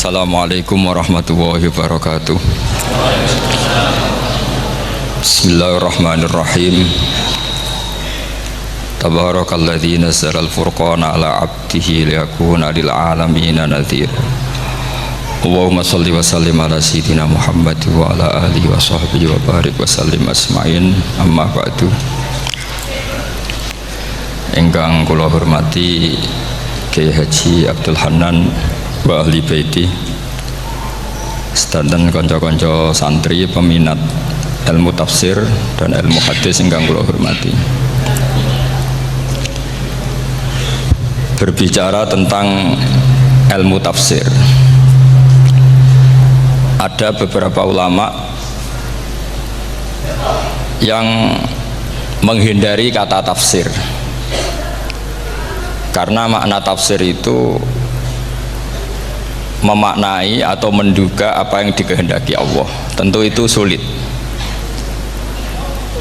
Assalamualaikum warahmatullahi wabarakatuh. Bismillahirrahmanirrahim. Tabarakalladzi nazzala al-furqana ala 'abdihi liyakuna lil 'alamina nadhira. Allahumma shalli wa sallim ala sayyidina Muhammad wa ala alihi wa sahbihi wa barik wa sallim asma'in. Amma ba'du. Ingkang kula hormati Kiai Haji Abdul Hanan wa ahli baiti, sedanten kanca-kanca santri peminat ilmu tafsir dan ilmu hadis ingkang kula hormati. Berbicara tentang ilmu tafsir, ada beberapa ulama yang menghindari kata tafsir karena makna tafsir itu memaknai atau menduga apa yang dikehendaki Allah. Tentu itu sulit.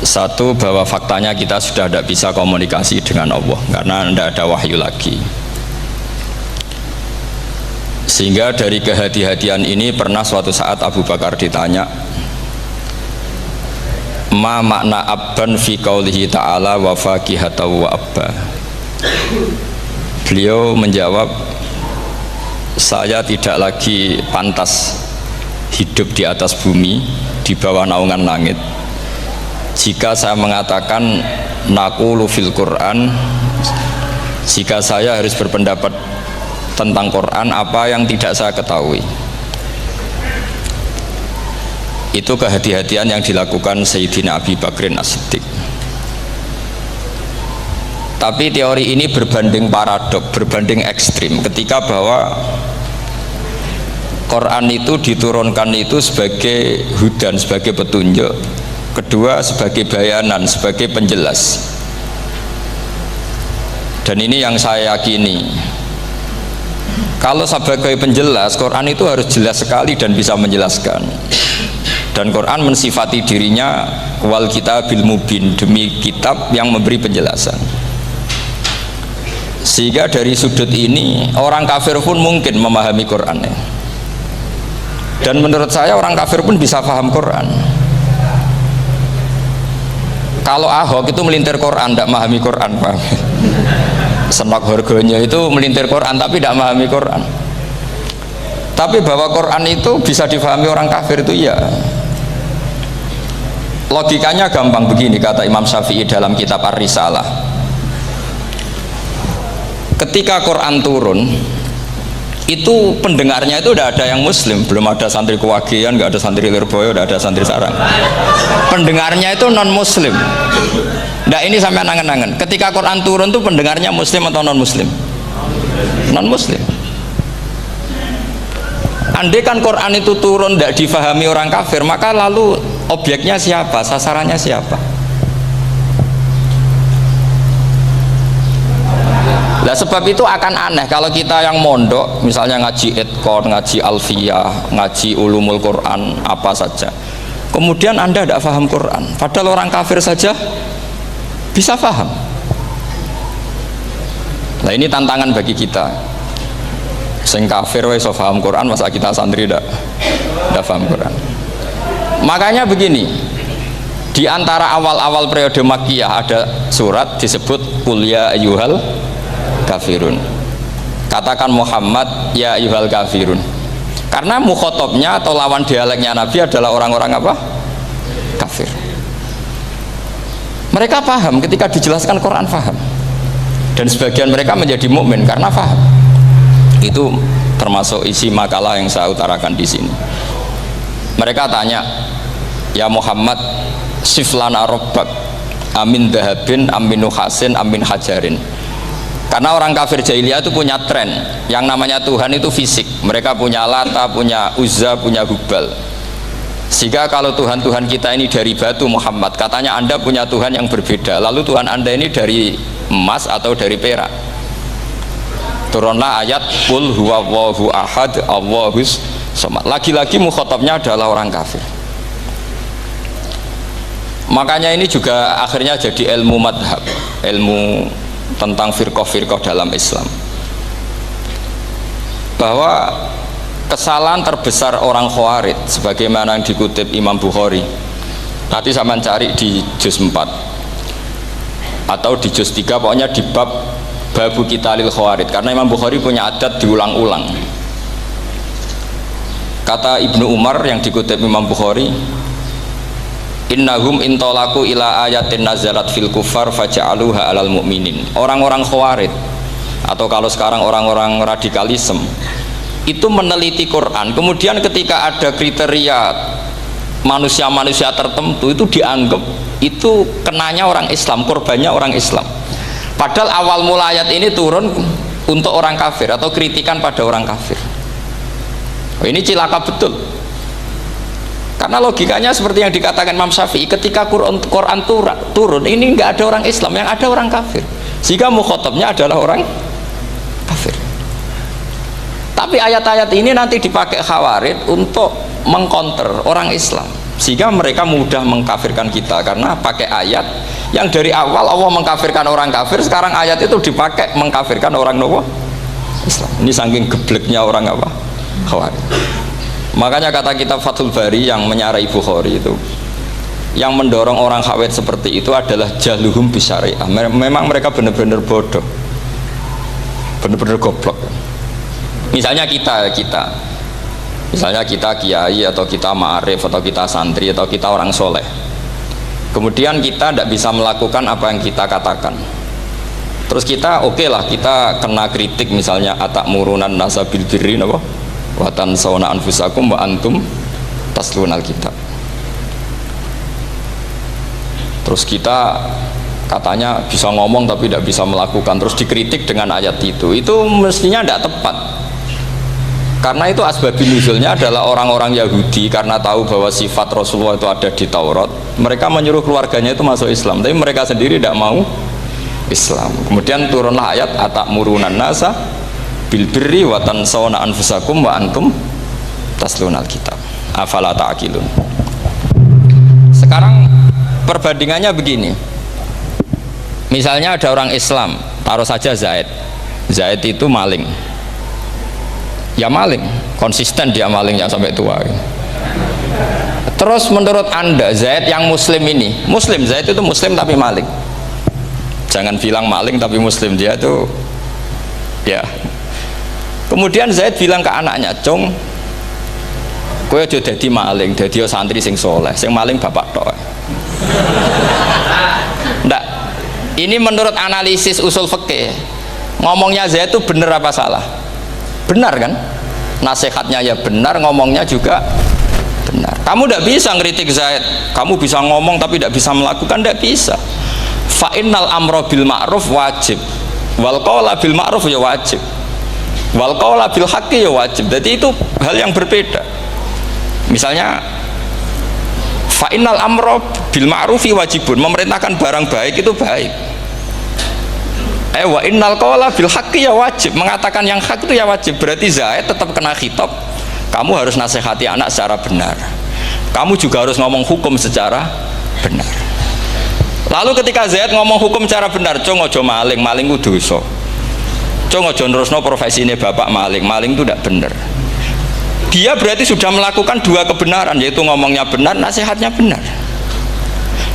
Satu, bahwa faktanya kita sudah tidak bisa komunikasi dengan Allah karena tidak ada wahyu lagi. Sehingga dari kehati-hatian ini pernah suatu saat Abu Bakar ditanya, ma makna abban fi qaulihi ta'ala wa faqihata wa abba. Beliau menjawab, saya tidak lagi pantas hidup di atas bumi di bawah naungan langit jika saya mengatakan naqulu fil Quran, jika saya harus berpendapat tentang Quran apa yang tidak saya ketahui. Itu kehati-hatian yang dilakukan Sayyidina Abi Bakrin As-Siddiq. Tapi teori ini berbanding paradok, berbanding ekstrim ketika bahwa Quran itu diturunkan itu sebagai hudan, sebagai petunjuk, kedua sebagai bayanan, sebagai penjelas. Dan ini yang saya yakini, kalau sebagai penjelas, Quran itu harus jelas sekali dan bisa menjelaskan. Dan Quran mensifati dirinya wal kitabil mubin, demi kitab yang memberi penjelasan. Sehingga dari sudut ini orang kafir pun mungkin memahami Quran. Dan menurut saya orang kafir pun bisa paham Quran. Kalau Ahok itu melintir Quran, tidak memahami Quran, paham? Senok harganya itu melintir Quran tapi tidak memahami Quran. Tapi bahwa Quran itu bisa difahami orang kafir itu ya. Logikanya gampang begini, kata Imam Syafi'i dalam kitab Ar-Risalah. Ketika Quran turun, itu pendengarnya itu udah ada yang muslim, belum ada santri Kewagian, nggak ada santri Lirboyo, udah ada santri Sarang. Pendengarnya itu non muslim. Nah ini sampai angen-angen. Ketika Quran turun tuh pendengarnya muslim atau non muslim? Non muslim. Andai kan Quran itu turun tidak difahami orang kafir, maka lalu objeknya siapa? Sasarannya siapa? Nah sebab itu akan aneh kalau kita yang mondok misalnya ngaji Edkon, ngaji Alfiyah, ngaji Ulumul Quran, apa saja, kemudian Anda tidak paham Quran, padahal orang kafir saja bisa paham. Nah ini tantangan bagi kita. Sing kafir wis iso paham Quran, masa kita santri tidak paham Quran. Makanya begini, di antara awal-awal periode Makkiyah ada surat disebut Qul ya ayyuhal kafirun, katakan Muhammad ya ayyuhal kafirun, karena mukhotabnya atau lawan dialeknya Nabi adalah orang-orang apa? Kafir. Mereka paham ketika dijelaskan Quran, paham, dan sebagian mereka menjadi mukmin karena paham. Itu termasuk isi makalah yang saya utarakan di sini. Mereka tanya, ya Muhammad, siflana robbak amin dahabin amin nuhasin amin hajarin. Karena orang kafir jahiliyah itu punya tren yang namanya Tuhan itu fisik. Mereka punya Lata, punya Uzza, punya Hubal. Sehingga kalau Tuhan-Tuhan kita ini dari batu, Muhammad, katanya Anda punya Tuhan yang berbeda. Lalu Tuhan Anda ini dari emas atau dari perak. Turunlah ayat Qul huwallahu ahad Allahus somad. Lagi-lagi mukhatabnya adalah orang kafir. Makanya ini juga akhirnya jadi ilmu madhab, ilmu tentang firqah-firqah dalam Islam, bahwa kesalahan terbesar orang Khawarij sebagaimana yang dikutip Imam Bukhari. Nanti sama cari di juz 4 atau di juz 3, pokoknya di bab babu qitalil Khawarij, karena Imam Bukhari punya adat diulang-ulang. Kata Ibnu Umar yang dikutip Imam Bukhari, innahum intolaku ila ayatin nazalat fil kufar faja'aluha alal mu'minin. Orang-orang Khawarij atau kalau sekarang orang-orang radikalisme itu meneliti Quran, kemudian ketika ada kriteria manusia-manusia tertentu itu dianggap itu kenanya orang Islam, korbannya orang Islam. Padahal awal mula ayat ini turun untuk orang kafir atau kritikan pada orang kafir. Ini cilaka betul. Karena logikanya seperti yang dikatakan Imam Syafi'i, ketika Quran turun ini nggak ada orang Islam, yang ada orang kafir. Sehingga mukhatabnya adalah orang kafir. Tapi ayat-ayat ini nanti dipakai Khawarij untuk mengcounter orang Islam, sehingga mereka mudah mengkafirkan kita karena pakai ayat yang dari awal Allah mengkafirkan orang kafir, sekarang ayat itu dipakai mengkafirkan orang Islam. Ini saking gebleknya orang apa? Khawarij. Makanya kata kitab Fathul Bari yang menyarai Bukhari itu, yang mendorong orang Khawarij seperti itu adalah jahluhum bisyariah. Memang mereka benar-benar bodoh, benar-benar goblok. Misalnya kita kiai atau kita ma'arif atau kita santri atau kita orang soleh, kemudian kita tidak bisa melakukan apa yang kita katakan, terus kita oke lah, kita kena kritik misalnya atakmurunan nasa bil birri wa tansawna anfusakum wa antum taslunal kitab. Terus kita katanya bisa ngomong tapi tidak bisa melakukan, terus dikritik dengan ayat itu mestinya tidak tepat. Karena itu asbabun nuzulnya adalah orang-orang Yahudi, karena tahu bahwa sifat Rasulullah itu ada di Taurat, mereka menyuruh keluarganya itu masuk Islam, tapi mereka sendiri tidak mau Islam. Kemudian turunlah ayat atakmurunan nasa bil birri wa tansawna anfusakum wa antum taslunal kitab afala ta'qilun. Sekarang perbandingannya begini, misalnya ada orang Islam, taruh saja Zaid itu maling, ya maling, konsisten dia malingnya sampai tua. Terus menurut Anda Zaid yang muslim ini, Zaid itu muslim tapi maling, jangan bilang maling tapi muslim, dia itu ya. Kemudian Zaid bilang ke anaknya, "Cung, kowe aja dadi maling, dadi santri sing soleh, sing maling bapak tok." Ndak, ini menurut analisis usul fikih, ngomongnya Zaid itu benar apa salah? Benar kan? Nasihatnya ya benar, ngomongnya juga benar. Kamu tidak bisa ngeritik Zaid, kamu bisa ngomong tapi tidak bisa melakukan, tidak bisa. Fa innal amra bil ma'ruf wajib, wal qawla bil ma'ruf ya wajib, wal qawla bil haqqi ya wajib. Jadi itu hal yang berbeda. Misalnya fa innal amra bil ma'rufi wajibun, memerintahkan barang baik itu baik. Wa innal qawla bil haqqi ya wajib, mengatakan yang hak itu ya wajib. Berarti Zaid tetap kena khitab, kamu harus nasihati anak secara benar, kamu juga harus ngomong hukum secara benar. Lalu ketika Zaid ngomong hukum secara benar, cung ojo maling, maling itu dosa, cung ojo nerusno profesi ini bapak maling, maling itu tidak benar. Dia berarti sudah melakukan dua kebenaran, yaitu ngomongnya benar, nasihatnya benar.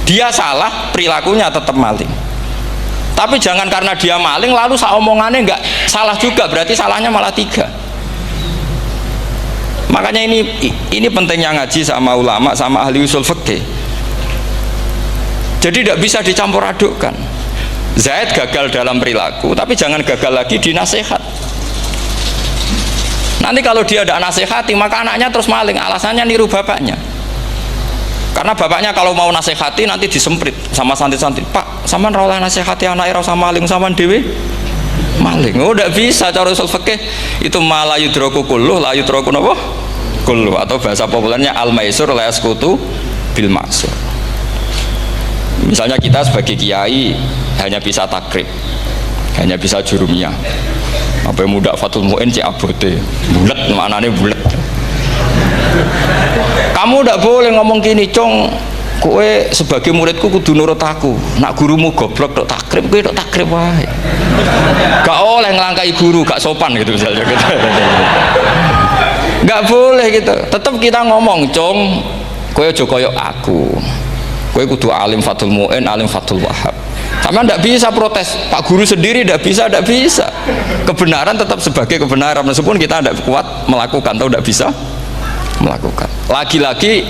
Dia salah, perilakunya tetap maling. Tapi jangan karena dia maling lalu omongannya nggak salah juga, berarti salahnya malah tiga. Makanya ini pentingnya ngaji sama ulama, sama ahli usul fikih. Jadi tidak bisa dicampur adukkan. Zaid gagal dalam perilaku, tapi jangan gagal lagi di nasihat. Nanti kalau dia tidak nasihati, maka anaknya terus maling, alasannya niru bapaknya. Karena bapaknya kalau mau nasihati nanti disemprit sama santri-santri, "Pak, sampean ra oleh nasihati anake ra usah maling, sampean dhewe maling." Oh, tidak bisa, cara usul fikih itu malah yudraku kulluh la yudraku napa? Kulluh, atau bahasa populernya al-maisur la yasqutu bil ma'sur. Misalnya kita sebagai kiai hanya bisa takrib, hanya bisa jurumiyah. Apa muda Fatul Mu'in cek abote, bulet, maknane bulet. Kamu tidak boleh ngomong gini, "Cung, kowe sebagai muridku kudu nurut aku. Nak gurumu goblok tok takrib, kowe tok takrib wae. Gak oleh ngelangkai guru, gak sopan," gitu misalnya. Nggak boleh gitu. Tetap kita ngomong, "Cung, kowe aja koyo aku. Kowe kudu alim Fathul Mu'in, alim Fathul Wahhab." Sama ndak bisa protes, Pak Guru sendiri ndak bisa. Kebenaran tetap sebagai kebenaran meskipun kita ndak kuat melakukan atau ndak bisa melakukan. Lagi-lagi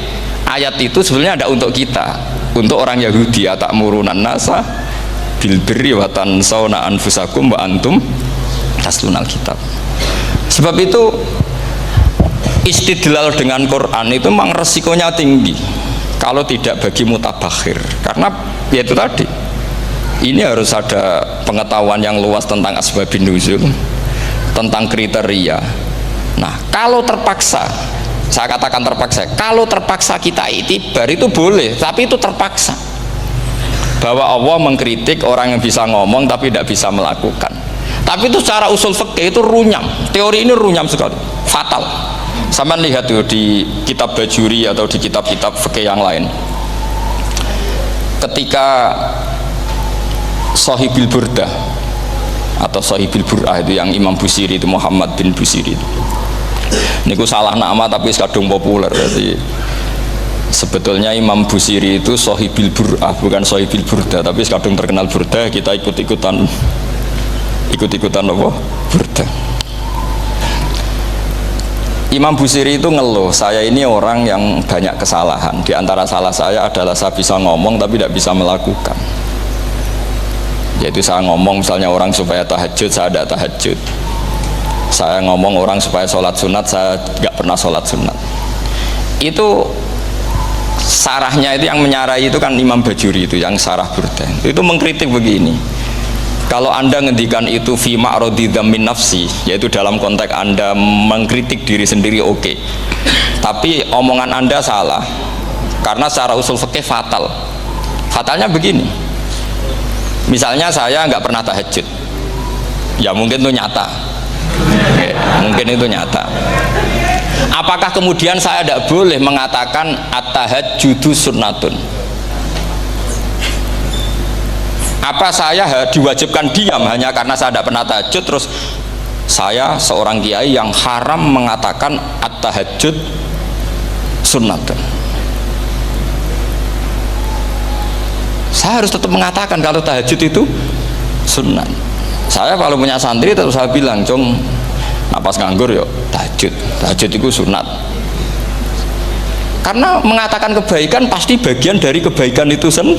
ayat itu sebenarnya ada untuk kita, untuk orang Yahudi, atamuruna nasa bil birri wa tansawna anfusakum wa antum taslunal kitab. Sebab itu istidlal dengan Quran itu memang resikonya tinggi kalau tidak bagi mutabakhir, karena ya itu tadi, ini harus ada pengetahuan yang luas tentang asbabun nuzul, tentang kriteria. Nah, kalau terpaksa, saya katakan terpaksa, kalau terpaksa kita itibar itu boleh, tapi itu terpaksa. Bahwa Allah mengkritik orang yang bisa ngomong tapi tidak bisa melakukan. Tapi itu secara usul fikih itu runyam. Teori ini runyam sekali, fatal. Sama lihat tuh di kitab Bajuri atau di kitab-kitab fikih yang lain. Ketika Shahibil Burdah atau Shahibil Bur'ah itu yang Imam Busiri itu, Muhammad bin Busiri itu. Niku salah nama tapi kadung populer. Jadi sebetulnya Imam Busiri itu Shahibil Bur'ah, bukan Shahibil Burdah, tapi kadung terkenal Burdah, kita ikut-ikutan apa? Burdah. Imam Busiri itu ngeluh, saya ini orang yang banyak kesalahan. Di antara salah saya adalah saya bisa ngomong tapi tidak bisa melakukan. Yaitu saya ngomong misalnya orang supaya tahajud, saya tidak tahajud. Saya ngomong orang supaya sholat sunat, saya nggak pernah sholat sunat. Itu sarahnya itu yang menyarai itu kan Imam Bajuri itu yang sarah Burdah. Itu mengkritik begini. Kalau Anda ngendikan itu fi ma'radi dzammin nafsi, yaitu dalam konteks Anda mengkritik diri sendiri, oke. Tapi omongan Anda salah. Karena secara usul fikih fatal. Fatalnya begini. Misalnya saya nggak pernah tahajud. Ya mungkin itu nyata. Oke, mungkin itu nyata. Apakah kemudian saya tidak boleh mengatakan at-tahajjudu sunnatun? Apa saya diwajibkan diam hanya karena saya tidak pernah tahajud, terus saya seorang kiai yang haram mengatakan at-tahajjud sunnatun? Saya harus tetap mengatakan kalau tahajud itu sunnah. Saya kalau punya santri terus saya bilang, "Cung, napas nganggur yuk tahajud itu sunat." Karena mengatakan kebaikan pasti bagian dari kebaikan itu sendiri.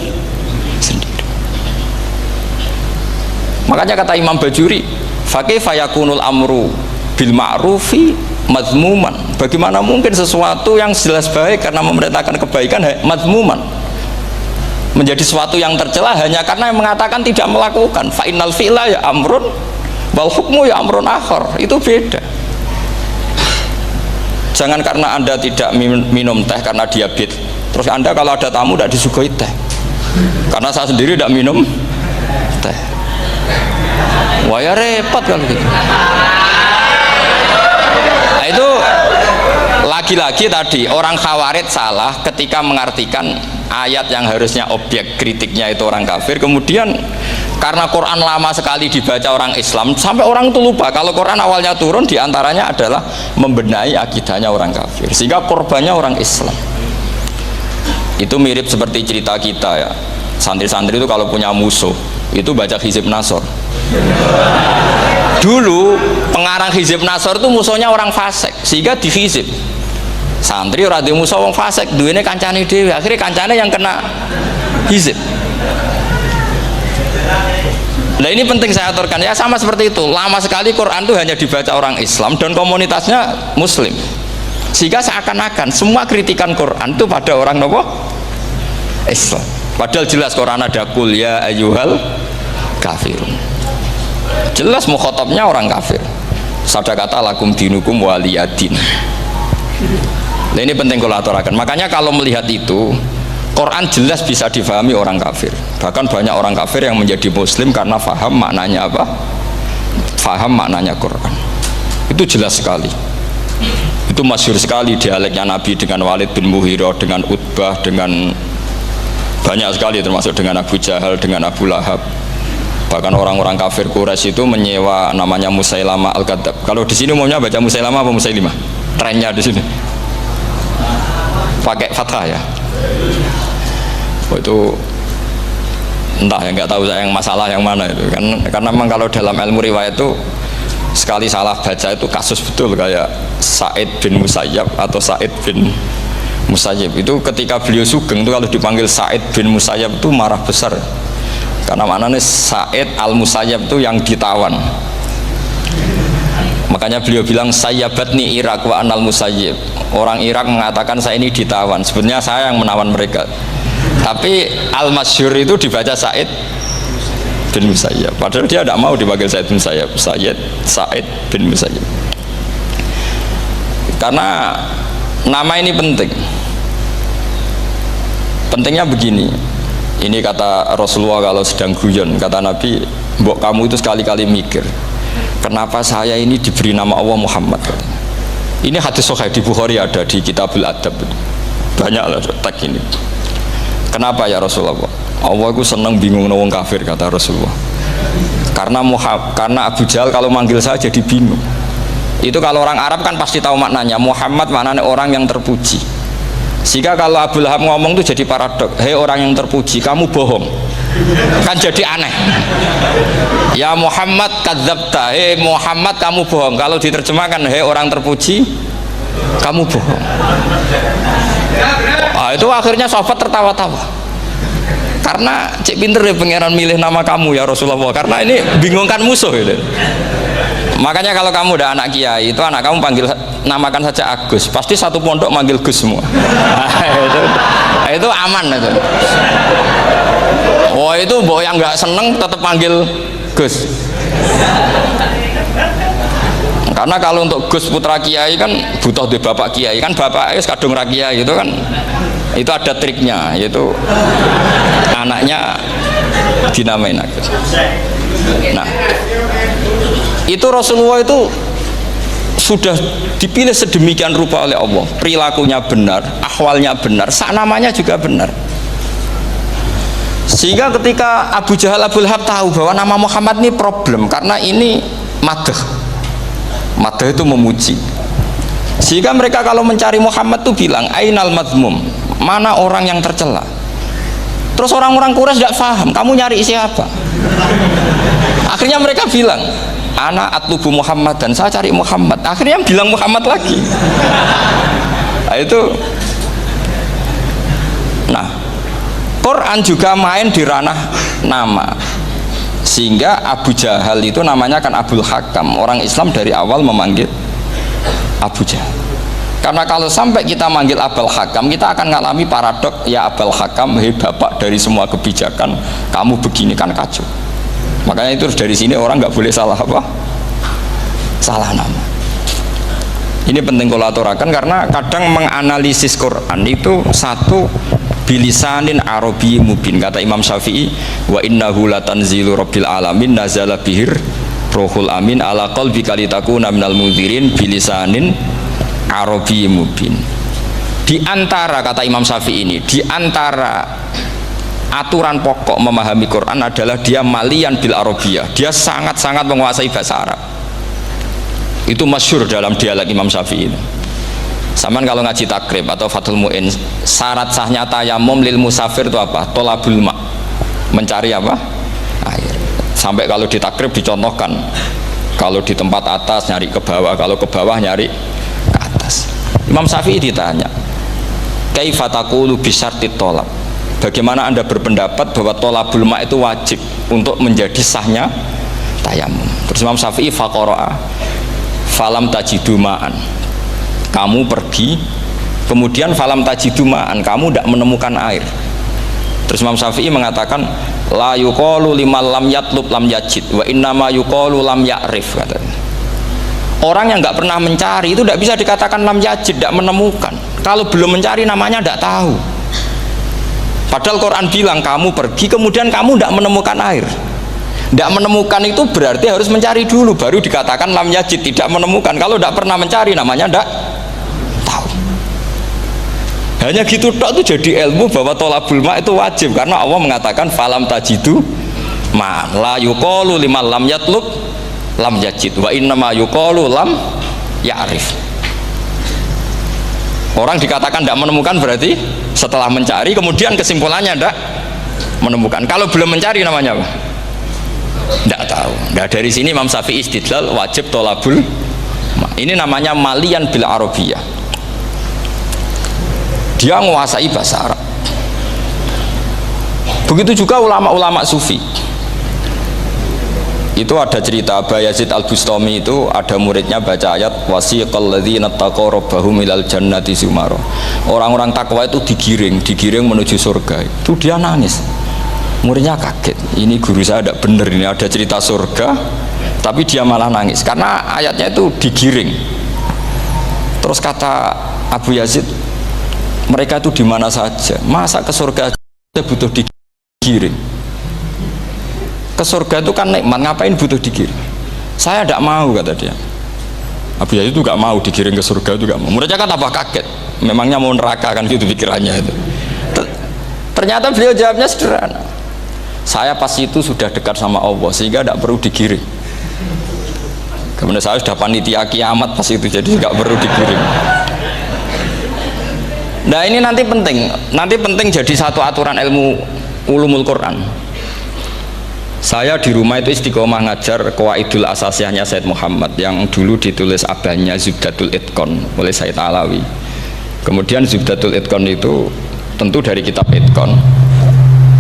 Makanya kata Imam Bajuri, "Fakaifa yakunul amru bil ma'rufi mazmuman." Bagaimana mungkin sesuatu yang jelas baik karena memerintahkan kebaikan mazmuman menjadi sesuatu yang tercela hanya karena yang mengatakan tidak melakukan. Fa innal fi'la ya amrun wal hukmu ya amrun akhar. Itu beda. Jangan karena Anda tidak minum teh karena diabetes, terus Anda kalau ada tamu tidak disuguhi teh. Karena saya sendiri tidak minum teh. Wah ya repot kalau gitu. Nah, itu lagi-lagi tadi orang Khawarij salah ketika mengartikan ayat yang harusnya objek kritiknya itu orang kafir, kemudian karena Quran lama sekali dibaca orang Islam sampai orang itu lupa kalau Quran awalnya turun diantaranya adalah membenahi akidahnya orang kafir, sehingga korbannya orang Islam. Itu mirip seperti cerita kita ya, santri-santri itu kalau punya musuh itu baca Hizib Nasor. Dulu pengarang Hizib Nasor itu musuhnya orang fasik, sehingga dihizib. Santri ora duwe musuh wong fasik, duwene kancane dhewe, akhirnya kancane yang kena hizib. Nah ini penting saya aturkan ya, sama seperti itu. Lama sekali Quran itu hanya dibaca orang Islam dan komunitasnya Muslim, sehingga seakan-akan semua kritikan Quran itu pada orang nopo Islam. Padahal jelas Quran ada kul ya ayyuhal kafirun. Jelas mukhatabnya orang kafir. Sada kata lakum dinukum waliyadin. Nah ini penting kalau aturakan. Makanya kalau melihat itu, Quran jelas bisa difahami orang kafir. Bahkan banyak orang kafir yang menjadi Muslim karena faham maknanya apa? Faham maknanya Quran. Itu jelas sekali. Itu masyhur sekali dialeknya Nabi dengan Walid bin Mughirah, dengan Utbah, dengan banyak sekali, termasuk dengan Abu Jahal, dengan Abu Lahab. Bahkan orang-orang kafir Quraisy itu menyewa namanya Musailamah Al-Kadzab. Kalau di sini umumnya baca Musailamah apa Musailimah? trennya di sini pakai fathah ya. Oh, itu entah ya, nggak tahu saya yang masalah yang mana itu kan, karena memang kalau dalam ilmu riwayat itu sekali salah baca itu kasus betul, kayak Sa'id bin Musayyab atau Sa'id bin Musayyib itu ketika beliau sugeng itu kalau dipanggil Sa'id bin Musayyab itu marah besar, karena maknanya Sa'id al Musayyab itu yang ditawan. Makanya beliau bilang sayyabatni Irak wa anal Musayyib. Orang Irak mengatakan saya ini ditawan, sebenarnya saya yang menawan mereka. Tapi al-masyhur itu dibaca Sa'id bin Musayyab, padahal dia tidak mau dipanggil Sa'id bin Musayyab, Sa'id bin Musayyab. Karena nama ini penting. Pentingnya begini. Ini kata Rasulullah kalau sedang guyon, kata Nabi, mbok kamu itu sekali-kali mikir, kenapa saya ini diberi nama Allah Muhammad. Ini hadis sahih di Bukhari, ada di Kitabul Adab. Banyak lah teks ini. Kenapa ya Rasulullah? Allah itu senang bingung wong kafir, kata Rasulullah. Karena Abu Jahal kalau manggil saya jadi bingung. Itu kalau orang Arab kan pasti tahu maknanya. Muhammad maknanya orang yang terpuji. Sehingga kalau Abu Lahab ngomong itu jadi paradok. Hei orang yang terpuji, kamu bohong. Kan jadi aneh. Ya Muhammad kadzabta. Hei Muhammad kamu bohong. Kalau diterjemahkan hei orang terpuji, kamu bohong. Itu akhirnya sahabat tertawa-tawa. Karena cek pinter ya pangeran milih nama kamu ya Rasulullah, karena ini bingungkan musuh gitu. Makanya kalau kamu udah anak kiai itu anak kamu panggil, namakan saja Agus, pasti satu pondok manggil Gus semua. Itu aman itu. Oh itu boh yang nggak seneng tetap panggil Gus. Karena kalau untuk Gus putra kiai kan butuh di bapak kiai, kan bapak kadung rakyai itu kan, itu ada triknya, yaitu anaknya dinamain Agus. Nah itu Rasulullah itu sudah dipilih sedemikian rupa oleh Allah, perilakunya benar, ahwalnya benar, sak namanya juga benar. Sehingga ketika Abu Jahal, Abu Lahab tahu bahwa nama Muhammad ini problem, karena ini madah itu memuji. Sehingga mereka kalau mencari Muhammad tuh bilang ainal madmum, mana orang yang tercela. Terus orang-orang Quraisy tidak paham, kamu nyari siapa? Akhirnya mereka bilang ana atlubu Muhammad, dan saya cari Muhammad. Akhirnya bilang Muhammad lagi. Nah, itu. Nah, Quran juga main di ranah nama. Sehingga Abu Jahal itu namanya kan Abul Hakam. Orang Islam dari awal memanggil Abu Jahal. Karena kalau sampai kita manggil Abul Hakam, kita akan mengalami paradok, ya Abul Hakam, hei bapak dari semua kebijakan, kamu begini, kan kacau. Makanya itu dari sini orang nggak boleh salah apa? Salah nama. Ini penting kalau aturakan, karena kadang menganalisis Quran itu satu bilisanin arabi mubin. Kata Imam Syafi'i, wa innahu latanzilu rabbil alamin nazala bihir rohul amin ala qalbika litakuna minal mudhirin bilisanin arabi mubin. Di antara, kata Imam Syafi'i ini, di antara aturan pokok memahami Quran adalah dia malian bil arabiyah, dia sangat-sangat menguasai bahasa Arab. Itu masyhur dalam dialog Imam Syafi'i ini. Saman kalau ngaji takrib atau Fathul Mu'in, syarat sahnya tayamum lil musafir itu apa? Tolabul ma', mencari apa? Air. Sampai kalau di takrib dicontohkan, kalau di tempat atas nyari ke bawah, kalau ke bawah nyari ke atas. Imam Syafi'i ditanya, kaifa taqulu bi syartit tolab? Bagaimana Anda berpendapat bahwa tolabul ma' itu wajib untuk menjadi sahnya tayamum? Terus Imam Syafi'i faqara'a falam tajidu ma'an, kamu pergi kemudian falam tajidu ma'an, kamu tidak menemukan air. Terus Imam Syafi'i mengatakan la yuqalu liman lam yatlub lam yajid wa innama yuqalu lam ya'rif, katanya. Orang yang nggak pernah mencari itu tidak bisa dikatakan lam yajid, tidak menemukan. Kalau belum mencari namanya tidak tahu. Padahal Quran bilang kamu pergi kemudian kamu tidak menemukan air. Tidak menemukan itu berarti harus mencari dulu baru dikatakan lam yajid, tidak menemukan. Kalau tidak pernah mencari namanya tidak tahu. Hanya gitu tok itu jadi ilmu bahwa tolabul ma' itu wajib, karena Allah mengatakan falam tajidu ma la yuqalu liman lam yatlub lam yajid wa innama yuqalu lam ya'rif. Orang dikatakan tidak menemukan berarti setelah mencari kemudian kesimpulannya tidak menemukan. Kalau belum mencari namanya apa? Tidak tahu. Nah, dari sini Imam Syafi'i istidlal wajib tolabul. Ini namanya malian bil arabiyah. Dia menguasai bahasa Arab. Begitu juga ulama-ulama sufi. Itu ada cerita Aba Yazid Al-Bustami, itu ada muridnya baca ayat wasiqal ladzina taqaw rabbahum ilal jannati zumara. Orang-orang takwa itu digiring menuju surga. Itu dia nangis. Muridnya kaget. Ini guru saya tidak benar, ini ada cerita surga tapi dia malah nangis karena ayatnya itu digiring. Terus kata Abu Yazid, mereka itu di mana saja? Masa ke surga aja butuh digiring? Ke surga itu kan nikmat, ngapain butuh digiring? Saya tidak mau, kata dia. Abu Yazid itu gak mau digiring ke surga, itu gak mau. Muridnya kan tambah kaget, memangnya mau neraka kan gitu pikirannya itu. Ternyata beliau jawabnya sederhana, saya pas itu sudah dekat sama Allah sehingga tidak perlu digiring. Kemudian saya sudah panitia kiamat pas itu, jadi nggak perlu digiring. Nah ini nanti penting jadi satu aturan ilmu ulumul Quran. Saya di rumah itu istiqomah ngajar Qawaidul Asasiyahnya Said Muhammad yang dulu ditulis abahnya Zubdatul Itqon oleh Said Alawi. Kemudian Zubdatul Itqon itu tentu dari kitab Itqon.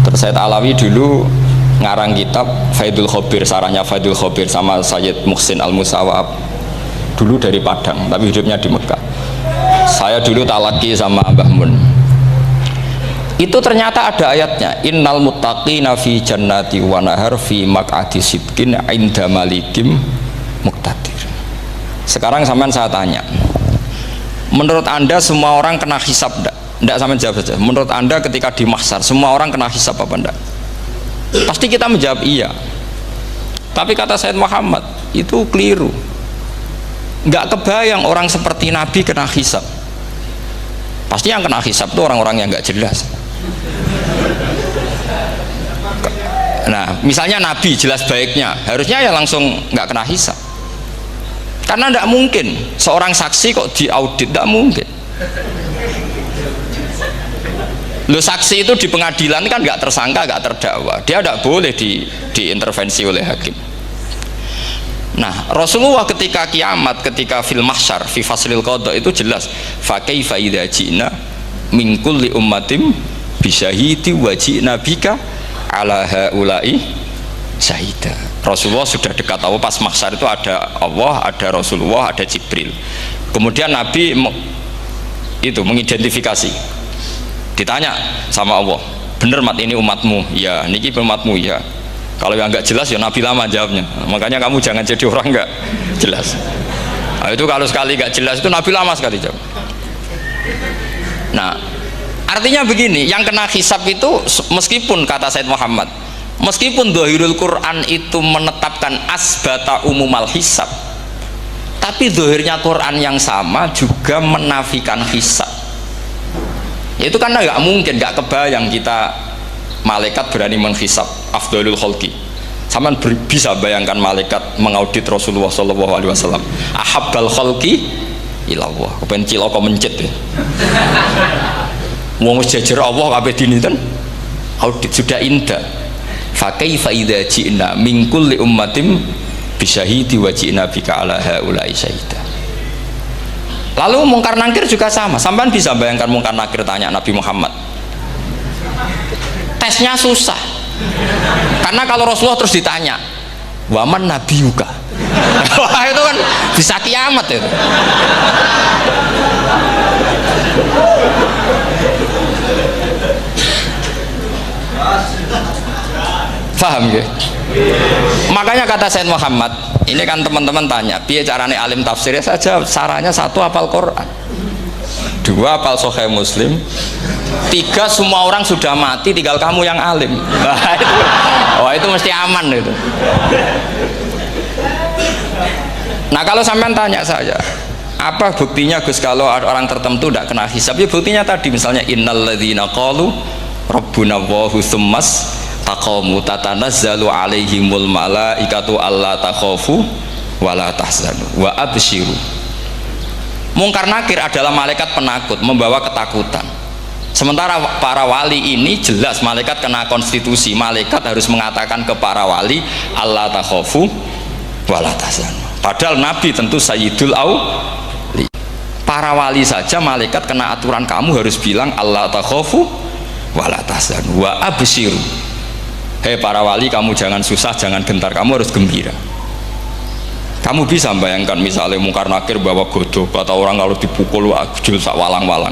Terus Said Alawi dulu ngarang kitab Faidul Khobir, sarahnya Faidul Khobir sama Sayyid Muhsin Al-Musawab, dulu dari Padang tapi hidupnya di Mekah. Saya dulu talaki sama Mbah Mun. Itu ternyata ada ayatnya, innal muttaqina fi jannati wa nahar fi maq'adi sidqin 'inda malikim muqtadir. Sekarang sampean saya tanya, menurut Anda semua orang kena hisab enggak? Enggak, sampean jawab saja. Menurut Anda ketika di mahsyar semua orang kena hisab apa enggak? Pasti kita menjawab iya. Tapi kata Said Muhammad itu keliru. Enggak kebayang orang seperti Nabi kena hisab. Pasti yang kena hisab itu orang-orang yang enggak jelas. Nah, misalnya Nabi jelas baiknya, harusnya ya langsung nggak kena hisab. Karena tidak mungkin seorang saksi kok diaudit, tidak mungkin. Lo saksi itu di pengadilan kan nggak tersangka, nggak terdakwa, dia tidak boleh diintervensi oleh hakim. Nah, Rasulullah ketika kiamat, ketika fil mahsyar, fi faslil qada itu jelas, fa kaifa idza ji'na min kulli ummatin bisyahidi wa ji'na bika ala haula'i syahida. Rasulullah sudah dekat Allah, pas mahsyar itu ada Allah, ada Rasulullah, ada Jibril. Kemudian Nabi itu mengidentifikasi, ditanya sama Allah, bener mat ini umatmu? Ya, niki umatmu ya. Kalau yang nggak jelas ya Nabi lama jawabnya. Makanya kamu jangan jadi orang nggak jelas. Nah, itu kalau sekali nggak jelas itu Nabi lama sekali jawab. Nah, artinya begini, yang kena hisab itu meskipun kata Said Muhammad, meskipun Dhahirul Quran itu menetapkan asbata umumal hisab, tapi zahirnya Quran yang sama juga menafikan hisab. Itu karena nggak mungkin, nggak kebayang kita malaikat berani menghisab afdalul khalqi. Sama bisa bayangkan malaikat mengaudit Rasulullah SAW, ahabbal khalqi ilallah, kepen cilaka mencit ya. Wong jajar Allah kabeh dinten audit sudah indah. Fa kaifa idza ji'na min kulli ummatin bisyahidi wa ji'na bika ala haula'i syahida. Lalu mungkar nakir juga sama. Sampean bisa bayangkan mungkar nakir tanya Nabi Muhammad. Tesnya susah. Karena kalau Rasulullah terus ditanya, "Waman nabiyuka?" Wah, itu kan bisa kiamat itu. Paham ya? Makanya kata Said Muhammad, ini kan teman-teman tanya, piye carane alim tafsirnya saja, caranya satu hafal Quran, dua hafal Sahih Muslim, tiga semua orang sudah mati, tinggal kamu yang alim. Itu mesti aman itu. Nah kalau sampean tanya saya, apa buktinya Gus kalau orang tertentu tidak kena hisab? Ya buktinya tadi, misalnya innalladzina qalu rabbuna Allahu tsummas taqamu tatanazzalu alaihimul malaikatu alla takhafu wala tahzanu wa absyiru Mungkar nakir adalah malaikat penakut, membawa ketakutan. Sementara para wali ini jelas malaikat kena konstitusi, malaikat harus mengatakan ke para wali Allah takhofu wala tahzanu. Padahal Nabi tentu sayyidul auli. Para wali saja malaikat kena aturan, kamu harus bilang Allah takhofu wala tahzanu wa abshiru. Hei para wali, kamu jangan susah, jangan gentar, kamu harus gembira. Kamu bisa bayangkan misalnya mungkar nakir bawa godok, kata orang kalau dipukul jul sak walang-walang.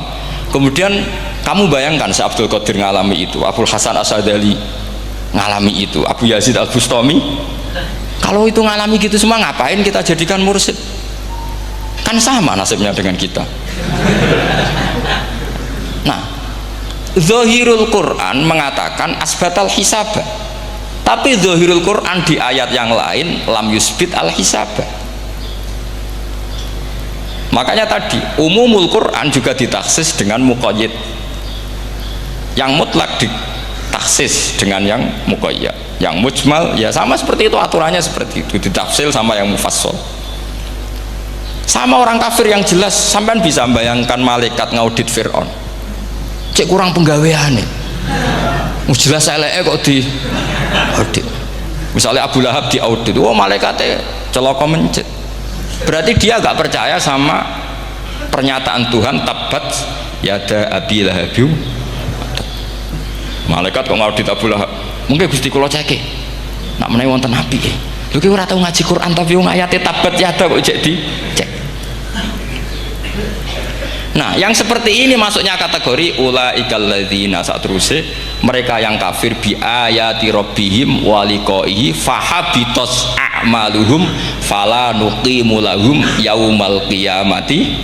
Kemudian kamu bayangkan Syekh Abdul Qadir ngalami itu, Abdul Hasan Asadali ngalami itu, Abu Yazid Al Bustami. Kalau itu ngalami gitu semua, ngapain kita jadikan mursyid? Kan sama nasibnya dengan kita. Nah, Zahirul Quran mengatakan asbatal hisabah, tapi Zahirul Quran di ayat yang lain lam yusbit al hisabah. Makanya tadi umumul Quran juga ditaksis dengan muqayyid, yang mutlak ditaksis dengan yang muqayyad, yang mujmal ya sama seperti itu, aturannya seperti itu, ditafsir sama yang mufassal. Sama orang kafir yang jelas, sampean bisa bayangkan malaikat ngaudit Fir'aun, cek kurang penggaweane, jelas eleke kok di audit. Misalnya Abu Lahab di audit, wah malaikatnya celaka mencet. Berarti dia gak percaya sama pernyataan Tuhan tabat yada abi lahabiu. Malaikat kok ngaudit Abu Lahab, mungkin Gusti kula ceke nak menawi wonten nabi lho ki ora tau ngaji Quran tapi wong ayate tabat yada kok cek di cek. Nah, yang seperti ini masuknya kategori ulaikal ladzina, saterusé mereka yang kafir bi ayati rabbihim wa liqaihi fahabitos a'maluhum fala nuqimu lahum yaumal qiyamati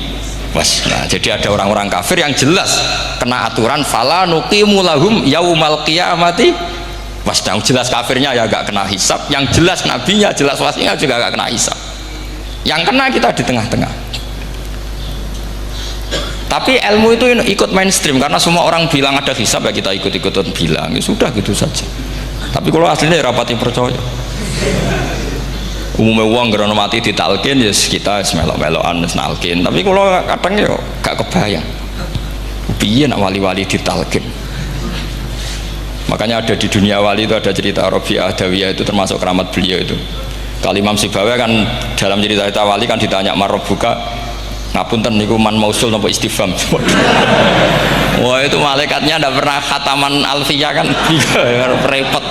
wasna. Jadi ada orang-orang kafir yang jelas kena aturan fala nuqimu lahum yaumal qiyamati wasna. Jelas kafirnya ya gak kena hisab, yang jelas nabinya, jelas wasinya juga gak kena hisab. Yang kena kita di tengah-tengah. Tapi ilmu itu ikut mainstream karena semua orang bilang ada hisab, ya kita ikut-ikutan bilang, ya sudah gitu saja. Tapi kalau aslinya ya rapati percaya. Umumnya uang gerono mati ditalkin ya kita melok-melokan nalkin. Tapi kalau kadang ya gak kebayang. Piye nak wali-wali ditalkin. Makanya ada di dunia wali itu ada cerita Rabi'ah Adawiyah, itu termasuk keramat beliau itu. Kalau Imam Sibawi kan dalam cerita wali kan ditanya marabbuka, ngapunten niku man mausul nopo istifham. Wah itu malaikatnya ndak pernah khataman alfiyah kan, repot.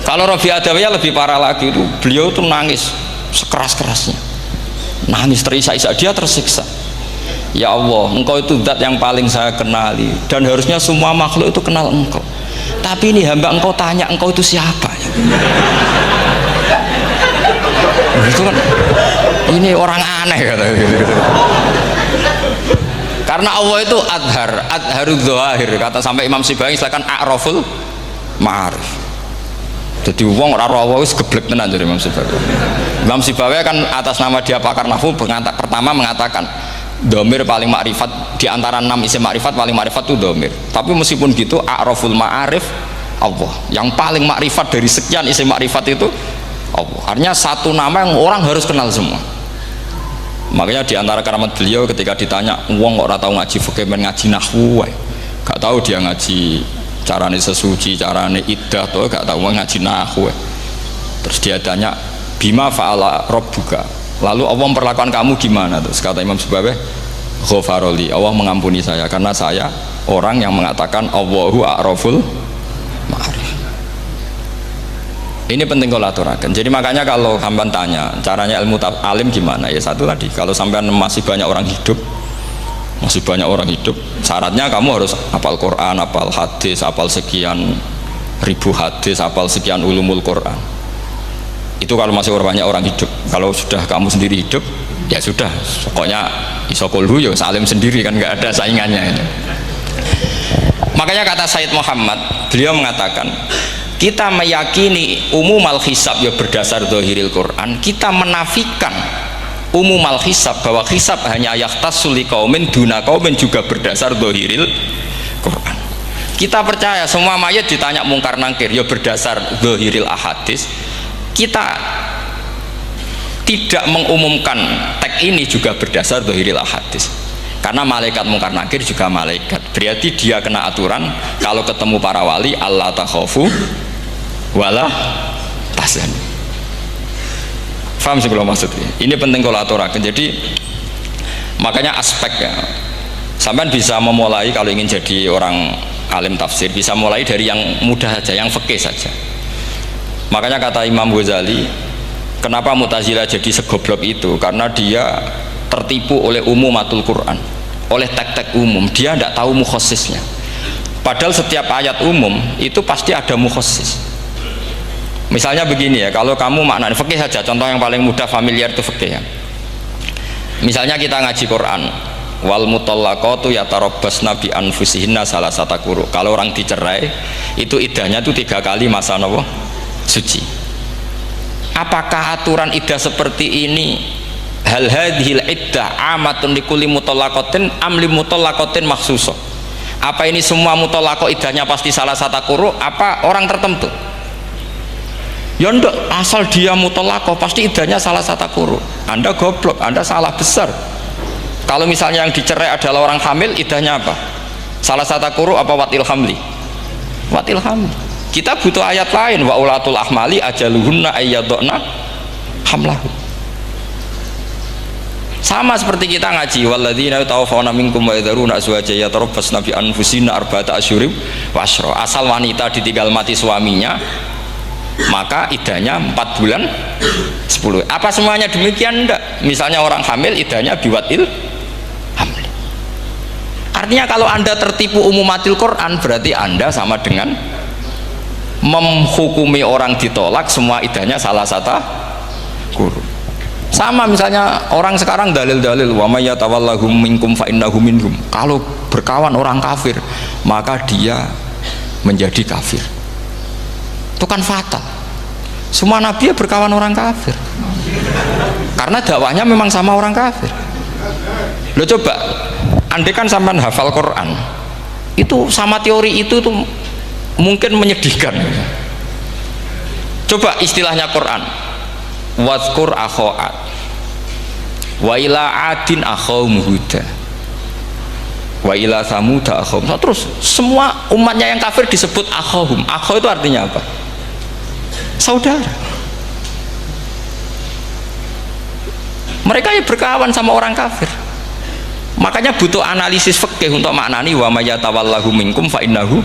Kalau Rabi Adawiyah lebih parah lagi, itu beliau tuh nangis sekeras-kerasnya, nangis terisak-isak, dia tersiksa. Ya Allah, engkau itu zat yang paling saya kenali dan harusnya semua makhluk itu kenal engkau, tapi ini hamba engkau tanya engkau itu siapa ya? Itu kan ini orang aneh kata gitu. Karena Allah itu adharud dzahir, kata sampai Imam Sibawi silakan a'raful ma'arif. Jadi wong ora ora wis geblek tenan dari Imam Sibawi. Imam Sibawi kan atas nama dia pakar nahwu pertama mengatakan domir paling makrifat di antara 6 isim makrifat, paling makrifat itu domir. Tapi meskipun gitu a'raful ma'arif Allah, yang paling makrifat dari sekian isim makrifat itu Allah. Artinya satu nama yang orang harus kenal semua. Makanya di antara keramat beliau ketika ditanya wong kok ora tau ngaji fikih men ngaji nahwu wae, gak tahu dia ngaji carane sesuci, carane iddah to gak tahu ngaji nahwu. Terus dia tanya bima fa'ala rabbuka, lalu Allah memperlakukan kamu gimana? Terus kata Imam Sibawi ghafaroli, Allah mengampuni saya karena saya orang yang mengatakan Allahu a'raful ma'arif. Ini penting kalau aturakan. Jadi makanya kalau sampean tanya caranya ilmu alim gimana, ya satu tadi, kalau sampean masih banyak orang hidup, syaratnya kamu harus hafal Quran, hafal hadis, hafal sekian ribu hadis, hafal sekian ulumul Quran. Itu kalau masih banyak orang hidup. Kalau sudah kamu sendiri hidup, ya sudah, pokoknya isokulhu ya salim sendiri kan, nggak ada saingannya itu. Makanya kata Said Muhammad, beliau mengatakan kita meyakini umumal hisab ya berdasar zahiril Quran, kita menafikan umumal hisab bahwa hisab hanya yahtassul liqaumin duna qaumin juga berdasar zahiril Quran. Kita percaya semua mayat ditanya mungkar nangkir ya berdasar zahiril ahadis. Kita tidak mengumumkan teks ini juga berdasar dzahiril hadis. Karena malaikat mungkar nakir juga malaikat, berarti dia kena aturan kalau ketemu para wali Allah takhafu wala tahzanu. Faham sih kalau maksudnya? Ini penting kalau aturakan. Jadi makanya aspeknya sampean bisa memulai kalau ingin jadi orang alim tafsir, bisa mulai dari yang mudah saja, yang fikih saja. Makanya kata Imam Ghazali, kenapa Mu'tazilah jadi segoblok itu? Karena dia tertipu oleh umumatul Quran, oleh teks-teks umum. Dia tidak tahu mukhasisnya. Padahal setiap ayat umum itu pasti ada mukhasis. Misalnya begini ya, kalau kamu maknanya fikih saja, contoh yang paling mudah familiar itu fikih ya. Misalnya kita ngaji Quran, wal mutallaqatu yatarabbasna bi anfusihinna salasata quru. Kalau orang dicerai itu iddahnya itu 3 kali masa nopo suci. Apakah aturan iddah seperti ini hal hadhil iddah amatun likulli mutallaqatin am li mutallaqatin makhsusah? Apa ini semua mutallaqah iddahnya pasti salah satu quru, apa orang tertentu? Ya enggak, asal dia mutallaqah pasti iddahnya salah satu quru. Anda goblok, Anda salah besar. Kalau misalnya yang dicerai adalah orang hamil, iddahnya apa? Salah satu quru apa watil hamli? Watil hamli. Kita butuh ayat lain, wa ulatul ahmali ajaluhunna ayyadna hamlahu. Sama seperti kita ngaji walladzina tawaffawna minkum wa yadharuna azwaja yatarabbasna bi anfusina arba'ata asyhurin wa asyra. Asal wanita ditinggal mati suaminya maka iddahnya 4 bulan 10. Apa semuanya demikian? Enggak. Misalnya orang hamil iddahnya biwatil hamil. Artinya kalau Anda tertipu umumatil Quran berarti Anda sama dengan menghukumi orang ditolak semua iddahnya salah satu guru. Sama misalnya orang sekarang dalil-dalil wa may yatawallahum minkum fa innahu minhum. Kalau berkawan orang kafir maka dia menjadi kafir. Itu kan fatal. Semua nabi ya berkawan orang kafir. Karena dakwahnya memang sama orang kafir. Lo coba andai kan sampean hafal Quran itu sama teori itu tuh mungkin menyedihkan. Coba istilahnya Quran, wazkur akhoat wa ila adin akhawum huda wa ila samuda akhawum. Terus semua umatnya yang kafir disebut akhawum. Akhaw itu artinya apa? Saudara. Mereka ya berkawan sama orang kafir. Makanya butuh analisis fikih untuk maknani wa may yatawallahu minkum fa innahu.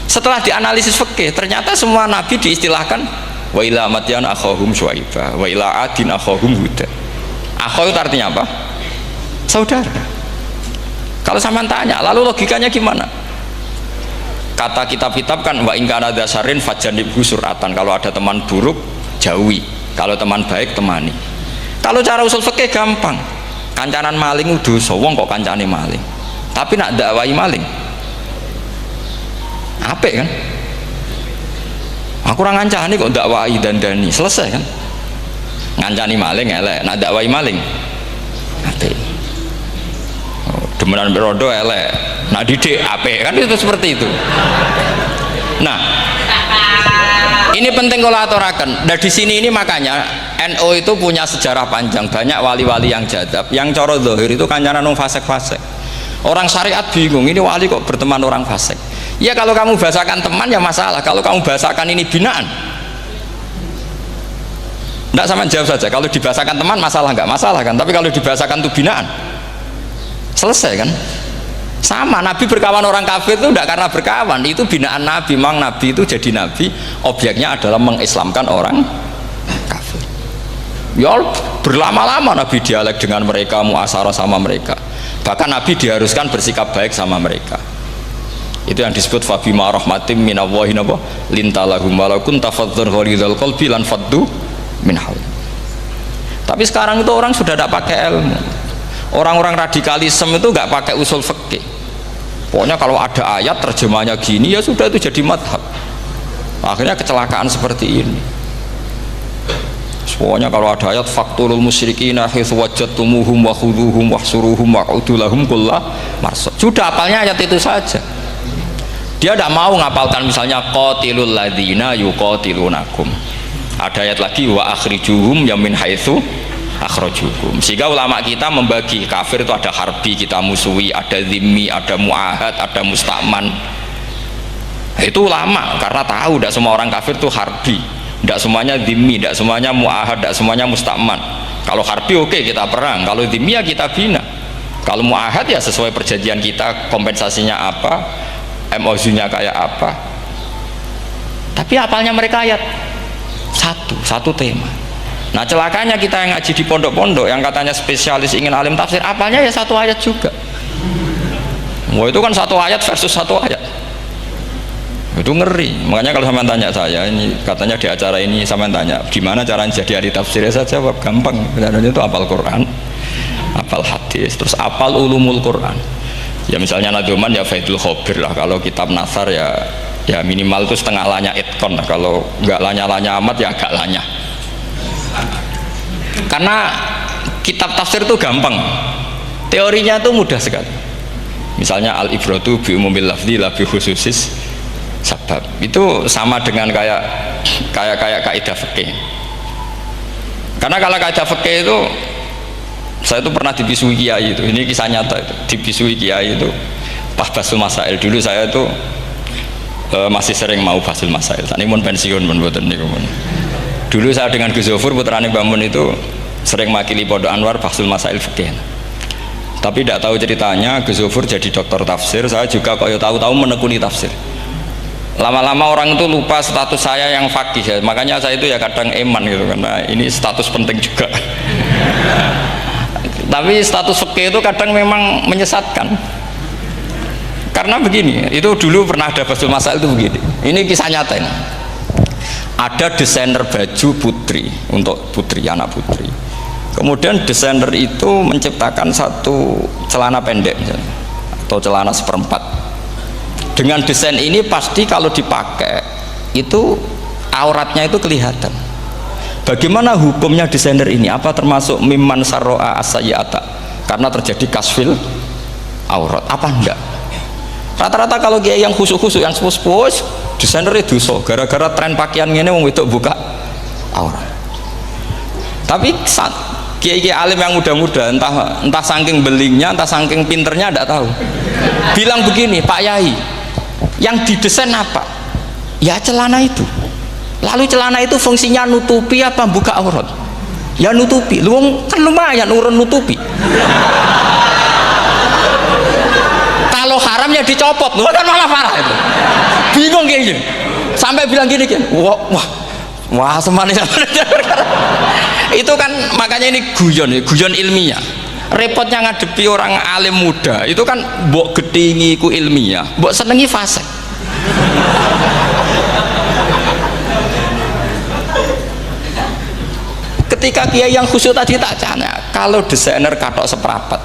Setelah dianalisis fikih ternyata semua nabi diistilahkan wa ila madyan akhahum syuaiba wa ila adin akhahum huda. Akhaw itu artinya apa? Saudara. Kalau sampean tanya lalu logikanya gimana? Kata kitab-kitab kan wa in kana dasarin fajanibhu suratan. Kalau ada teman buruk jauhi, kalau teman baik temani. Kalau cara usul fikih gampang, kancanan maling dosa, wong kok kancane maling tapi nak dakwai maling apik kan? Aku ora ngancani kok dakwai dandani, selesai kan? Ngancani maling elek, nak dakwai maling apik. Demenan berondo elek, nak didik apik kan, itu seperti itu. Nah ini penting kalau aturakan. Nah di sini ini makanya NU itu punya sejarah panjang, banyak wali-wali yang jadab, yang coro zahir itu kancanan orang fasik-fasik. Orang syariat bingung, ini wali kok berteman orang fasik. Ya kalau kamu bahasakan teman ya masalah, kalau kamu bahasakan ini binaan enggak, sama jawab saja. Kalau dibahasakan teman masalah enggak masalah kan, tapi kalau dibahasakan itu binaan selesai kan? Sama, Nabi berkawan orang kafir itu tidak karena berkawan, itu binaan Nabi. Memang Nabi itu jadi Nabi objeknya adalah mengislamkan orang kafir. Ya berlama-lama Nabi dialek dengan mereka, muasyarah sama mereka, bahkan Nabi diharuskan bersikap baik sama mereka. Itu yang disebut fabima rahmatim minallahi lintalahum walau kunta fadzan ghalidhal qalbi lan faddu min hawl. Tapi sekarang itu orang sudah tidak pakai ilmu. Orang-orang radikalisme itu nggak pakai usul fikih. Pokoknya kalau ada ayat terjemahnya gini ya sudah itu jadi madhab. Akhirnya kecelakaan seperti ini. Pokoknya kalau ada ayat faqtulul musyrikina haitsu wajadtumuhum wa khudhuhum wahsuruhum wa'udu lahum kulla marsad. Sudah hafalnya ayat itu saja. Dia tidak mau ngapalkan misalnya qatilul ladzina yuqatilunakum. Ada ayat lagi wa akhrijuhum ya min haitsu akhrajukum. Sehingga ulama kita membagi kafir itu ada harbi, kita musuhi, ada zimmi, ada muahad, ada musta'man. Itu ulama karena tahu tidak semua orang kafir itu harbi, tidak semuanya zimmi, tidak semuanya muahad, tidak semuanya musta'man. Kalau harbi oke, kita perang, kalau zimmi ya kita bina, kalau muahad ya sesuai perjanjian kita, kompensasinya apa, MOU-nya kayak apa. Tapi apalnya mereka ayat satu tema. Nah celakanya kita yang ngaji di pondok-pondok yang katanya spesialis ingin alim tafsir, apalnya ya satu ayat juga. Wah itu kan satu ayat versus satu ayat, itu ngeri. Makanya kalau sama tanya saya, ini katanya di acara ini sama tanya gimana caranya jadi ahli tafsir, saya jawab gampang. Sebenarnya itu hafal Quran, hafal hadis, terus hafal ulumul Quran. Ya misalnya Nadoman ya Faidul Khobir lah, kalau kitab Nasar ya minimal itu setengah lanya itkon lah. Kalau nggak lanya-lanya amat ya agak lanya. Karena kitab tafsir itu gampang, teorinya itu mudah sekali. Misalnya al-ibratu bi umumil lafzi la bi khususis sabab, itu sama dengan kayak kaidah fikih. Karena kalau kaidah fikih itu saya itu pernah dibisui kiai itu, ini kisah nyata itu, dibisui kiai itu pas basul masail. Dulu saya itu masih sering mau basul masail. Tadi mun pensiun mun boten niku mun. Dulu saya dengan Gus Zofur putrane Mbah Mun itu sering makili Pondok Anwar basul masail fikih. Tapi tidak tahu ceritanya Gus Zofur jadi dokter tafsir, saya juga kaya tahu-tahu menekuni tafsir. Lama-lama orang itu lupa status saya yang fakih ya. Makanya saya itu ya kadang eman gitu, karena ini status penting juga. Tapi status fikih itu kadang memang menyesatkan. Karena begini, itu dulu pernah ada basul masail itu begini. Ini kisah nyata ini. Ada desainer baju putri untuk putri, anak putri. Kemudian desainer itu menciptakan satu celana pendek misalnya, atau celana seperempat. Dengan desain ini pasti kalau dipakai itu auratnya itu kelihatan. Bagaimana hukumnya desainer ini? Apa termasuk mimman sarro'a as-sayyi'ata karena terjadi kasfil aurat? Apa enggak? Rata-rata kalau kiai yang khusyuk-khusyuk, yang sepuh-sepuh, desainer itu dosa gara-gara tren pakaian ini wong wedok buka aurat. Tapi kiai-kiai alim yang muda-muda entah saking belingnya, entah saking pinternya tidak tahu. Bilang begini, Pak Yai, yang didesain apa? Ya celana itu. Lalu celana itu fungsinya nutupi apa buka aurat? Ya nutupi. Lu kan lumayan urun nutupi. Kalau haram ya dicopot, lu kan malah parah itu. Bingung kayak gini. Sampai bilang gini kan, wah semanis. Itu kan makanya ini guyon ilmiah. Repotnya ngadepi orang alim muda, itu kan mbok gedingi ku ilmiah, mbok senengi fasik. Ketika kiai yang khusyuk tadi tak tanya, kalau desainer katok seperapat,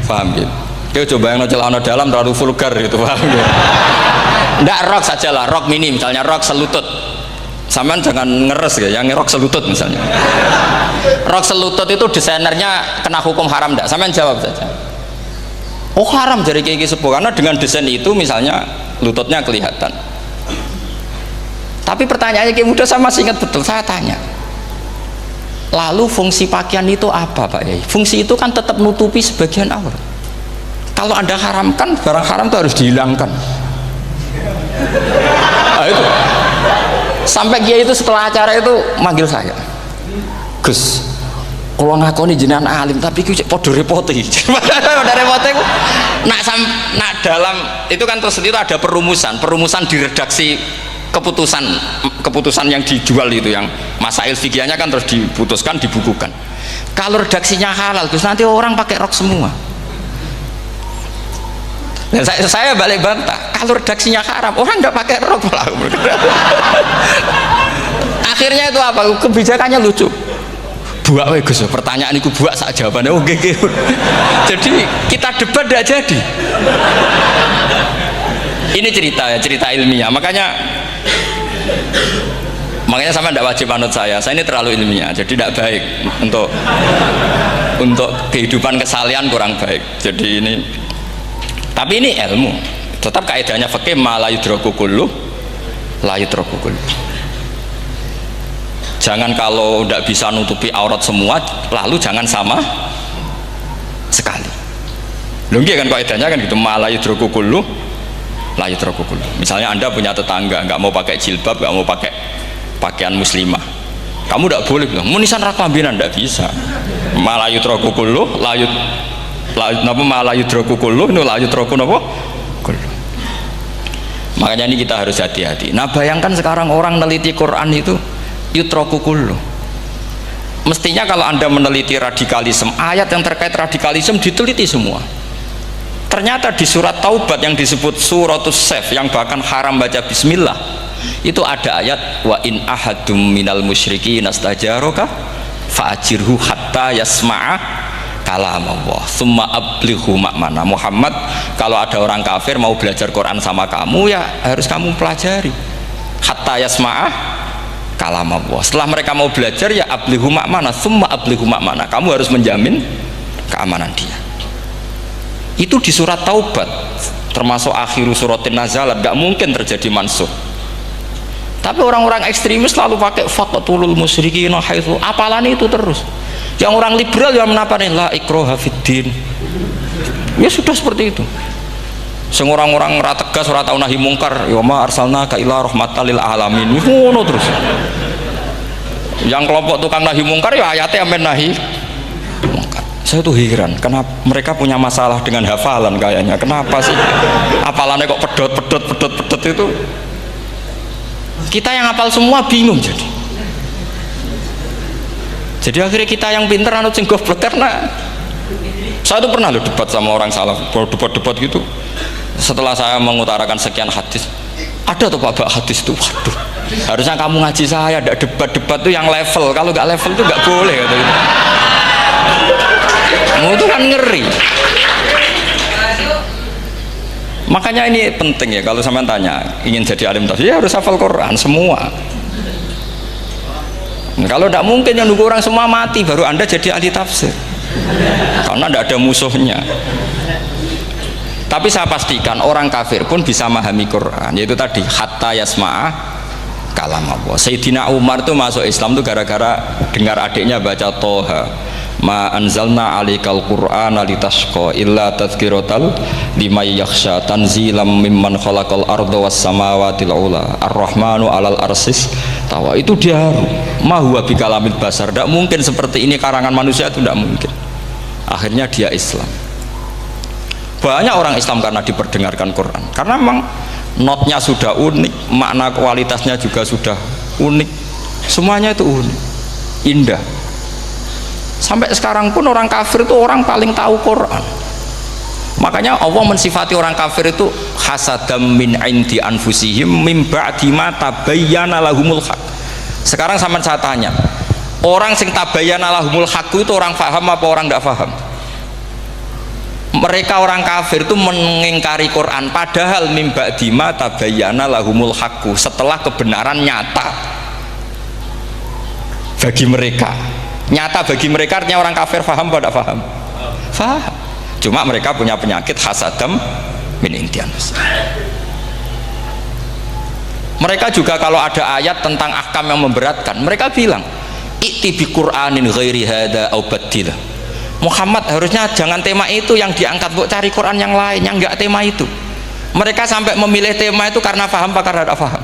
paham ya? Dia coba yang celana dalam terlalu vulgar itu, paham ya? Nggak, rok saja lah, rok mini misalnya, rok selutut. Sampean jangan ngeres ya, yang rok selutut misalnya. Rok selutut itu desainernya kena hukum haram enggak? Sampean jawab saja. Oh haram dari kiai sepuh, karena dengan desain itu misalnya lututnya kelihatan. Tapi pertanyaannya kiai muda saya masih ingat betul, saya tanya. Lalu fungsi pakaian itu apa Pak Yai? Fungsi itu kan tetap nutupi sebagian aurat. Kalau Anda haramkan, barang haram itu harus dihilangkan. Nah, itu. Sampai kiai itu setelah acara itu manggil saya, Gus, kalau ngakoni jenengan alim tapi itu podo repoti. Pada repoti nak dalam itu kan terus itu ada perumusan di redaksi keputusan yang dijual itu, yang masail fikihnya kan terus diputuskan, dibukukan. Kalau redaksinya halal, Gus, nanti orang pakai rok semua. Dan saya balik bantah, kalau redaksinya haram, orang nggak pakai rok lah. Akhirnya itu apa? Kebijakannya lucu. Buak Gus, pertanyaan itu buak saat jawabannya oke. Jadi kita debat tidak jadi. Ini cerita ilmiah. Makanya sama tidak wajib anut saya ini terlalu ilmiah, jadi tidak baik untuk kehidupan kesalian, kurang baik. Jadi ini, tapi ini ilmu, tetap kaidahnya fikih ma la yudraku kullu la yutraku kullu. Jangan kalau tidak bisa nutupi aurat semua, lalu jangan sama sekali. Lunggi kan kaidahnya kan gitu, ma la yutraku kullu, la yutraku kullu. Misalnya Anda punya tetangga nggak mau pakai jilbab, nggak mau pakai pakaian muslimah, kamu tidak boleh bilang munisan raklambinan, tidak bisa. Ma la yutraku kullu, napa ma la yutraku kullu, no la yutraku napa kullu. Makanya ini kita harus hati-hati. Nah bayangkan sekarang orang neliti Quran itu yutraku kullu. Mestinya kalau Anda meneliti radikalisme, ayat yang terkait radikalisme diteliti semua. Ternyata di surat Taubat yang disebut suratus Saif, yang bahkan haram baca bismillah, itu ada ayat wa in ahadum minal musyrikin astajaraka fa'ajirhu hatta yasma'a kalam Allah summa ablighu ma'mana. Muhammad, kalau ada orang kafir mau belajar Quran sama kamu, ya harus kamu pelajari hatta yasma'a kalam Allah. Setelah mereka mau belajar, ya ablighu ma'mana, summa ablighu ma'mana, kamu harus menjamin keamanan dia. Itu di surat Taubat, termasuk akhiru suratin nazalat, gak mungkin terjadi mansuh. Tapi orang-orang ekstremis selalu pakai faqtulul musyrikin haitsu, apalan itu terus. Yang orang liberal yang menapani la ikraha fiddin, ya sudah seperti itu. Sing orang-orang ora tegas, ora tau nahi mungkar, ya ma arsalnaka ila rahmatal lil alamin, ngono terus. Yang kelompok tukang nahi mungkar, ya ayatnya amen nahi mungkar. Saya tuh heran, kenapa mereka punya masalah dengan hafalan kayaknya. Kenapa sih hafalannya kok pedot itu? Kita yang hafal semua bingung jadi. Jadi akhirnya kita yang pinter anut sing goblok. Karena saya tuh pernah loh debat sama orang salaf, debat gitu. Setelah saya mengutarakan sekian hadis, ada tuh Pak hadis tuh, waduh, harusnya kamu ngaji saya, ada debat tuh yang level. Kalau nggak level tuh nggak boleh kata gitu. Itu kan ngeri. Makanya ini penting ya, kalau sampean tanya ingin jadi alim tafsir, ya harus hafal Quran semua. Nah, kalau tidak mungkin yang nunggu orang semua mati baru Anda jadi ahli tafsir, karena tidak ada musuhnya. Tapi saya pastikan orang kafir pun bisa memahami Quran, yaitu tadi hatta yasma'a kalam Allah. Sayyidina Umar tuh masuk Islam tuh gara-gara dengar adiknya baca Toha, ma anzalna alikal qur'ana litashqa illa tadhkiratal liman yakhsha tanzilam mimman khalaqal arda was samawati ula ar-rahmanu alal arsis tawa. Itu dia ma huwa bikalamil basar, tidak mungkin seperti ini karangan manusia, itu tidak mungkin. Akhirnya dia Islam. Banyak orang Islam karena diperdengarkan Quran, karena memang notnya sudah unik, makna kualitasnya juga sudah unik, semuanya itu unik, indah. Sampai sekarang pun orang kafir itu orang paling tahu Quran. Makanya Allah mensifati orang kafir itu hasadam min indi anfusihim mim ba'di ma tabayyana lahumul haq. Sekarang sama saya tanya, orang sing tabayyana lahumul haq itu orang faham apa orang tidak faham? Mereka orang kafir itu mengingkari Quran, padahal mim ba'di ma tabayyana lahumul haq, setelah kebenaran nyata bagi mereka. Nyata bagi mereka artinya orang kafir faham atau tidak faham? Faham. Cuma mereka punya penyakit hasadam min intian. Mereka juga kalau ada ayat tentang ahkam yang memberatkan, mereka bilang i'ti bi Qur'anin ghairi hada au badil. Muhammad harusnya jangan tema itu yang diangkat, buat cari Quran yang lain yang enggak tema itu. Mereka sampai memilih tema itu karena paham apa karena tidak paham?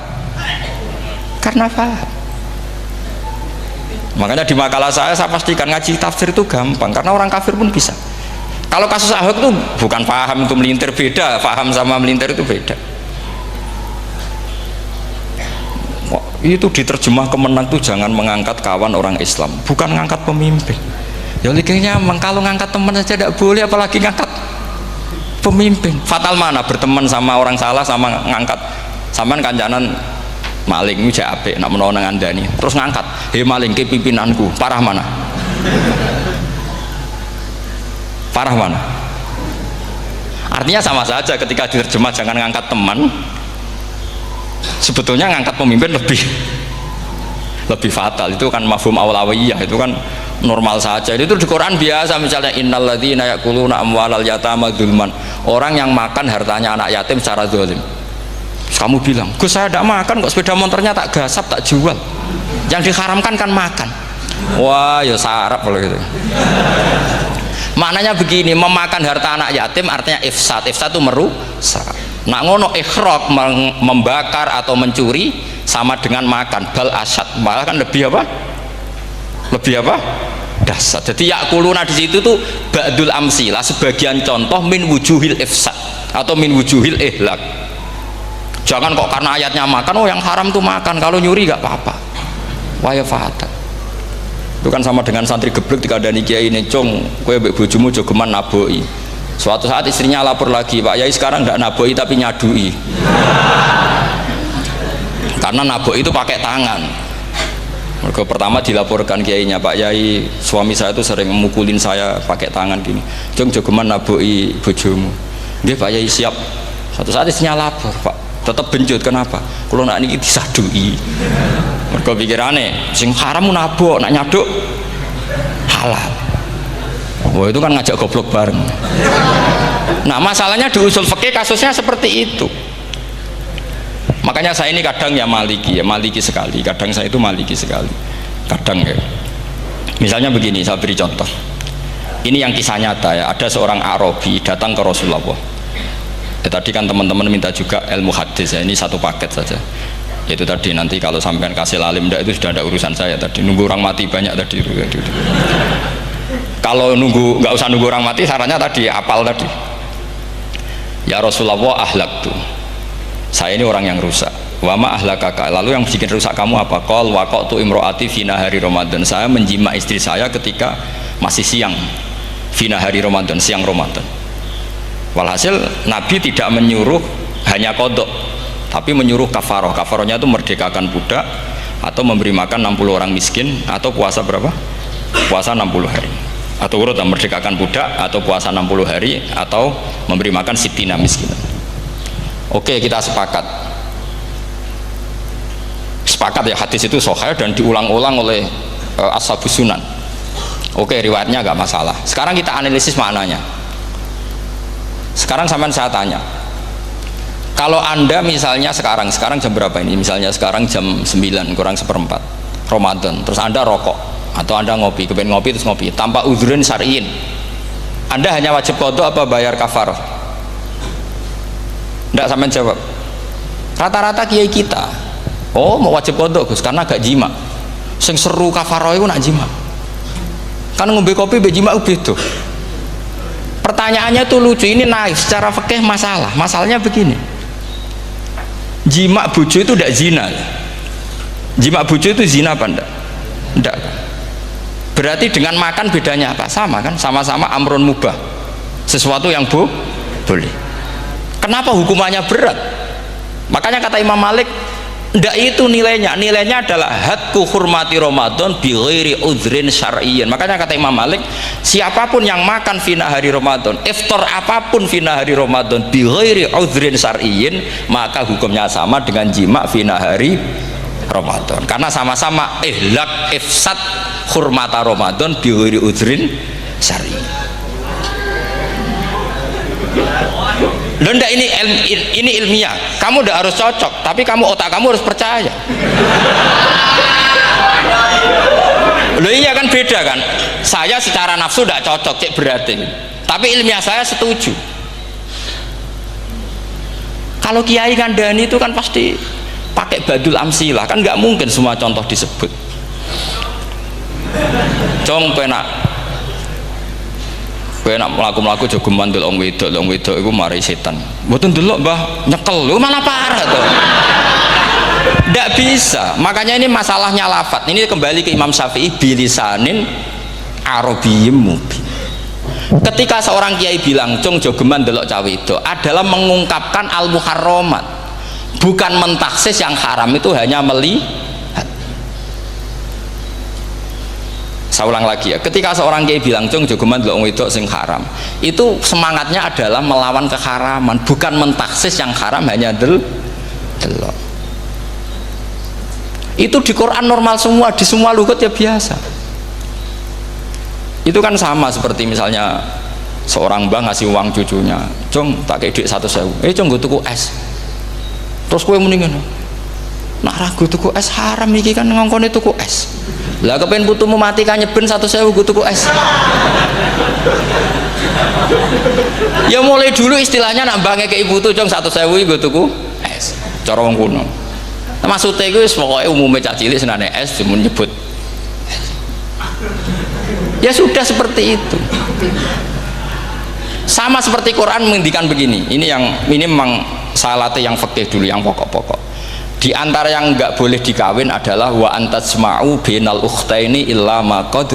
Karena paham. Makanya di makalah saya pastikan ngaji tafsir itu gampang, karena orang kafir pun bisa. Kalau kasus Ahok itu bukan paham itu melintir, beda. Paham sama melintir itu beda. Wah, itu diterjemah kemenang tuh jangan mengangkat kawan orang Islam, bukan ngangkat pemimpin. Ya likanya kalau ngangkat teman saja tidak boleh, apalagi ngangkat pemimpin. Fatal mana berteman sama orang salah sama ngangkat. Saman kancanan maling ini apik nak menawa nang andani terus ngangkat, "Hei maling ke pimpinanku." Parah mana? Parah mana? Artinya sama saja ketika diterjemah jangan ngangkat teman, sebetulnya ngangkat pemimpin lebih fatal. Itu kan mafhum awlawiyah, itu kan normal saja. Itu di Quran biasa, misalnya innalladzina ya'kuluna amwalal yatama dzulman, orang yang makan hartanya anak yatim secara zalim. kamu bilang, Gus saya tidak makan kok, sepeda motornya tak gasap, tak jual. Yang diharamkan kan makan. Wah ya sarap kalau gitu. Maknanya begini, memakan harta anak yatim artinya ifsad. Ifsad itu merusak. Nak ngono ikhraq, membakar atau mencuri sama dengan makan. Bal asad, malah kan lebih apa? Lebih apa? Dasar. Jadi yakuluna di situ tuh ba'dul amsilah, sebagian contoh min wujuhil ifsad atau min wujuhil ihlak. Jangan kok karena ayatnya makan, oh yang haram tuh makan, kalau nyuri gak apa-apa. Waya fata. Itu kan sama dengan santri geblek dikandani kiai ini, cung kowe mbek bojomu jogeman naboi. Suatu saat istrinya lapor lagi, Pak Yai sekarang tidak naboi tapi nyadui. Karena naboi itu pakai tangan. Mereka pertama dilaporkan kiainya, Pak Yai suami saya itu sering memukulin saya pakai tangan gini. Cung jogeman naboi bojomu. Nggih Pak Yai siap. Suatu saat istrinya lapor, Pak tetap benjut, kenapa? Kalau nak ini disadui. Mereka pikirannya sing haram nabok, nak nyaduk halal. Wah itu kan ngajak goblok bareng. Nah masalahnya di usul fikih kasusnya seperti itu. Makanya saya ini kadang ya maliki sekali. Kadang saya itu maliki sekali. Kadang ya. Misalnya begini, saya beri contoh. Ini yang kisah nyata ya. Ada seorang Arabi datang ke Rasulullah. Tadi kan teman-teman minta juga ilmu hadis ya, ini satu paket saja. Itu tadi nanti kalau sampean kasih lalim enggak, itu sudah ada urusan saya tadi. Nunggu orang mati banyak tadi. Kalau nunggu nggak usah nunggu orang mati, sarannya tadi apal tadi. Ya Rasulullah ahlak tuh. Saya ini orang yang rusak. Wama ahlakaka. Lalu yang bikin rusak kamu apa? Qol waqatu imroati fina hari Ramadan. Saya menjima istri saya ketika masih siang. Fina hari Ramadan, siang Ramadan. Walhasil Nabi tidak menyuruh hanya kodok, tapi menyuruh kafaroh. Kafarohnya itu merdekakan budak atau memberi makan 60 orang miskin atau puasa berapa? Puasa 60 hari. Atau urut merdekakan budak atau puasa 60 hari atau memberi makan sitina miskin. Oke, kita sepakat. Sepakat ya, hadis itu sahih dan diulang-ulang oleh ashabus sunan. Oke, riwayatnya agak masalah. Sekarang kita analisis maknanya. Sekarang sampean saya tanya, kalau anda misalnya sekarang jam berapa ini? Misalnya sekarang jam 9 kurang seperempat Ramadan, terus anda rokok atau anda ngopi, kepengen ngopi terus ngopi tanpa udhrin syar'iin, anda hanya wajib qadha apa bayar kafarah? Nggak, sampean jawab. Rata-rata kiai kita, oh mau wajib qadha Gus karena gak jima. Sing seru kafarah itu nak jima. Kan ngombe kopi be jima beda. Pertanyaannya tuh lucu, ini naif secara fikih masalahnya begini, jima bojo itu tidak zina, jima bojo itu zina apa enggak? Enggak. Berarti dengan makan bedanya apa? Sama kan, sama-sama amrun mubah, sesuatu yang boleh. Kenapa hukumannya berat? Makanya kata Imam Malik, ndak itu nilainya adalah hadku hurmati Ramadan bi ghairi udhrin syar'iyyin. Makanya kata Imam Malik, siapapun yang makan fina hari Ramadan, iftar apapun fina hari Ramadan bi ghairi udhrin syar'iyyin, maka hukumnya sama dengan jima fina hari Ramadan, karena sama-sama ihlak ifsad hurmata Ramadan bi ghairi udhrin syar'iyyin. Loh enggak, ini ilmiah, kamu udah harus cocok, tapi otak kamu harus percaya. Loh iya kan, beda kan, saya secara nafsu tidak cocok, cek berarti, tapi ilmiah saya setuju. Kalau kiai kandani itu kan pasti pakai badul amsilah, kan nggak mungkin semua contoh disebut. Cong nak melaku jogo mandul wong wedok iku mari setan. Mboten delok Mbah, nyekel lho malah parah tuh. Ndak bisa. Makanya ini masalahnya lafat. Ini kembali ke Imam Syafi'i, bilisanin arabiyyim mubin. Ketika seorang kiai bilang cung jogeman delok cawe itu adalah mengungkapkan al-muharramat, bukan mentaksis yang haram itu hanya melihat. Saya ulang lagi ya, ketika seorang kiai bilang cung jogeman delok wedok sing haram, itu semangatnya adalah melawan keharaman, bukan mentaksis yang haram hanya delok. Itu di Quran normal semua, di semua lugat ya biasa. Itu kan sama seperti misalnya seorang mbah ngasih uang cucunya, cung tak kayak duit 100.000, cung gue tuku es. Terus kowe muni ngono. Nak ragu tuku es haram iki kan ngongkone tuku es. Lah kepen putumu mati kan nyeben 100.000 gue tuku es. Ya mulai dulu istilahnya nak bange ke ibu tuh jong 100.000 gue tuku es. Cara wong kuno. Maksudnya gue pokoknya umumnya cah cilik senane es cuma nyebut. Ya sudah seperti itu. Sama seperti Quran menghentikan begini. Ini memang salate yang fikih dulu yang pokok-pokok. Di antara yang nggak boleh dikawin adalah wa antasma'u bainal ukhtaini illa ma qad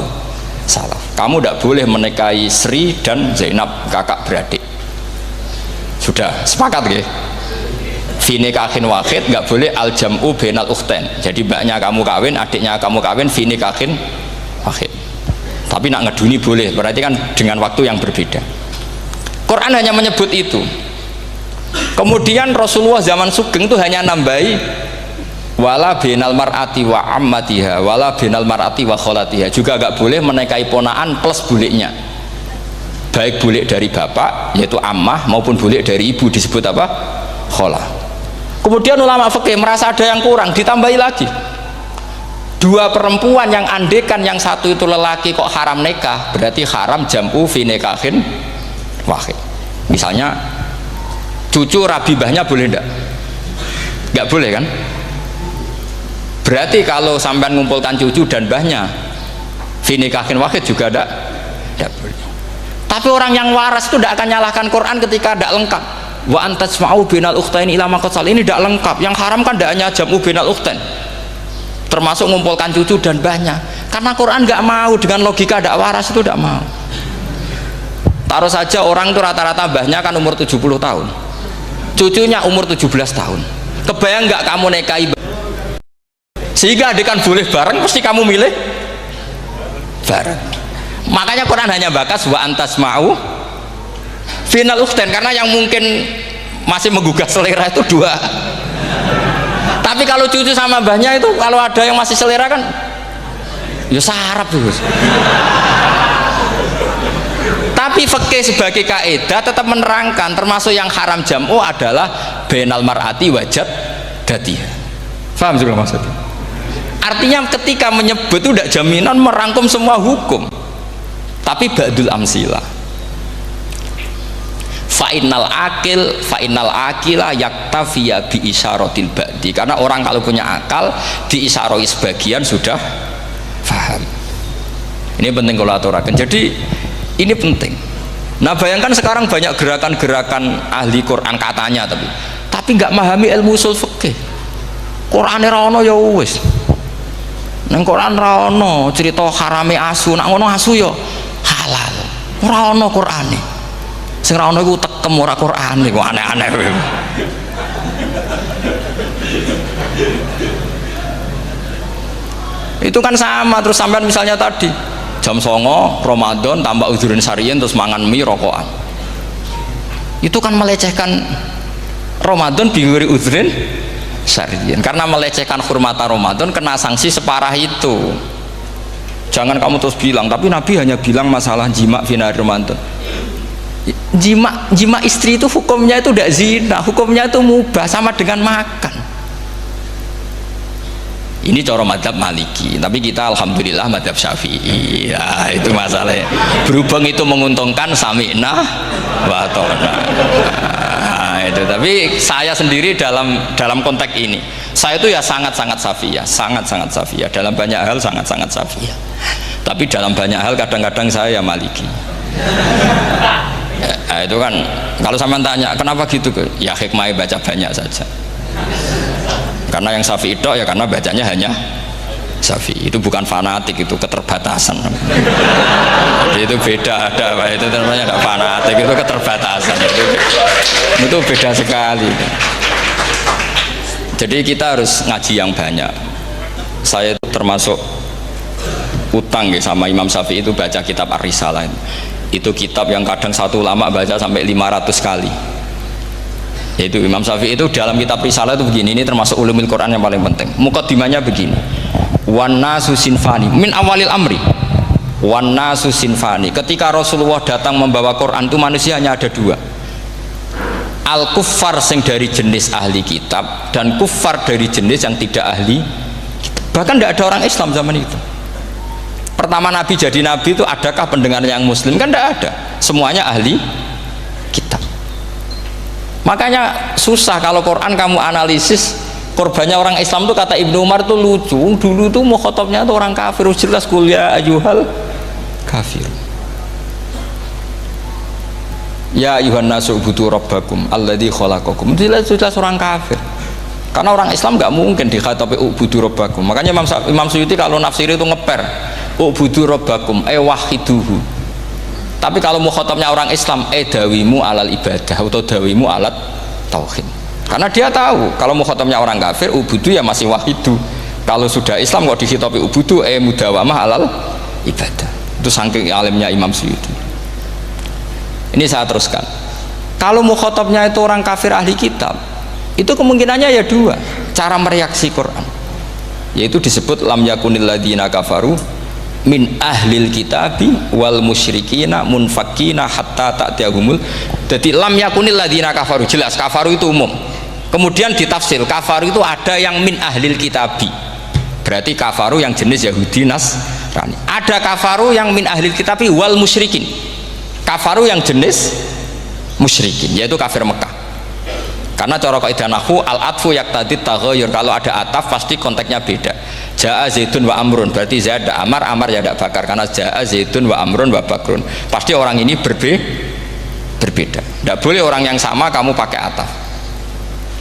salaf. Kamu tidak boleh menikahi Sri dan Zainab kakak beradik. Sudah sepakat nggih? Fi nikahin wahid nggak boleh al jam'u bainal ukhtain. Jadi mbaknya kamu kawin, adiknya kamu kawin fi nikahin wahid. Tapi nak ngeduni boleh, berarti kan dengan waktu yang berbeda. Quran hanya menyebut itu. Kemudian Rasulullah zaman Sugeng itu hanya nambahi wala binal mar'ati wa ammatiha wala binal mar'ati wa kholatiha, juga agak boleh menikahi ponaan plus buliknya, baik bulik dari bapak yaitu ammah maupun bulik dari ibu disebut apa? Kholah. Kemudian ulama fikih merasa ada yang kurang, ditambahi lagi dua perempuan yang andekan yang satu itu lelaki kok haram nikah, berarti haram jam'u fi nikahin wahid. Misalnya cucu rabibahnya boleh enggak? Enggak boleh kan? Berarti kalau sampai mengumpulkan cucu dan bahnya fi nikahin wahid juga enggak boleh. Tapi orang yang waras itu tidak akan nyalahkan Quran ketika tidak lengkap. Wa antasma'u bainal ukhtain ila ma qad sal, ini tidak lengkap. Yang haram kan tidak hanya jam'u bainal ukhtain, termasuk mengumpulkan cucu dan bahnya. Karena Quran nggak mau dengan logika tidak waras itu, tidak mau. Taruh saja orang itu rata-rata bahnya kan umur 70 tahun, cucunya umur 17 tahun. Kebayang nggak kamu nikahi sehingga adekan boleh bareng, pasti kamu milih bareng. Makanya Quran hanya bakas wa antasma'u final ukhtain, karena yang mungkin masih menggugah selera itu dua. Tapi kalau cucu sama mbahnya itu kalau ada yang masih selera kan ya sarap tuh. Tapi fikih sebagai kaidah tetap menerangkan termasuk yang haram jam'u adalah bainal mar'ati wajad datiha. Paham juga maksudnya? Artinya ketika menyebut itu tidak jaminan merangkum semua hukum, tapi ba'dul amsilah. Fa'innal akila yaktafiya bi isyaratil ba'di, karena orang kalau punya akal diisyaroi sebagian sudah faham. Ini penting kalau aturakan. Jadi ini penting. Nah bayangkan sekarang banyak gerakan-gerakan ahli Quran katanya, tapi nggak memahami ilmu usul fikih. Qur'ane ra ono ya wis. Nang Quran ra ono cerita harame asu, nak ngono asu ya halal. Ora ono Qur'ane. Sing ra ono iku tekem ora Qur'ane, kok aneh-aneh. Itu kan sama. Terus sampean misalnya tadi jam 09.00 Ramadan tambah uzurin sarian terus mangan mie rokokan, itu kan melecehkan Ramadan binguri uzurin sarian, karena melecehkan hurmatan Ramadan kena sanksi separah itu. Jangan kamu terus bilang tapi Nabi hanya bilang masalah jima fi nahar Ramadan. Jima istri itu hukumnya itu tidak zina, hukumnya itu mubah, sama dengan makan. Ini cara madhab Maliki, tapi kita alhamdulillah madhab Syafi'i. Ya itu masalahnya. Berhubung itu menguntungkan sami'na wa ta'na. Nah, itu. Tapi saya sendiri dalam konteks ini, saya itu ya sangat-sangat Syafi'iyah, sangat-sangat Syafi'iyah. Dalam banyak hal sangat-sangat Syafi'iyah. Tapi dalam banyak hal kadang-kadang saya Maliki. Ya, itu kan kalau sampean tanya kenapa gitu, ya hikmahnya baca banyak saja. Karena yang Syafi'i itu ya karena bacanya hanya Syafi'i, itu bukan fanatik, itu keterbatasan. Jadi itu beda, itu namanya tidak fanatik, itu keterbatasan. Itu beda sekali. Jadi kita harus ngaji yang banyak. Saya itu termasuk utang ya sama Imam Syafi'i itu baca kitab Ar-Risalah. Itu kitab yang kadang satu ulama baca sampai 500 kali. Yaitu Imam Syafi'i itu dalam kitab Risalah itu begini, ini termasuk ulumul Quran yang paling penting. Muqaddimahnya begini, wan nasu sinfani min awalil amri, wan nasu sinfani. Ketika Rasulullah datang membawa Quran itu manusia hanya ada dua. al kuffar sing dari jenis ahli kitab dan kuffar dari jenis yang tidak ahli kitab. Bahkan tidak ada orang Islam zaman itu. Pertama Nabi jadi Nabi itu adakah pendengar yang Muslim? Kan tidak ada, semuanya ahli kitab. Makanya susah kalau Quran kamu analisis korbannya orang Islam tuh, kata Ibnu Umar tuh lucu. Dulu tuh mukhotobnya tuh orang kafir, jelas kuliah ayyuhal kafir. Ya ayuhan nasu ubudu rabbakum alladzi khalaqakum. Jelas orang kafir. Karena orang Islam nggak mungkin dikhatabi ubudu rabbakum. Makanya Imam Suyuti kalau nafsir itu ngeper ubudu rabbakum wahiduhu. Tapi kalau mukhatabnya orang Islam dawimu alal ibadah atau dawimu alat tauhid. Karena dia tahu kalau mukhatabnya orang kafir ubudu ya masih wahidu. Kalau sudah Islam kok dikhitabi ubudu mudawamah alal ibadah. Itu saking alimnya Imam Suyuti. Ini saya teruskan. Kalau mukhatabnya itu orang kafir ahli kitab, itu kemungkinannya ya dua cara mereaksi Quran, yaitu disebut lam yakunil ladzina kafaru min ahlil kitabi wal musyrikina munfakina hatta ta'tiyahumul. Jadi lam yakunil ladzina kafaru, jelas kafaru itu umum. Kemudian ditafsir kafaru itu ada yang min ahlil kitabi, berarti kafaru yang jenis Yahudi Nasrani. Ada kafaru yang min ahlil kitabi wal musyrikin, kafaru yang jenis musyrikin, yaitu kafir Mekah. Karena cara kaidah nahwu al-atfu yaqtadi taghayyur, kalau ada ataf pasti konteksnya beda. Jaa Zaidun wa Amrun, berarti Zaid ada Amar, Amar ya ada Bakar. Karena Jaa Zaidun wa Amrun wa Bakrun, pasti orang ini berbeda. Tidak boleh orang yang sama kamu pakai ataf.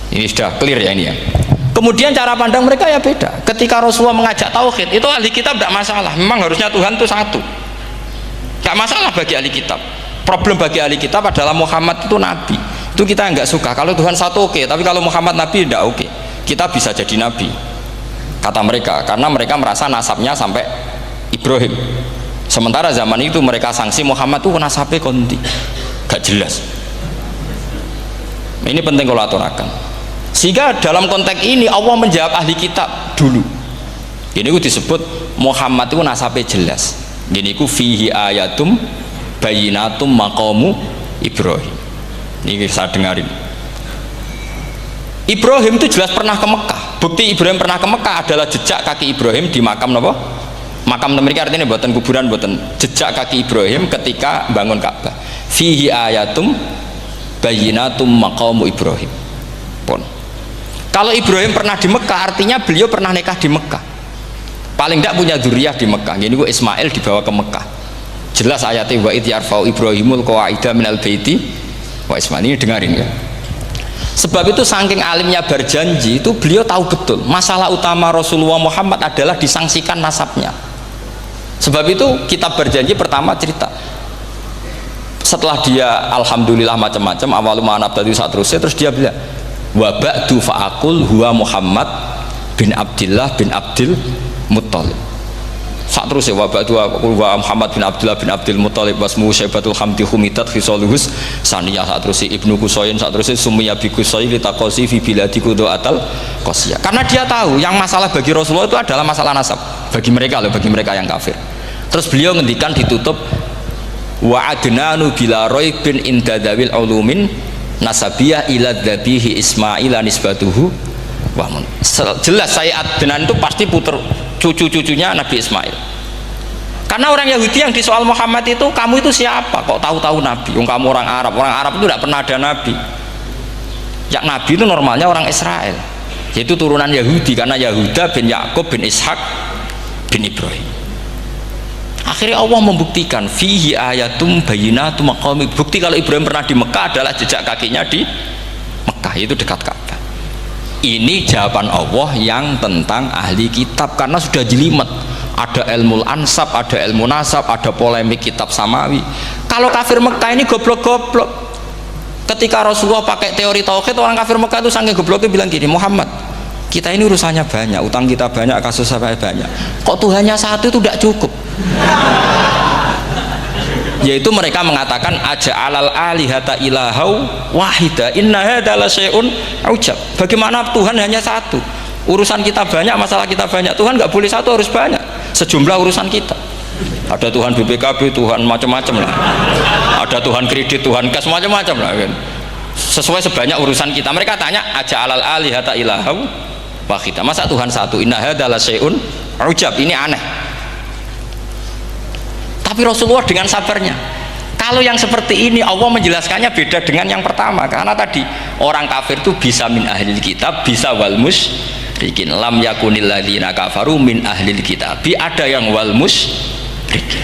Ini sudah clear ya ini ya. Kemudian cara pandang mereka ya beda. Ketika Rasulullah mengajak tauhid, itu ahli kitab tidak masalah. Memang harusnya Tuhan itu satu, tidak masalah bagi ahli kitab. Problem bagi ahli kitab adalah Muhammad itu nabi, itu kita nggak suka. Kalau Tuhan satu oke, tapi kalau Muhammad nabi tidak oke. Kita bisa jadi nabi, kata mereka, karena mereka merasa nasabnya sampai Ibrahim. Sementara zaman itu mereka sanksi Muhammad itu nasabnya konti, gak jelas. Ini penting kalau aturakan. Sehingga dalam konteks ini Allah menjawab ahli kitab dulu. Ini itu disebut Muhammad itu nasabnya jelas. Ini itu fihi ayatum bayinatum maqamu Ibrahim. Ini saya dengarin. Ibrahim itu jelas pernah ke Mekah. Bukti Ibrahim pernah ke Mekah adalah jejak kaki Ibrahim di makam apa? Makam mereka, artinya buatan kuburan, buatan jejak kaki Ibrahim ketika bangun Ka'bah. Fihi ayatum bayinatum maqamu Ibrahim. Pun. Kalau Ibrahim pernah di Mekah, artinya beliau pernah nikah di Mekah. Paling tidak punya dzurriyyah di Mekah. Jadi gua Ismail dibawa ke Mekah. Jelas ayatnya wa id yarfa'u Ibrahimul qawaida minal baiti wa Ismail. Ini dengarin ya. Sebab itu saking alimnya berjanji itu beliau tahu betul masalah utama Rasulullah Muhammad adalah disangsikan nasabnya. Sebab itu kitab berjanji pertama cerita setelah dia alhamdulillah macam-macam awal ma'anab tadi saat terus dia bilang wa ba'du fa'akul huwa Muhammad bin Abdillah bin Abdil Muttalib. Saat terus ya wa ba'du wa Muhammad bin Abdullah bin Abdil Muttalib wasmu syaibatul hamdi humidat khisaluhus saniyah. Saat terus Ibnu Qusayn, saat terus sumiyya bi Qusay litaqasi fi biladi qudu'atal qasiyah. Karena dia tahu yang masalah bagi Rasulullah itu adalah masalah nasab bagi mereka loh, bagi mereka yang kafir. Terus beliau ngendikan ditutup wa adnanu bila raibin inda dawil ulumin nasabiyah ila dhabihi Ismaila nisbatuhu wa mun. Jelas saya Adnan itu pasti puter cucu-cucunya Nabi Ismail. Karena orang Yahudi yang disoal Muhammad itu, kamu itu siapa kok tahu-tahu Nabi? Kamu orang Arab itu tidak pernah ada Nabi. Yang Nabi itu normalnya orang Israel, yaitu turunan Yahudi, karena Yahuda bin Yakub bin Ishak bin Ibrahim. Akhirnya Allah membuktikan fihi ayatum bayinatum maqami. Bukti kalau Ibrahim pernah di Mekah adalah jejak kakinya di Mekah, itu dekat Ka'bah. Ini jawaban Allah yang tentang ahli kitab, karena sudah jelimet. Ada ilmu ansab, ada ilmu nasab, ada polemik kitab samawi. Kalau kafir Mekah ini goblok-goblok. Ketika Rasulullah pakai teori tauhid, orang kafir Mekah itu saking gobloknya bilang gini, Muhammad, kita ini urusannya banyak, utang kita banyak, kasus saya banyak, kok Tuhannya satu itu tidak cukup. Yaitu mereka mengatakan aja'alal alihata ilahau wahida inna hadza la syai'un ujab. Bagaimana Tuhan hanya satu, urusan kita banyak, masalah kita banyak, Tuhan nggak boleh satu, harus banyak sejumlah urusan kita. Ada Tuhan BPKB, Tuhan macam-macam lah, ada Tuhan kredit, Tuhan kas, macam-macam lah kan. sesuai sebanyak urusan kita. Mereka tanya aja alal alihata ilahu wahida, masa Tuhan satu, inna hadza la syai'un ujab, ini aneh. Tapi Rasulullah dengan sabarnya, kalau yang seperti ini Allah menjelaskannya beda dengan yang pertama, karena tadi orang kafir itu bisa min ahlil kitab, bisa wal musyrikin. Lam yakunil ladzina kafaru min ahlil kitab, ada yang wal musyrikin.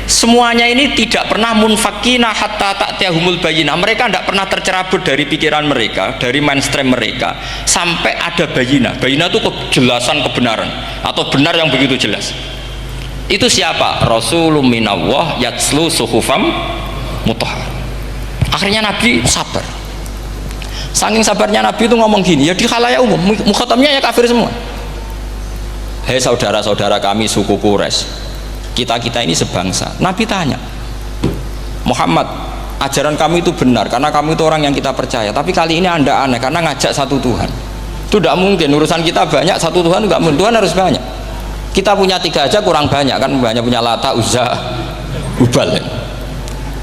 Semuanya ini tidak pernah munfakina hatta ta'tiyahumul bayyinah. Mereka tidak pernah tercerabut dari pikiran mereka, dari mainstream mereka, sampai ada bayyinah. Bayyinah itu kejelasan kebenaran atau benar yang begitu jelas. Itu siapa? Rasulun minallah yatslu suhufam mutahhar. Akhirnya Nabi sabar. Saking sabarnya Nabi itu ngomong gini, ya di khalayak umum, mukhatamnya ya kafir semua. Hei saudara-saudara kami suku Quraisy, kita ini sebangsa. Nabi tanya, Muhammad, ajaran kami itu benar karena kamu itu orang yang kita percaya, tapi kali ini anda aneh karena ngajak satu Tuhan. Itu tidak mungkin, urusan kita banyak, satu Tuhan enggak mungkin, Tuhan harus banyak. Kita punya 3 aja kurang banyak kan, banyak punya Lata, Uzza, Hubal.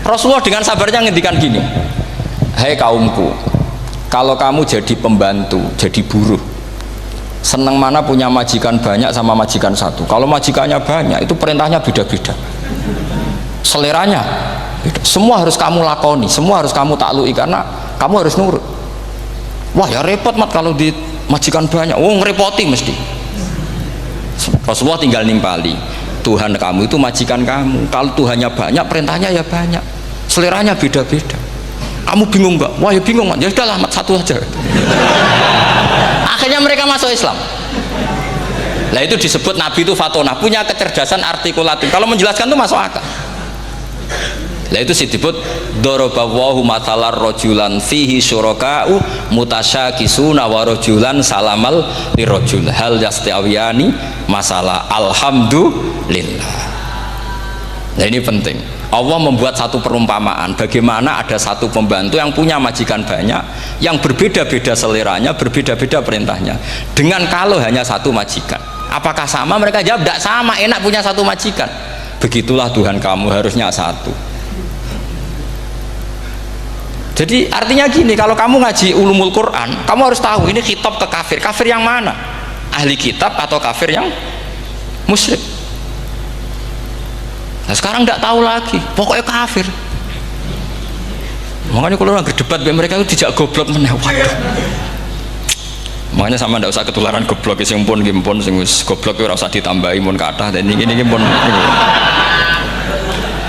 Rasulullah dengan sabarnya ngendikan gini, hei kaumku, kalau kamu jadi pembantu, jadi buruh, senang mana punya majikan banyak sama majikan satu. Kalau majikannya banyak itu perintahnya beda-beda, seleranya beda. Semua harus kamu lakoni, semua harus kamu taklui karena kamu harus nurut. Wah ya repot mat kalau di majikan banyak, oh ngerepoti mesti. Rasulullah tinggal nimpali, Tuhan kamu itu majikan kamu, kalau Tuhannya banyak perintahnya ya banyak, seleranya beda-beda. Kamu bingung nggak? Wah ya bingung mat, ya udahlah mat satu aja. Akhirnya mereka masuk Islam. Nah itu disebut Nabi itu fatona, punya kecerdasan artikulatif. Kalau menjelaskan itu masuk akal. Nah itu disebut dorobawahu matalar rojulan fihi syuraka'u mutasyakisuna wa rojulan salamal lirojul hal yastiawiyani masalah alhamdulillah. Nah ini penting. Allah membuat satu perumpamaan bagaimana ada satu pembantu yang punya majikan banyak, yang berbeda-beda seleranya, berbeda-beda perintahnya, dengan kalau hanya satu majikan. Apakah sama? Mereka jawab tidak sama, enak punya satu majikan. Begitulah Tuhan kamu, harusnya satu. Jadi artinya gini, kalau kamu ngaji ulumul Quran, kamu harus tahu ini khitab ke kafir. Kafir yang mana? Ahli kitab atau kafir yang musyrik? Nah sekarang tidak tahu lagi, pokoknya kafir. Makanya kalau orang berdebat mereka itu tidak goblok menewat. Makanya sama tidak usah ketularan goblok, sing pun gimpun sing goblok itu rasa ditambahi mun kathah dan ini pun.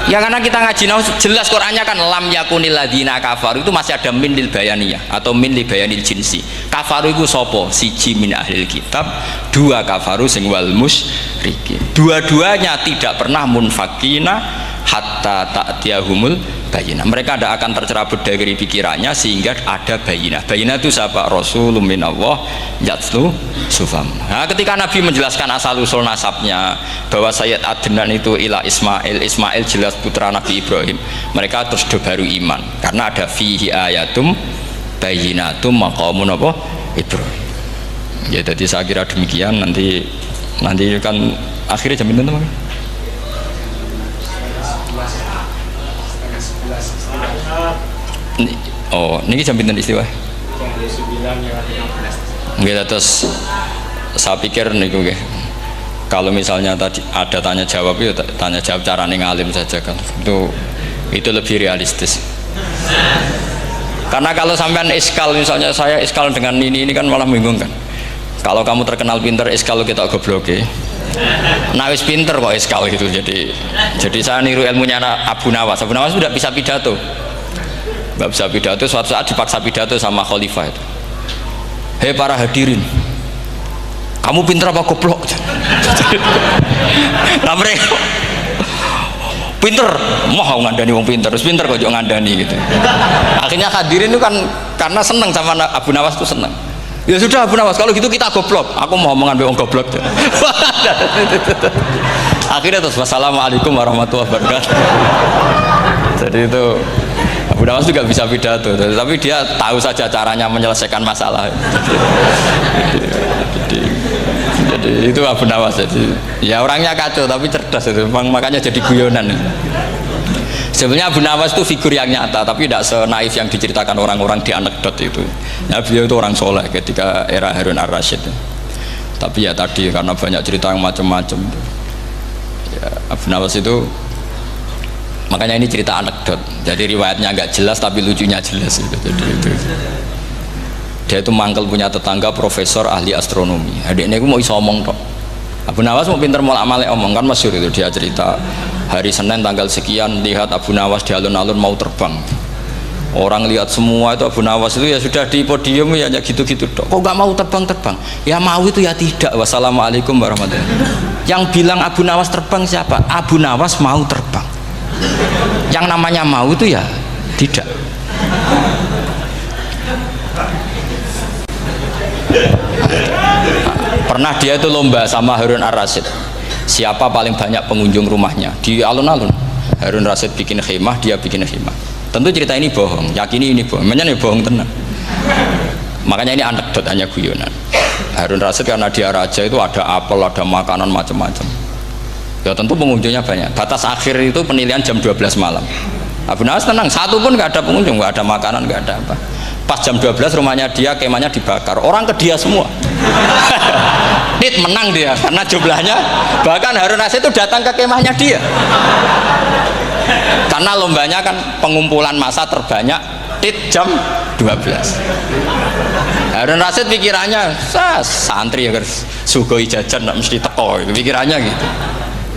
Ya karena kita ngaji jelas Qur'annya kan lam yakunil ladzina kafaru, itu masih ada min lil bayaniyah atau min li bayanil jinsi. Kafaru itu sopo? Siji min ahlil kitab, 2 kafaru sing wal musyrikin. Dua-duanya tidak pernah munfakina hatta ta'tiyahumul bayinah. Mereka tidak akan tercerabut dari pikirannya sehingga ada bayinah. Bayinah itu siapa? Rasulun minallah yatslu sufam. Nah, ketika Nabi menjelaskan asal usul nasabnya bahwa Sayyid Adnan itu ila Ismail jelas putra Nabi Ibrahim, mereka terus baru iman karena ada fihi ayatum bayinatum maqamun apa Ibrahim. Ya jadi saya kira demikian. Nanti kan akhirnya jam itu teman. Oh, ini jam pinten istiwa? Nggih, terus saya pikir niku nggih. Kalau misalnya tadi ada tanya jawab, ya tanya jawab carane ngalim saja kan. Itu lebih realistis. Karena kalau sampean iskal, misalnya saya iskal dengan ini kan malah bingung kan. Kalau kamu terkenal pinter, iskal kita gobloke. Nah wis pinter kok iskal gitu. Jadi saya niru ilmunya Abu Nawas. Abu Nawas sudah bisa pidato. Nggak bisa pidato, suatu saat dipaksa pidato sama khalifah itu. Hei para hadirin, kamu pinter apa goblok? Nah mereka pinter, mau ngandani wong pinter, terus pinter kok ngandani gitu. Akhirnya hadirin itu kan karena seneng sama Abu Nawas itu seneng. Ya sudah Abu Nawas, kalau gitu kita goblok. Aku mau ngambil wong goblok. Akhirnya terus wassalamualaikum warahmatullahi wabarakatuh. Jadi itu Abu Nawas juga bisa pidato, tapi dia tahu saja caranya menyelesaikan masalah. Jadi itu Abu Nawas. Jadi ya orangnya kacau tapi cerdas itu, makanya jadi guyonan. Sebenarnya Abu Nawas itu figur yang nyata, tapi tidak senaif yang diceritakan orang-orang di anekdot itu. Ya, beliau itu orang soleh ketika era Harun ar-Rasyid. Tapi ya tadi karena banyak cerita yang macam-macam. Ya, Abu Nawas itu, makanya ini cerita anekdot. Jadi riwayatnya nggak jelas tapi lucunya jelas. Jadi itu. Dia itu mangkel punya tetangga profesor ahli astronomi. Adiknya itu mau iso omong tok. Abu Nawas mau pinter molak-malik omong, kan masyhur itu, dia cerita hari Senin tanggal sekian lihat Abu Nawas di alun-alun mau terbang. Orang lihat semua itu Abu Nawas itu ya sudah di podium ya gitu-gitu dok. Kok nggak mau terbang? Ya mau itu ya tidak. Wassalamualaikum warahmatullahi wabarakatuh. Yang bilang Abu Nawas terbang siapa? Abu Nawas mau terbang. Yang namanya mau itu ya tidak. Pernah dia itu lomba sama Harun ar-Rasyid, siapa paling banyak pengunjung rumahnya di alun-alun. Harun ar-Rasyid bikin khemah, dia bikin khemah. Tentu cerita ini bohong, yakini ini bohong, makanya bohong tenang. Makanya ini anekdot, hanya guyonan. Harun ar-Rasyid karena dia raja itu ada apel, ada makanan macam-macam. Ya tentu pengunjungnya banyak. Batas akhir itu penilaian jam 12 malam. Abu Nawas tenang, satu pun nggak ada pengunjung, nggak ada makanan, nggak ada apa. Pas jam 12 rumahnya dia, kemahnya dibakar, orang ke dia semua. Dit menang dia karena jumlahnya, bahkan Harun ar-Rasyid itu datang ke kemahnya dia karena lombanya kan pengumpulan massa terbanyak dit jam 12. Harun ar-Rasyid pikirannya santri ya sugoi jajan nggak mesti teko, pikirannya gitu.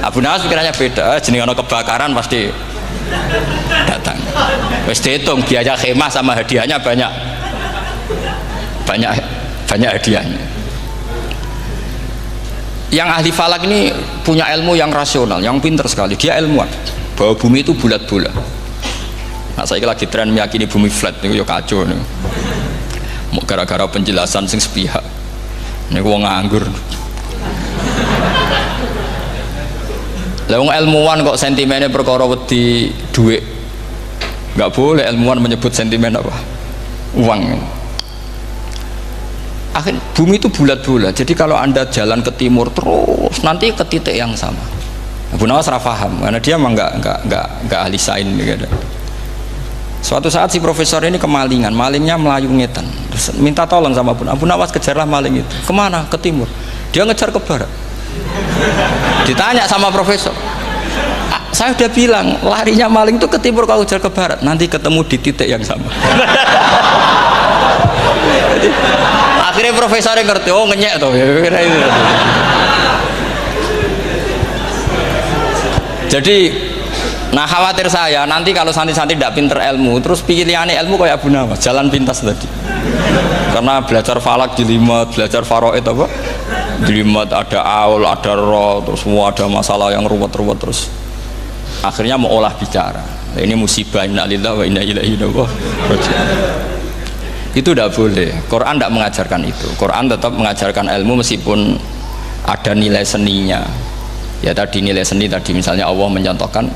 Abu Nawas pikirannya beda, jeneng ono kebakaran pasti datang. Wis dihitung biaya khemah sama hadiahnya banyak hadiahnya. Yang ahli falak ini punya ilmu yang rasional, yang pinter sekali. Dia ilmuwan bahwa bumi itu bulat-bulat. Nah, saya lagi tren meyakini bumi flat nih, yo kacau nih. Mau gara-gara penjelasan sing sepihak. Nih wong nganggur. Lah wong ilmuwan kok sentimennya perkara wedi duit. Nggak boleh ilmuwan menyebut sentimen apa? Uang. Akhir bumi itu bulat-bulat. Jadi kalau Anda jalan ke timur terus nanti ke titik yang sama. Abu Nawas paham karena dia memang nggak ahli sains gitu. Suatu saat si profesor ini kemalingan, malingnya melayu ngetan. Terus minta tolong sama Abu Nawas, kejarlah maling itu. Kemana? Ke timur. Dia ngejar ke barat. Ditanya sama profesor, saya udah bilang larinya maling itu ke timur, kalau kejar ke barat nanti ketemu di titik yang sama. Jadi, akhirnya profesornya ngerti, oh ngenyek tuh. Jadi, nah khawatir saya nanti kalau santri-santri tidak pinter ilmu, terus pilihannya ilmu kayak Abu Nawas, jalan pintas tadi. Karena belajar falak jelimet, belajar faraid apa? Jelimet, ada aul, ada roh, terus semua ada masalah yang ruwet-ruwet terus. Akhirnya mau olah bicara. Ini musibah, inna lillahi wa inna ilaihi raji'un. Itu tidak boleh. Quran tidak mengajarkan itu. Quran tetap mengajarkan ilmu meskipun ada nilai seninya. Ya tadi nilai seni tadi, misalnya Allah mencontohkan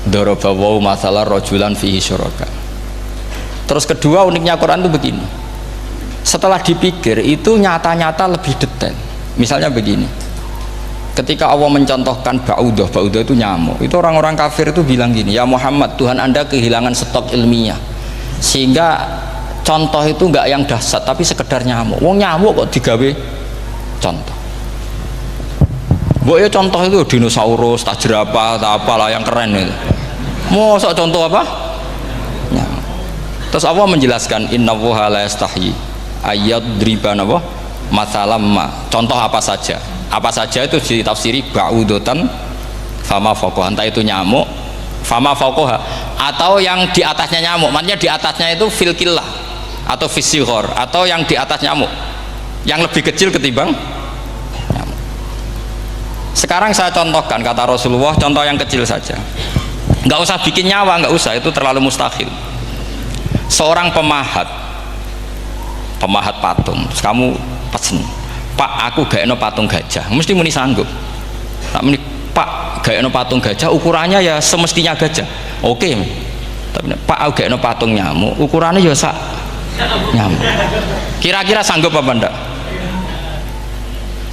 daraba wa masalah rajulan fihi syuraka. Terus kedua uniknya Quran itu begini. Setelah dipikir itu nyata-nyata lebih detail. Misalnya begini. Ketika Allah mencontohkan ba'udah itu nyamuk. Itu orang-orang kafir itu bilang gini, ya Muhammad, Tuhan Anda kehilangan stok ilmiah. Sehingga contoh itu enggak yang dahsyat tapi sekedar nyamuk. Wong nyamuk kok digawe contoh. Mbok ya contoh itu dinosaurus, tak jerapah, tak apalah yang keren itu. Mosok contoh apa? Nyamuk. Terus Allah menjelaskan innallaha la yastahyi ayyadriba napa mathalam ma. Contoh apa saja? Apa saja itu ditafsiri ba'udatan fama faqaha, entah itu nyamuk fama faqaha atau yang di atasnya nyamuk, maksudnya di atasnya itu filkillah atau fisighor, atau yang di atas nyamuk yang lebih kecil ketimbang nyamuk. Sekarang saya contohkan kata Rasulullah, contoh yang kecil saja, nggak usah bikin nyawa, nggak usah, itu terlalu mustahil. Seorang pemahat patung, terus kamu pesen, Pak, aku gak eno patung gajah, mesti muni sanggup. Tak muni, Pak, gak eno patung gajah, ukurannya ya semestinya gajah. Oke. Tapi Pak, aku gak eno patung nyamuk, ukurannya ya sak nyamuk. Kira-kira sanggup apa enggak?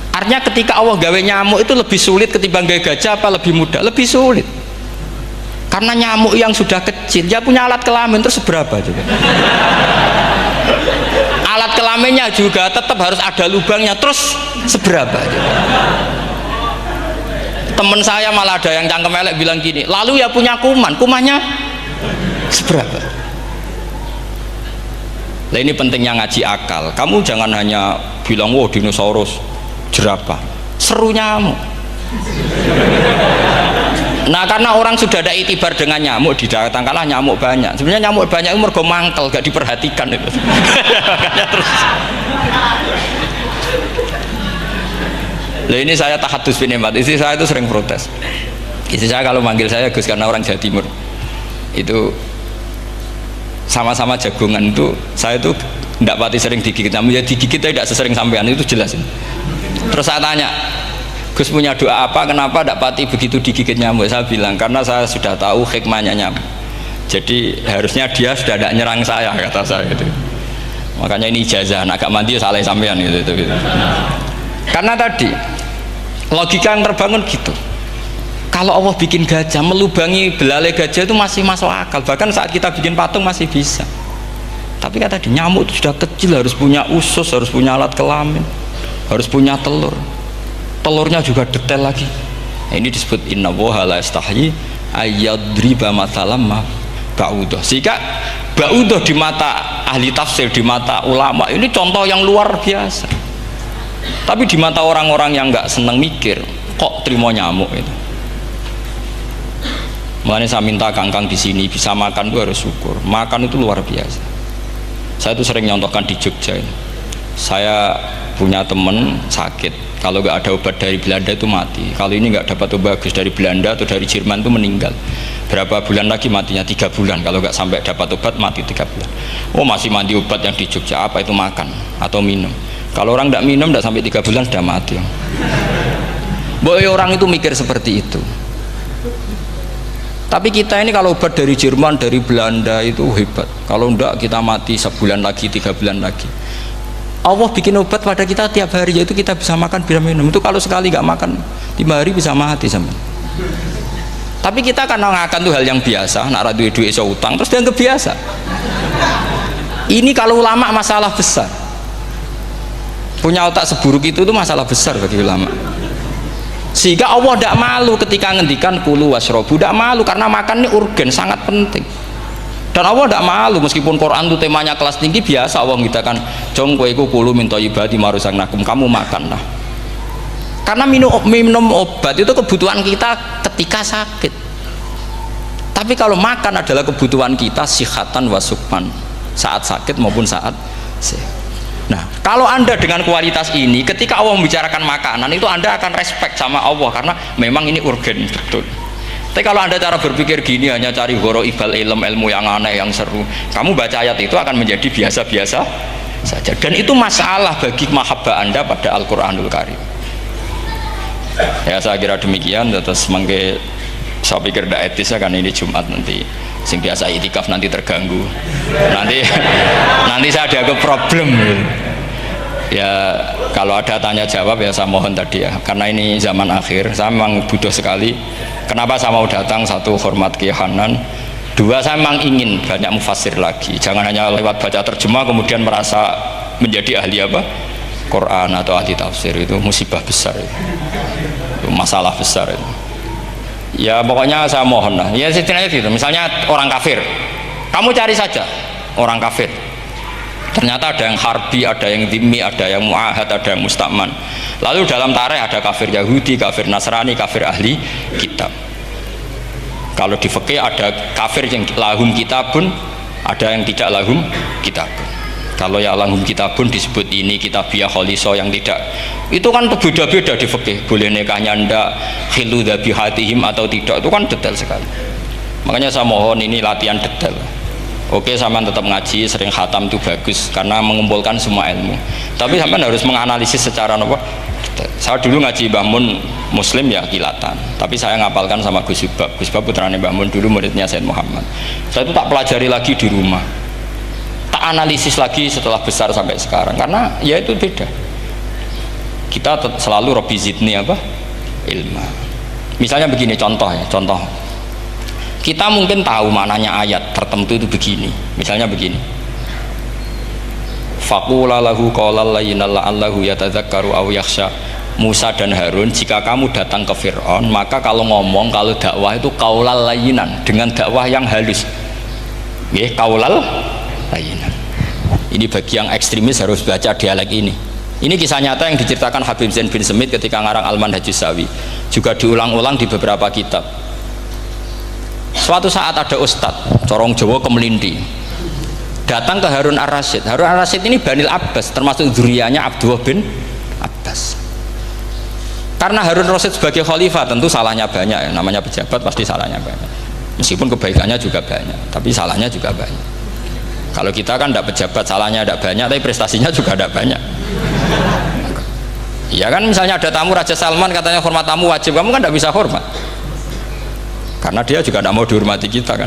Artinya ketika Allah gawe nyamuk itu lebih sulit ketimbang gawe gajah apa lebih mudah? Lebih sulit. Karena nyamuk yang sudah kecil, dia punya alat kelamin terus seberapa juga. Alat kelaminnya juga tetap harus ada lubangnya, terus seberapa juga. Temen saya malah ada yang cangkem elek bilang gini, lalu ya punya kuman, kumannya seberapa. Nah ini pentingnya ngaji akal. Kamu jangan hanya bilang wow dinosaurus, jerapah, seru nyamuk. Nah karena orang sudah ada itibar dengan nyamuk, didatangkanlah nyamuk banyak. Sebenarnya nyamuk banyak itu mergo mangkel, gak diperhatikan itu. Terus. Lah ini saya tahadus binemat. Istri saya itu sering protes. Istri saya kalau manggil saya Gus karena orang Jawa Timur. Itu sama-sama jagongan itu saya tuh tidak pati sering digigit. Namun ya digigit tidak sesering sampean itu jelas. Terus saya tanya, Gus punya doa apa? Kenapa tidak pati begitu digigit nyamuk? Saya bilang karena saya sudah tahu hikmahnya nyamuk. Jadi harusnya dia sudah tidak nyerang saya, kata saya itu. Makanya ini ijazah, agak mandi salah sampean gitu. Karena tadi logika yang terbangun gitu. Kalau Allah bikin gajah, melubangi belalai gajah itu masih masuk akal. Bahkan saat kita bikin patung masih bisa. Tapi kata tadi nyamuk itu sudah kecil, harus punya usus, harus punya alat kelamin, harus punya telur. Telurnya juga detail lagi. Nah, ini disebut inna woha la yastahyi ayyadriba mathalam ma ba'udah. Sehingga ba'udah di mata ahli tafsir, di mata ulama ini contoh yang luar biasa. Tapi di mata orang-orang yang nggak seneng mikir, kok terima nyamuk itu. Makanya saya minta kangkang di sini bisa makan itu harus syukur. Makan itu luar biasa. Saya itu sering nyontohkan di Jogja ini. Saya punya temen sakit, kalau nggak ada obat dari Belanda itu mati. Kalau ini nggak dapat obat bagus dari Belanda atau dari Jerman itu meninggal. Berapa bulan lagi matinya? 3 bulan. Kalau nggak sampai dapat obat mati 3 bulan. Oh masih mandi obat yang di Jogja, apa itu makan atau minum? Kalau orang nggak minum nggak sampai 3 bulan sudah mati. Boleh orang itu mikir seperti itu. Tapi kita ini kalau obat dari Jerman, dari Belanda itu hebat. Kalau enggak kita mati sebulan lagi, 3 bulan lagi. Allah bikin obat pada kita tiap hari, yaitu kita bisa makan, bisa minum. Itu kalau sekali nggak makan 5 hari bisa mati sama. Tapi kita karena ngakan tuh hal yang biasa, nak duit iso utang terus dianggap biasa. Ini kalau ulama masalah besar. Punya otak seburuk itu tuh masalah besar bagi ulama. Sehingga Allah tidak malu ketika ngendikan kulu wasrobu, tidak malu karena makan ini urgen, sangat penting. Dan Allah tidak malu meskipun Quran itu temanya kelas tinggi, biasa Allah mengatakan jong kowe kulu minta ibadi marusaknakum, kamu makanlah. Karena minum obat itu kebutuhan kita ketika sakit. Tapi kalau makan adalah kebutuhan kita sihatan wasukman, saat sakit maupun saat sehat. Nah, kalau Anda dengan kualitas ini, ketika Allah membicarakan makanan itu Anda akan respect sama Allah karena memang ini urgen betul. Tapi kalau Anda cara berpikir gini, hanya cari horo ibal ilmu yang aneh, yang seru, kamu baca ayat itu akan menjadi biasa-biasa saja. Dan itu masalah bagi mahabbah Anda pada Al-Quranul Karim. Ya saya kira demikian. Terus mangke saya pikir tidak etis ya, kan ini Jumat nanti sing biasa itikaf nanti terganggu, nanti saya ada ke problem ya. Kalau ada tanya jawab ya saya mohon tadi ya, karena ini zaman akhir saya memang butuh sekali. Kenapa saya mau datang? Satu, hormat Kiai Hanan. Dua, saya memang ingin banyak mufassir lagi, jangan hanya lewat baca terjemah kemudian merasa menjadi ahli apa Quran atau ahli tafsir. Itu musibah besar itu masalah besar itu. Ya pokoknya saya mohon lah, ya setidaknya gitu. Misalnya orang kafir, kamu cari saja orang kafir. Ternyata ada yang harbi, ada yang dhimmi, ada yang mu'ahad, ada yang musta'man. Lalu dalam tarikh ada kafir Yahudi, kafir Nasrani, kafir ahli kitab. Kalau di fikih ada kafir yang lahum kitabun, ada yang tidak lahum kitabun. Kalau yang lahum kitabun disebut ini kitabiah kholiso, yang tidak itu kan beda-beda di fikih, boleh nikahnya ndak, khilu dhabihatihim atau tidak, itu kan detail sekali. Makanya saya mohon ini latihan detail. Oke, sampean tetap ngaji, sering khatam itu bagus karena mengumpulkan semua ilmu. Tapi sampean harus menganalisis secara apa? Saya dulu ngaji Mbah Mun Muslim ya kilatan, tapi saya ngapalkan sama Gus Subab. Gus Subab putrane Mbah Mun, dulu muridnya Said Muhammad. Saya itu tak pelajari lagi di rumah, tak analisis lagi setelah besar sampai sekarang, karena ya itu beda. Kita selalu Rabbi zidni apa? Ilma. Misalnya begini contoh ya, contoh. Kita mungkin tahu maknanya ayat tertentu itu begini, misalnya begini, faqula lahu qawlan layyinan la'allahu yatadzakkaru aw yakhsha. Musa dan Harun, jika kamu datang ke Fir'aun, maka kalau ngomong, kalau dakwah itu qaulal layyinan, dengan dakwah yang halus. Nggih, qaulal layyinan. Ini bagi yang ekstremis harus baca dialek ini. Ini kisah nyata yang diceritakan Habib Zain bin Semit ketika ngarang Al-Manhajus Sawi, juga diulang-ulang di beberapa kitab. Suatu saat ada ustadz corong Jawa Kemelindi datang ke Harun Ar-Rasyid. Harun Ar-Rasyid ini Banil Abbas, termasuk zuriyahnya Abdullah bin Abbas. Karena Harun Ar-Rasyid sebagai khalifah tentu salahnya banyak ya, namanya pejabat pasti salahnya banyak. Meskipun kebaikannya juga banyak, tapi salahnya juga banyak. Kalau kita kan tidak pejabat, salahnya tidak banyak, tapi prestasinya juga tidak banyak. Ya kan, misalnya ada tamu Raja Salman, katanya hormat tamu wajib, kamu kan tidak bisa hormat karena dia juga tidak mau dihormati kita kan.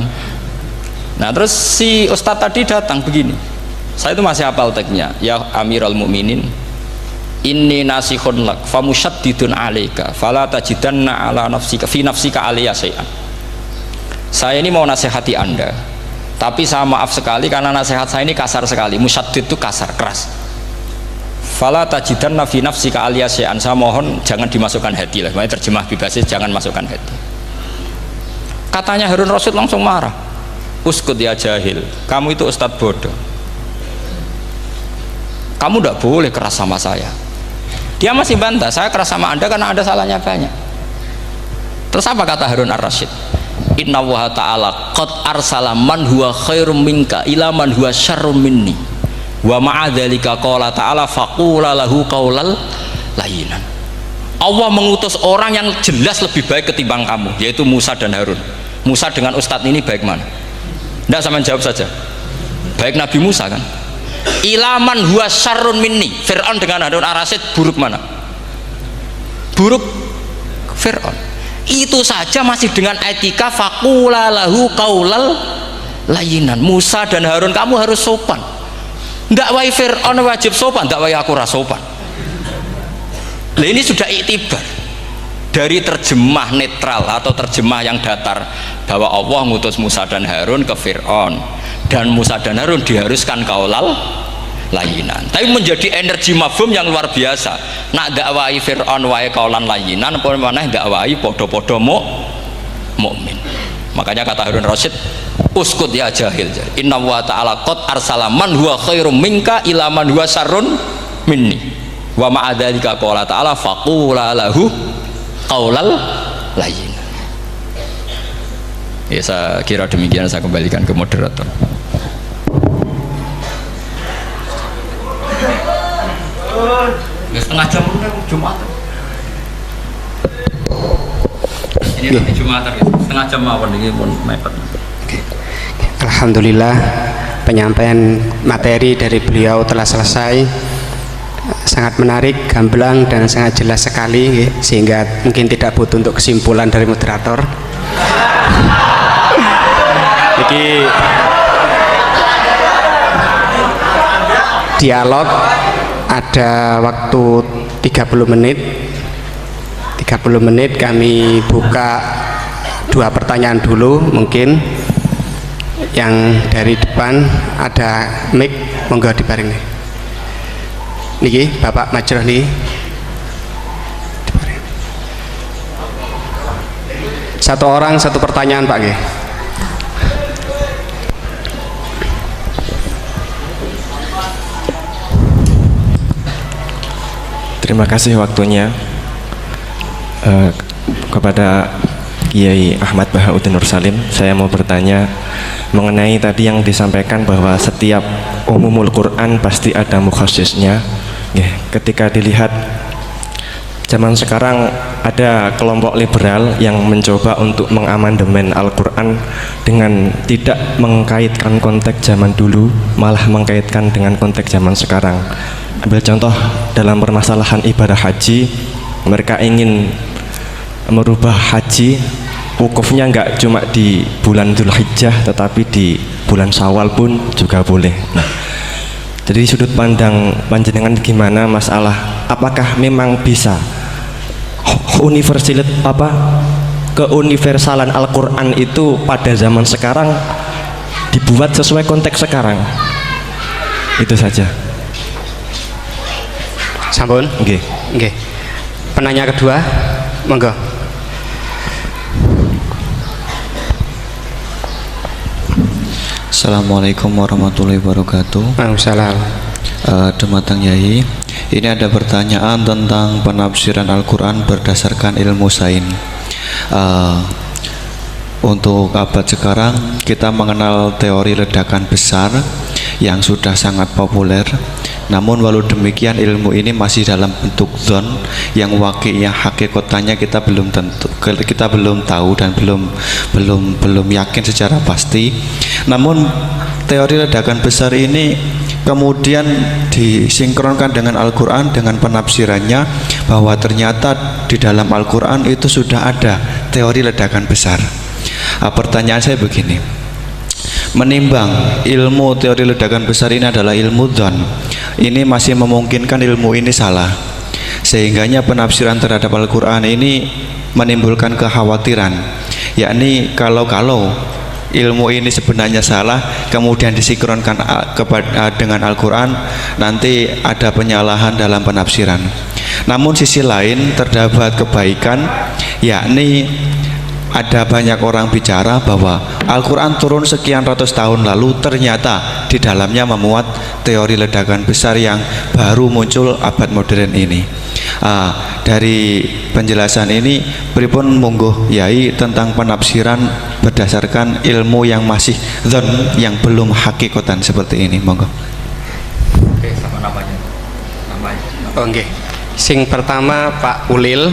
Nah terus si ustadz tadi datang begini, saya itu masih hafal teksnya, ya Amirul Mukminin, inni nasihun lak famusyaddidun alaika fala tajidanna ala nafsika fi nafsika aliyya syai'an. Saya ini mau nasihati Anda, tapi saya maaf sekali karena nasihat saya ini kasar sekali. Musyaddid itu kasar, keras. Fala tajidanna fi nafsika aliyya syai'an, saya mohon jangan dimasukkan hati lah. Makanya terjemah bebasnya jangan masukkan hati. Katanya Harun Rasyid langsung marah, uskut ya jahil, kamu itu ustadz bodoh, kamu tidak boleh keras sama saya. Dia masih bantah, saya keras sama Anda karena ada salahnya banyak. Terus apa kata Harun Ar-Rasyid? Inna wa ta'ala qad arsala man huwa khairum minka ila man huwa syarrum minni wa ma'adzalika qala ta'ala faqula lahu qaulal layyinan. Allah mengutus orang yang jelas lebih baik ketimbang kamu, yaitu Musa dan Harun. Musa dengan ustadz ini baik mana? Tidak, sama jawab saja. Baik Nabi Musa kan? Ilaman huwa syarrun minni. Fir'aun dengan Harun Ar-Rasyid buruk mana? Buruk Fir'aun. Itu saja masih dengan etika faqula lahu qaulal layyinan. Musa dan Harun kamu harus sopan. Tidak wae Fir'aun wajib sopan, tidak wae aku ras sopan. Nah, ini sudah iktibar dari terjemah netral atau terjemah yang datar bahwa Allah ngutus Musa dan Harun ke Fir'aun dan Musa dan Harun diharuskan qaulal layyinan, tapi menjadi energi mafhum yang luar biasa. Nak dakwai Fir'aun wae qaulan layyinan, apa maneh dakwai podo-podo mukmin. Makanya kata Harun Rasyid, uskut ya jahil, inna wa ta'ala qad arsala man huwa khairum minka ila man huwa syarrun minni wa ma'adzalika qala ta'ala faqula lahu qaulal layyin. Ya, saya kira demikian, saya kembalikan ke moderator. Setengah jam Jumat. Ini nanti Jumat setengah jam mawon ini pun mepet. Alhamdulillah, penyampaian materi dari beliau telah selesai. Sangat menarik, gamblang dan sangat jelas sekali, sehingga mungkin tidak butuh untuk kesimpulan dari moderator. Jadi dialog ada waktu 30 menit. 30 menit kami buka 2 pertanyaan dulu, mungkin yang dari depan ada mic, monggo dibaring nih. Niki Bapak Majroh nih. Satu orang satu pertanyaan Pak nggih. Terima kasih waktunya. Kepada Kiai Ahmad Bahauddin Nur Salim, saya mau bertanya mengenai tadi yang disampaikan bahwa setiap umumul Quran pasti ada mukhasisnya. Ketika dilihat zaman sekarang ada kelompok liberal yang mencoba untuk mengamandemen Al-Quran dengan tidak mengkaitkan konteks zaman dulu, malah mengkaitkan dengan konteks zaman sekarang. Ambil contoh dalam permasalahan ibadah haji, mereka ingin merubah haji wukufnya nggak cuma di bulan Dzulhijjah tetapi di bulan Syawal pun juga boleh. Nah, jadi sudut pandang panjenengan gimana masalah apakah memang bisa universalit keuniversalan Al-Quran itu pada zaman sekarang dibuat sesuai konteks sekarang. Itu saja. Sampun? Nggih. Nggih. Penanya kedua, monggo. Assalamualaikum warahmatullahi wabarakatuh. Waalaikumsalam. Dumateng Yai, ini ada pertanyaan tentang penafsiran Al-Quran berdasarkan ilmu sains. Untuk abad sekarang kita mengenal teori ledakan besar yang sudah sangat populer. Namun walau demikian ilmu ini masih dalam bentuk zon yang wakilnya hakikatnya kita belum tahu dan belum yakin secara pasti. Namun teori ledakan besar ini kemudian disinkronkan dengan Al-Quran dengan penafsirannya bahwa ternyata di dalam Al-Quran itu sudah ada teori ledakan besar. Pertanyaan saya begini, menimbang ilmu teori ledakan besar ini adalah ilmu dzon, ini masih memungkinkan ilmu ini salah, sehingganya penafsiran terhadap Al-Quran ini menimbulkan kekhawatiran, yakni kalau ilmu ini sebenarnya salah kemudian disinkronkan dengan Al-Quran, nanti ada penyalahan dalam penafsiran. Namun sisi lain terdapat kebaikan, yakni ada banyak orang bicara bahwa Al-Quran turun sekian ratus tahun lalu, ternyata di dalamnya memuat teori ledakan besar yang baru muncul abad modern ini. Dari penjelasan ini pripun monggo Yai tentang penafsiran berdasarkan ilmu yang masih dzon, yang belum hakikatan seperti ini, monggo. Oke, sama namanya. Oh nggih. Sing pertama Pak Ulil,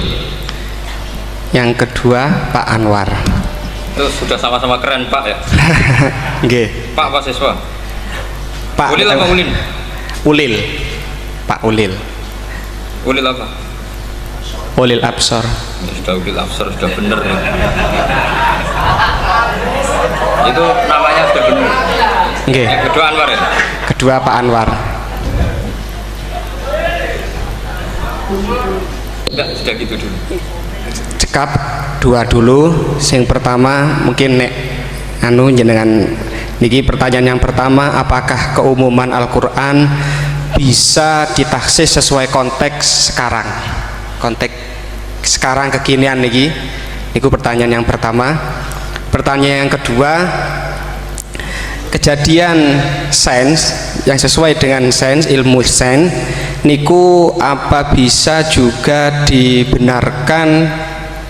yang kedua Pak Anwar. Itu sudah sama-sama keren Pak ya. Nggih. Pak apa siswa? Pak Ulil apa Ulin? Ulil. Pak Ulil. Ulil apa? Ulil Absor. Ya, sudah Ulil Absor, sudah bener ya. Itu namanya sudah bener. Nggih. Yang kedua Anwar ya? Kedua Pak Anwar. Enggak, sudah gitu dulu. Cekap dua dulu. Sing pertama mungkin nek jenengan niki pertanyaan yang pertama, apakah keumuman Al-Quran bisa ditaksis sesuai konteks sekarang, konteks sekarang kekinian niki. Niku pertanyaan yang pertama. Pertanyaan yang kedua, kejadian sains yang sesuai dengan sains, ilmu sains niku apa bisa juga dibenarkan,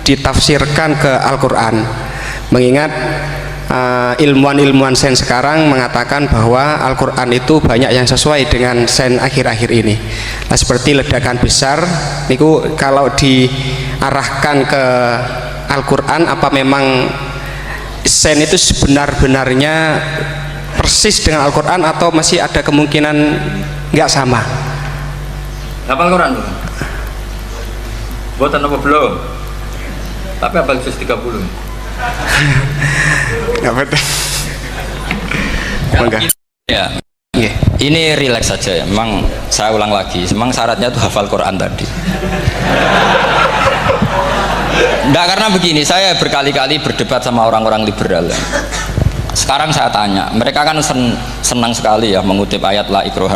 ditafsirkan ke Al-Quran, mengingat ilmuwan-ilmuwan sains sekarang mengatakan bahwa Al-Quran itu banyak yang sesuai dengan sains akhir-akhir ini. Nah, seperti ledakan besar niku kalau diarahkan ke Al-Quran, apa memang sains itu sebenar-benarnya persis dengan Al-Quran atau masih ada kemungkinan nggak sama? Hafal Quran belum? Buatan apa belum? Tapi hafal juz 30. Nggak betul. Enggak. Ya. Nggih. Ini rileks saja ya. Memang saya ulang lagi, memang syaratnya itu hafal Quran tadi. Enggak, karena begini, saya berkali-kali berdebat sama orang-orang liberal ya. Sekarang saya tanya, mereka kan senang sekali ya mengutip ayat la ikraha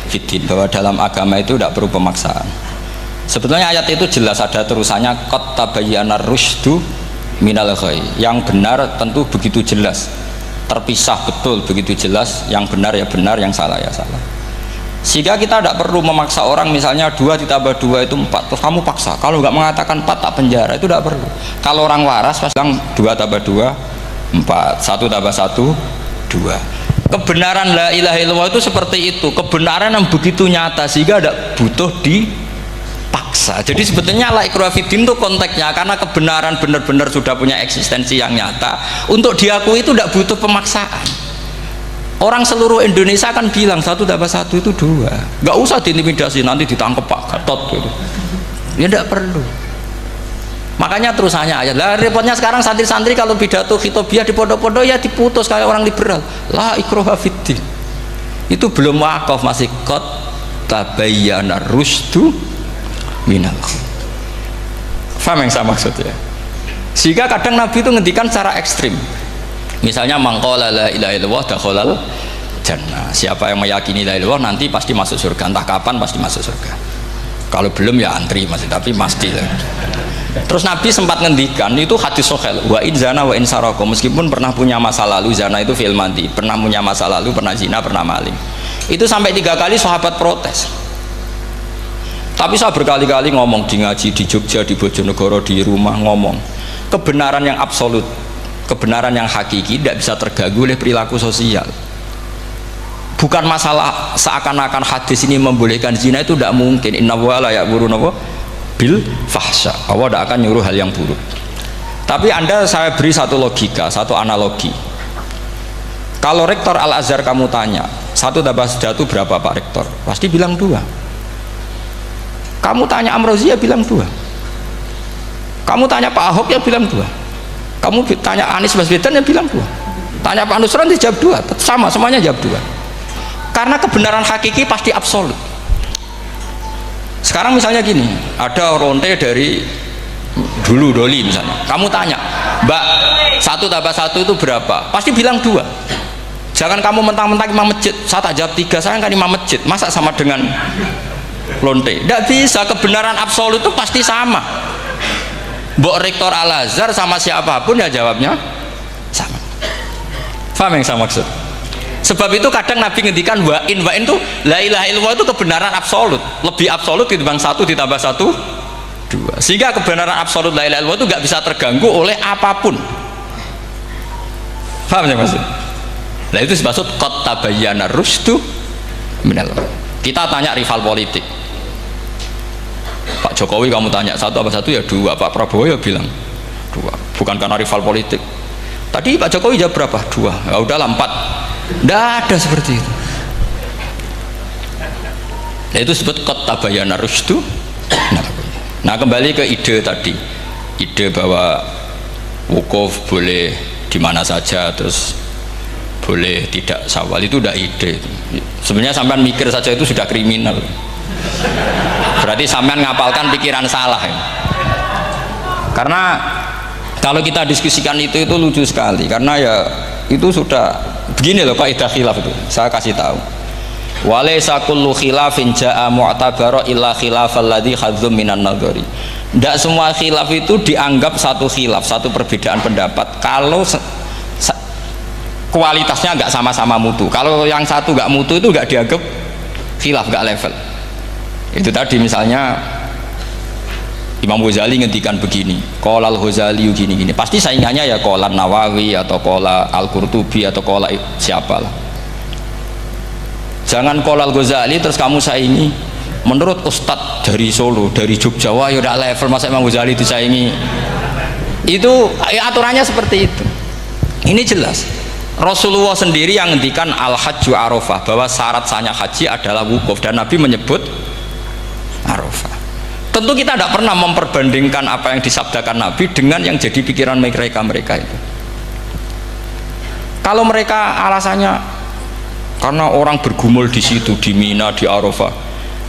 fiddin, bahwa dalam agama itu tidak perlu pemaksaan. Sebetulnya ayat itu jelas ada terusannya, qad tabayyana rusydu minal ghayy. Yang benar tentu begitu jelas, terpisah betul begitu jelas, yang benar ya benar, yang salah ya salah. Sehingga kita tidak perlu memaksa orang, misalnya 2 ditambah 2 itu 4, terus kamu paksa, kalau nggak mengatakan 4 tak penjara, itu tidak perlu. Kalau orang waras pas bilang 2 tambah 2 4, 1 tambah 1 2. Kebenaran la ilaha illallah itu seperti itu, kebenaran yang begitu nyata sehingga tidak butuh dipaksa. Jadi sebetulnya la ikraha fiddin itu konteksnya, karena kebenaran benar-benar sudah punya eksistensi yang nyata, untuk diakui itu tidak butuh pemaksaan. Orang seluruh Indonesia kan bilang 1 tambah 1 itu 2, nggak usah diintimidasi nanti ditangkap Pak Gatot gitu. Ya tidak perlu. Makanya terusannya ayat lah, repotnya sekarang santri-santri kalau pidato khitobiah di pondok-pondok ya diputus kayak orang liberal, la ikraha fiddin. Itu belum wakaf, masih qad tabayyana rusydu minal ghayy. Paham yang saya maksud ya? Sehingga kadang Nabi itu ngendikan secara ekstrim. Misalnya mangqala la ilaha illallah dakhalal jannah. Siapa yang meyakini la ilaha illallah nanti pasti masuk surga. Entah kapan pasti masuk surga. Kalau belum ya antri masih, tapi pasti. Terus Nabi sempat ngendikan itu hadis sahih, wa in zana wa in saraka, meskipun pernah punya masa lalu, zina itu fi'il madhi, pernah punya masa lalu, pernah zina, pernah maling. Itu sampai 3 kali sahabat protes. Tapi saya berkali-kali ngomong di ngaji di Jogja, di Bojonegoro, di rumah ngomong, kebenaran yang absolut, kebenaran yang hakiki tidak bisa terganggu oleh perilaku sosial. Bukan masalah seakan-akan hadis ini membolehkan zina, itu tidak mungkin. Inna wa la ya'muru bil fahsya, Allah tidak akan nyuruh hal yang buruk. Tapi saya beri satu logika, satu analogi. Kalau rektor Al-Azhar kamu tanya 1 tambah 1 berapa Pak Rektor, pasti bilang 2. Kamu tanya Amrozi ya bilang 2. Kamu tanya Pak Ahok ya bilang 2. Kamu tanya Anies Baswedan ya bilang 2. Tanya Pak Nusron dia jawab 2. Sama, semuanya jawab 2. Karena kebenaran hakiki pasti absolut. Sekarang misalnya gini, ada ronte dari dulu Doli misalnya. Kamu tanya, Mbak, 1 tambah 1 itu berapa? Pasti bilang 2. Jangan kamu mentang-mentang imam masjid. Saya tak jawab 3, saya kan imam masjid. Masa sama dengan lonte? Tidak bisa, kebenaran absolut itu pasti sama. Mbok rektor Al-Azhar sama siapapun ya jawabnya sama. Paham yang saya maksud? Sebab itu kadang Nabi ngendikan wa in itu la ilaha illallah itu kebenaran absolut, lebih absolut ketimbang 1 ditambah 1 2. Sehingga kebenaran absolut la ilaha illallah itu nggak bisa terganggu oleh apapun. Paham ya maksud? Nah itu maksud qad tabayyana rusdu minal. Kita tanya rival politik, Pak Jokowi kamu tanya 1 apa 1 ya 2, Pak Prabowo ya bilang 2, bukan karena rival politik. Tadi Pak Jokowi jawab berapa? 2, ya udahlah 4. Tidak ada seperti itu. Nah itu disebut qad tabayyana rusdu. Nah kembali ke ide tadi, ide bahwa wukuf boleh di mana saja, terus boleh tidak syawal, itu udah ide. Sebenarnya sampean mikir saja itu sudah kriminal. Berarti sampean ngapalkan pikiran salah ya. Karena kalau kita diskusikan itu lucu sekali, karena ya itu sudah begini loh kaidah khilaf itu. Saya kasih tahu. Walaysa kullu khilafin jaa mu'tabara illa khilafal ladzi khadzum minan nadhari. Tidak semua khilaf itu dianggap satu khilaf, satu perbedaan pendapat kalau kualitasnya nggak sama-sama mutu. Kalau yang satu nggak mutu itu nggak dianggap khilaf, nggak level. Itu tadi misalnya Imam Ghazali ngendikan begini, qala al-Ghazali gini-gini, pasti saingannya ya qala Nawawi atau qala Al-Qurtubi atau qala siapalah. Jangan qala al-Ghazali terus kamu saingi menurut Ustadz dari Solo, dari Jogja, wah ya udah level, masa Imam Ghazali disaingi. Itu ya, aturannya seperti itu. Ini jelas Rasulullah sendiri yang ngendikan al-hajju arafah, bahwa syarat sahnya haji adalah wukuf, dan Nabi menyebut arafah. Tentu kita tidak pernah memperbandingkan apa yang disabdakan Nabi dengan yang jadi pikiran mereka itu. Kalau mereka alasannya karena orang bergumul di situ, di Mina, di Arafah,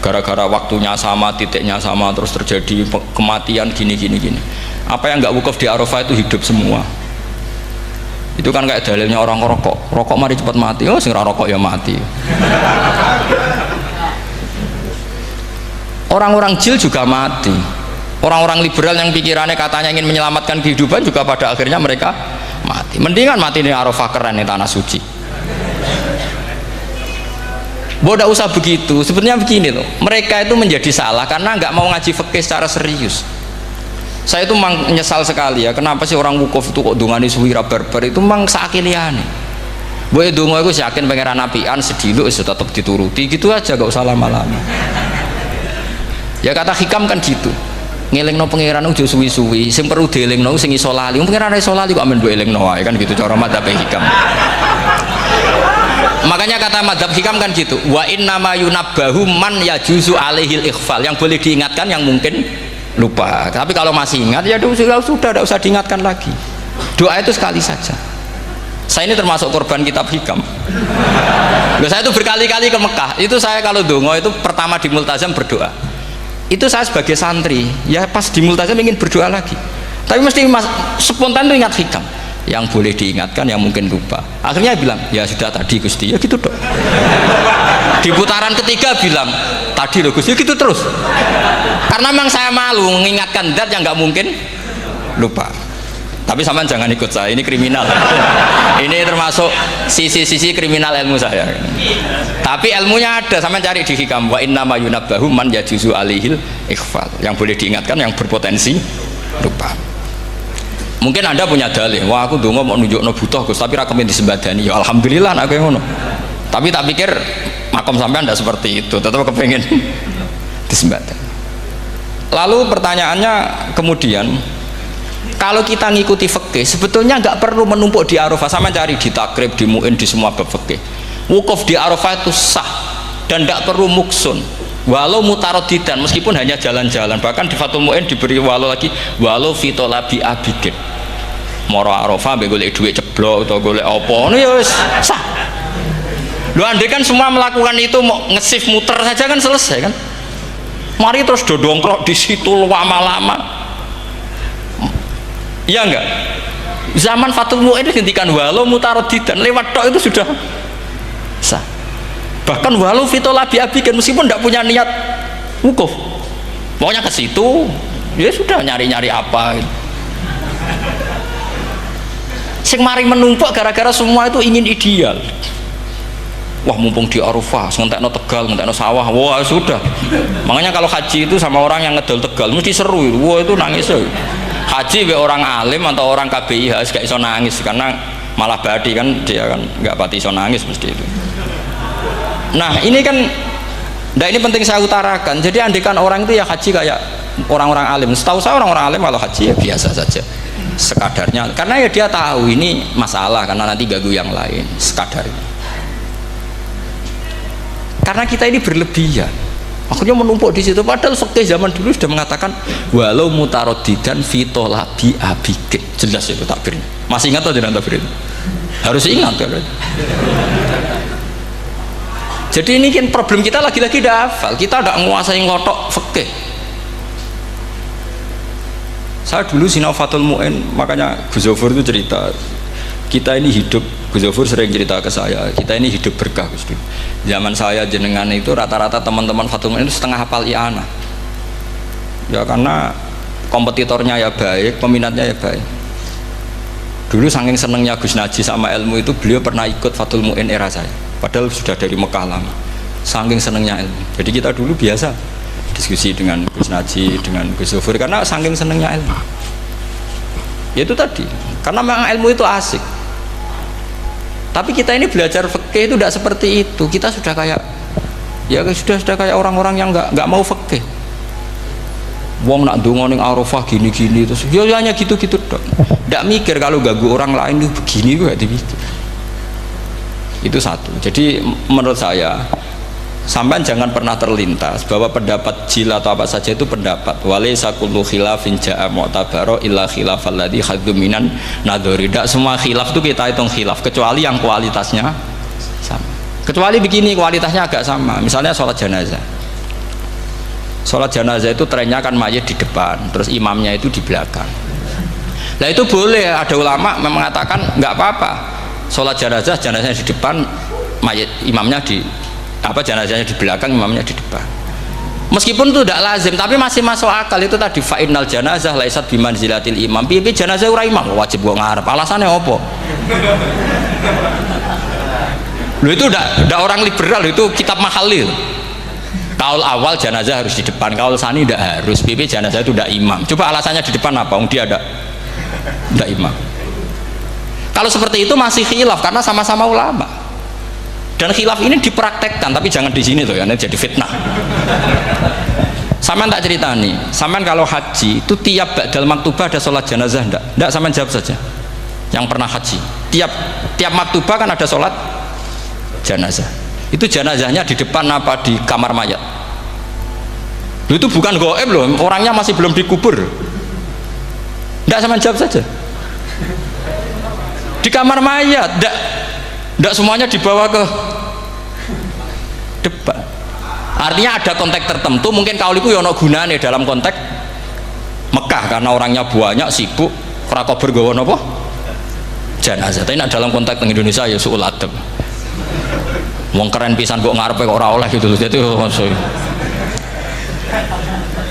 gara-gara waktunya sama, titiknya sama, terus terjadi kematian gini. Apa yang nggak wukuf di Arafah itu hidup semua. Itu kan kayak dalilnya orang rokok mari cepat mati. Oh, sing rokok ya mati. Orang-orang jil juga mati. Orang-orang liberal yang pikirannya katanya ingin menyelamatkan kehidupan juga pada akhirnya mereka mati. Mendingan mati di Arafah, keren di tanah suci. Tidak usah begitu. Sebenarnya begini loh, mereka itu menjadi salah karena nggak mau ngaji fikih secara serius. Saya itu memang menyesal sekali ya, kenapa sih orang wukuf itu kok dungani suwira barbar, itu memang sakiliane. Boy dongo itu yakin pangeran apian sedilo itu tetap dituruti gitu aja, gak usah lama-lama. Ya kata hikam kan gitu, ngelingno pangeran udah suwi-suwi, sing perlu dielingno sing iso lali, pangeran iso lali kok amen mbok elingno wae kan gitu cara madzhab hikam. Makanya kata madzhab hikam kan gitu, wa inna ma yunabbahu man yajuzu alaihil ikhfal, yang boleh diingatkan yang mungkin lupa. Tapi kalau masih ingat ya sudah tidak usah diingatkan lagi. Doa itu sekali saja. Saya ini termasuk korban kitab hikam. Saya itu berkali-kali ke Mekah. Itu saya kalau dongo itu pertama di Multazam berdoa. Itu saya sebagai santri ya pas di Multazam ingin berdoa lagi. Tapi mesti spontan itu ingat hikam. Yang boleh diingatkan, yang mungkin lupa. Akhirnya bilang, ya sudah tadi Gusti, ya gitu dong. Di putaran ketiga bilang, tadi loh Gusti, gitu terus. Karena memang saya malu mengingatkan zat yang nggak mungkin lupa. Tapi sampean jangan ikut saya, ini kriminal. Ini termasuk sisi-sisi kriminal ilmu saya. Tapi ilmunya ada, sampean cari di hikam. Wa innama yunabbahu man yajuzu alihil ikhfal. Yang boleh diingatkan, yang berpotensi lupa. Mungkin Anda punya dalih, wah aku dongo mau nunjukno butuh Gus, tapi rakemin disembadani. Ya alhamdulillah aku yang ngono. Tapi tak pikir makom sampean tidak seperti itu, tetap kepengen disembadani. Lalu pertanyaannya kemudian, kalau kita ngikuti fikih, sebetulnya nggak perlu menumpuk di Arafah. Sama cari di takrib, di mu'in, di semua bab fikih. Wukuf di Arafah itu sah dan tidak perlu muksun. Walau mutarodidan, meskipun hanya jalan-jalan. Bahkan di Fathul Mu'in diberi walau lagi, walau fitolabi abidin. Moro Arafah be golek duit ceblok atau golek apa ini ya wis sah. Lu andai kan semua melakukan itu mau nge-shift muter saja kan selesai kan. Mari terus dodongkrok di situ lama-lama. Iya enggak? Zaman Fathul Mu'in dihentikan walau mutarodidan, lewat tok itu sudah sah. Bahkan walau fitolabi abikan, meskipun tidak punya niat wukuf, pokoknya ke situ ya sudah nyari-nyari apa gitu. Sing mari menumpuk gara-gara semua itu ingin ideal. Wah mumpung di Arafah, ngentekno Tegal, ngentekno sawah, wah sudah. Makanya kalau haji itu sama orang yang ngedol Tegal mesti seru, wah itu nangis. Haji be orang alim atau orang KBIH gak iso nangis karena malah badi kan, dia kan nggak pati iso nangis mesti itu. Nah ini kan, nah ini penting saya utarakan. Jadi andikan orang itu ya haji kayak orang-orang alim. Setahu saya orang-orang alim kalau haji ya biasa saja, sekadarnya. Karena ya dia tahu ini masalah karena nanti ganggu yang lain, sekadarnya. Karena kita ini berlebihan, akhirnya menumpuk di situ. Padahal fikih zaman dulu sudah mengatakan walau mutarodidan fitolabi abike. Jelas itu takbirnya. Masih ingat atau jangan takbir itu? Harus ingat kan? Jadi ini kan problem kita lagi-lagi tidak hafal, kita tidak menguasai ngotok fikih. Saya dulu sinau Fathul Mu'in, makanya Gus Zofur itu cerita, kita ini hidup, Gus Zofur sering cerita ke saya, kita ini hidup berkah Gus. Zaman saya jenengan itu rata-rata teman-teman Fathul Mu'in itu setengah hafal i'anah. Ya karena kompetitornya ya baik, peminatnya ya baik. Dulu saking senengnya Gus Naji sama ilmu itu, beliau pernah ikut Fathul Mu'in era saya. Padahal sudah dari Mekah lama, saking senengnya ilmu. Jadi kita dulu biasa diskusi dengan Gus Naji, dengan Gus Zofur karena saking senengnya ilmu. Ya itu tadi, karena memang ilmu itu asik. Tapi kita ini belajar fikih itu tidak seperti itu. Kita sudah kayak, ya sudah kayak orang-orang yang nggak mau fikih. Wong nak dongo ning Arafah gini-gini terus, ya hanya gitu-gitu dok. Tidak mikir kalau ganggu orang lain itu begini juga dipikir. Itu satu. Jadi menurut saya sampean jangan pernah terlintas bahwa pendapat jil atau apa saja itu pendapat. Walaysa kullu khilafin ja'a mu'tabaro illa khilafal ladzi hadzu minan nadhari. Tidak semua khilaf itu kita hitung khilaf kecuali yang kualitasnya sama. Kecuali begini kualitasnya agak sama. Misalnya sholat jenazah. Sholat jenazah itu trennya kan mayit di depan, terus imamnya itu di belakang. Nah itu boleh, ada ulama mengatakan nggak apa-apa. Sholat jenazahnya di depan, mayit imamnya di jenazahnya di belakang, imamnya di depan. Meskipun itu tidak lazim, tapi masih masuk akal. Itu tadi fa'innal janazah laisat bimanzilatil imam. Piye jenazah ora imam wajib gua ngarep. Alasannya apa? Lu itu udah orang liberal, itu kitab Mahalil. Kaul awal jenazah harus di depan, kaul sani tidak harus. Piye jenazah itu tidak imam. Coba alasannya di depan apa? Dia ada tidak imam. Kalau seperti itu masih khilaf karena sama-sama ulama. Dan khilaf ini dipraktekkan, tapi jangan di sini tuh ya, ini jadi fitnah. Sampean tak cerita nih, sampean kalau haji itu tiap ba'dal maktubah ada sholat jenazah enggak? Enggak, sampean jawab saja. Yang pernah haji, tiap maktubah kan ada sholat jenazah. Itu jenazahnya di depan apa di kamar mayat? Itu bukan goib loh, orangnya masih belum dikubur. Enggak, sampean jawab saja. Di kamar mayat, tidak semuanya dibawa ke depan. Artinya ada konteks tertentu, mungkin kauliku yono gunane dalam konteks Mekah. Mekah karena orangnya banyak, sibuk, ora kober gawa napa? Jenazah. Tapi dalam konteks Indonesia ya suul adab. Wong keren pisan kok ngarepe kok ora oleh gitu. Jadi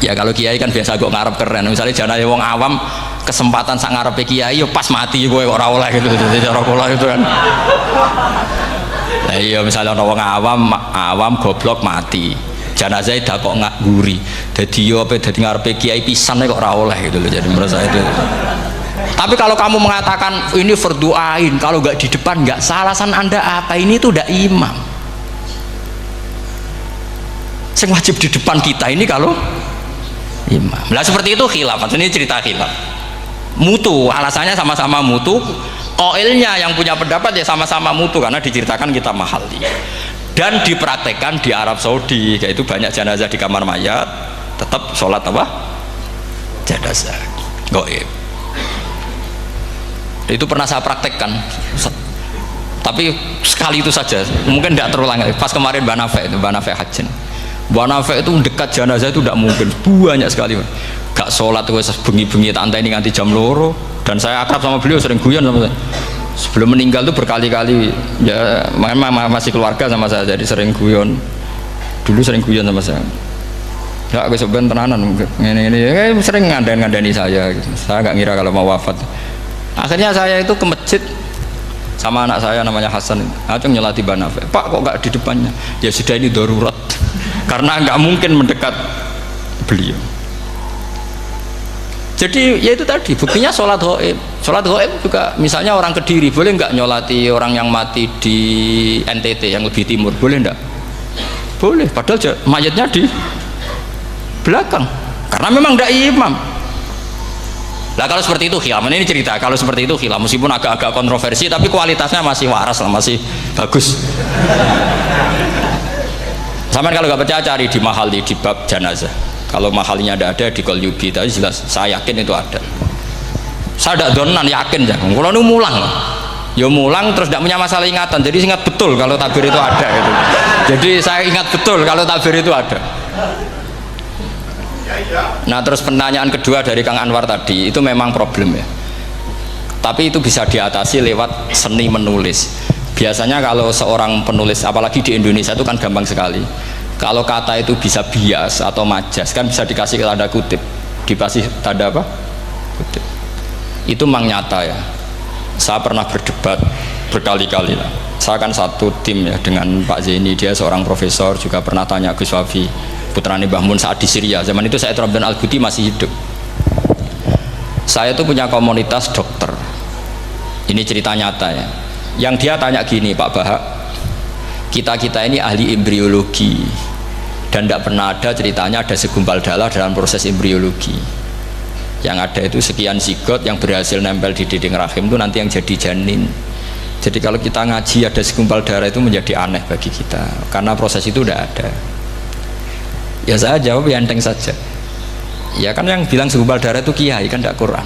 ya kalau kiai kan biasa kok ngarep keren. Misalnya jenazah wong awam kesempatan sak ngarepe kiai yo pas mati kowe kok ora oleh gitu. Jadi cara kula itu kan. Lah iya misalnya ana wong awam goblok mati. Jenazah dah kok nguri. Dadi yo apa dadi ngarepe kiai pisan kok ora oleh gitu loh. Jadi merasa itu. Tapi kalau kamu mengatakan ini fardhu ain, kalau nggak di depan nggak salah, alasan Anda apa? Ini tuh udah imam. Yang wajib di depan kita ini kalau imam. Nah seperti itu khilaf. Ini cerita khilaf. Mutu, alasannya sama-sama mutu. Qailnya yang punya pendapat ya sama-sama mutu karena diceritakan kita mahali. Dan dipraktekkan di Arab Saudi, yaitu banyak jenazah di kamar mayat, tetap sholat apa? Jenazah. Gaib. Itu pernah saya praktekkan, tapi sekali itu saja, mungkin tidak terulang. Pas kemarin Mbak Nafe Hajin, Mbak Nafe itu dekat jenazah itu tidak mungkin, banyak sekali. Gak sholat itu bengi-bengi tante ini nganti jam loro, dan saya akrab sama beliau, sering guyon sama saya. Sebelum meninggal itu berkali-kali, ya masih keluarga sama saya, jadi sering guyon. Dulu sering guyon sama saya. Ya aku sebenarnya tenanan, ini sering ngandani saya. Gitu. Saya nggak ngira kalau mau wafat. Akhirnya saya itu ke masjid sama anak saya namanya Hasan, acung nyelati Mbak Nafe. Pak kok nggak di depannya? Ya sudah ini darurat, karena nggak mungkin mendekat beliau. Jadi ya itu tadi buktinya sholat gaib. Sholat gaib juga misalnya orang Kediri boleh nggak nyolati orang yang mati di NTT yang lebih timur, boleh nggak? Boleh, padahal mayatnya di belakang karena memang nggak imam. Nah kalau seperti itu khilaf, ini cerita kalau seperti itu khilaf, meskipun agak-agak kontroversi tapi kualitasnya masih waras lah, masih bagus. Sampai kalau nggak percaya cari di mahali di bab jenazah. Kalau mahalinya ada di Qalyubi, tapi jelas saya yakin itu ada. Saya tidak donan yakin jangan. Kalau nu mulang, ya mulang terus tidak punya masalah ingatan, jadi ingat betul kalau takbir itu ada. Gitu. Jadi saya ingat betul kalau takbir itu ada. Nah terus pertanyaan kedua dari Kang Anwar tadi itu memang problem ya, tapi itu bisa diatasi lewat seni menulis. Biasanya kalau seorang penulis apalagi di Indonesia itu kan gampang sekali, kalau kata itu bisa bias atau majas kan bisa dikasih tanda kutip, dikasih tanda apa? Kutip. Itu memang nyata ya, saya pernah berdebat berkali-kali lah. Saya kan satu tim ya dengan Pak Zaini, dia seorang profesor, juga pernah tanya Gus Wafi putrane Mbah Mun saat di Syria. Zaman itu Said Ramdan Al-Ghouti masih hidup. Saya itu punya komunitas dokter. Ini cerita nyata ya. Yang dia tanya gini, Pak Bahak, kita ini ahli embriologi dan tidak pernah ada ceritanya ada segumpal darah dalam proses embriologi. Yang ada itu sekian zigot yang berhasil nempel di dinding rahim itu nanti yang jadi janin. Jadi kalau kita ngaji ada segumpal darah itu menjadi aneh bagi kita karena proses itu tidak ada. Ya saya jawab ya enteng saja. Ya kan yang bilang segumpal darah itu kiai kan tidak Quran.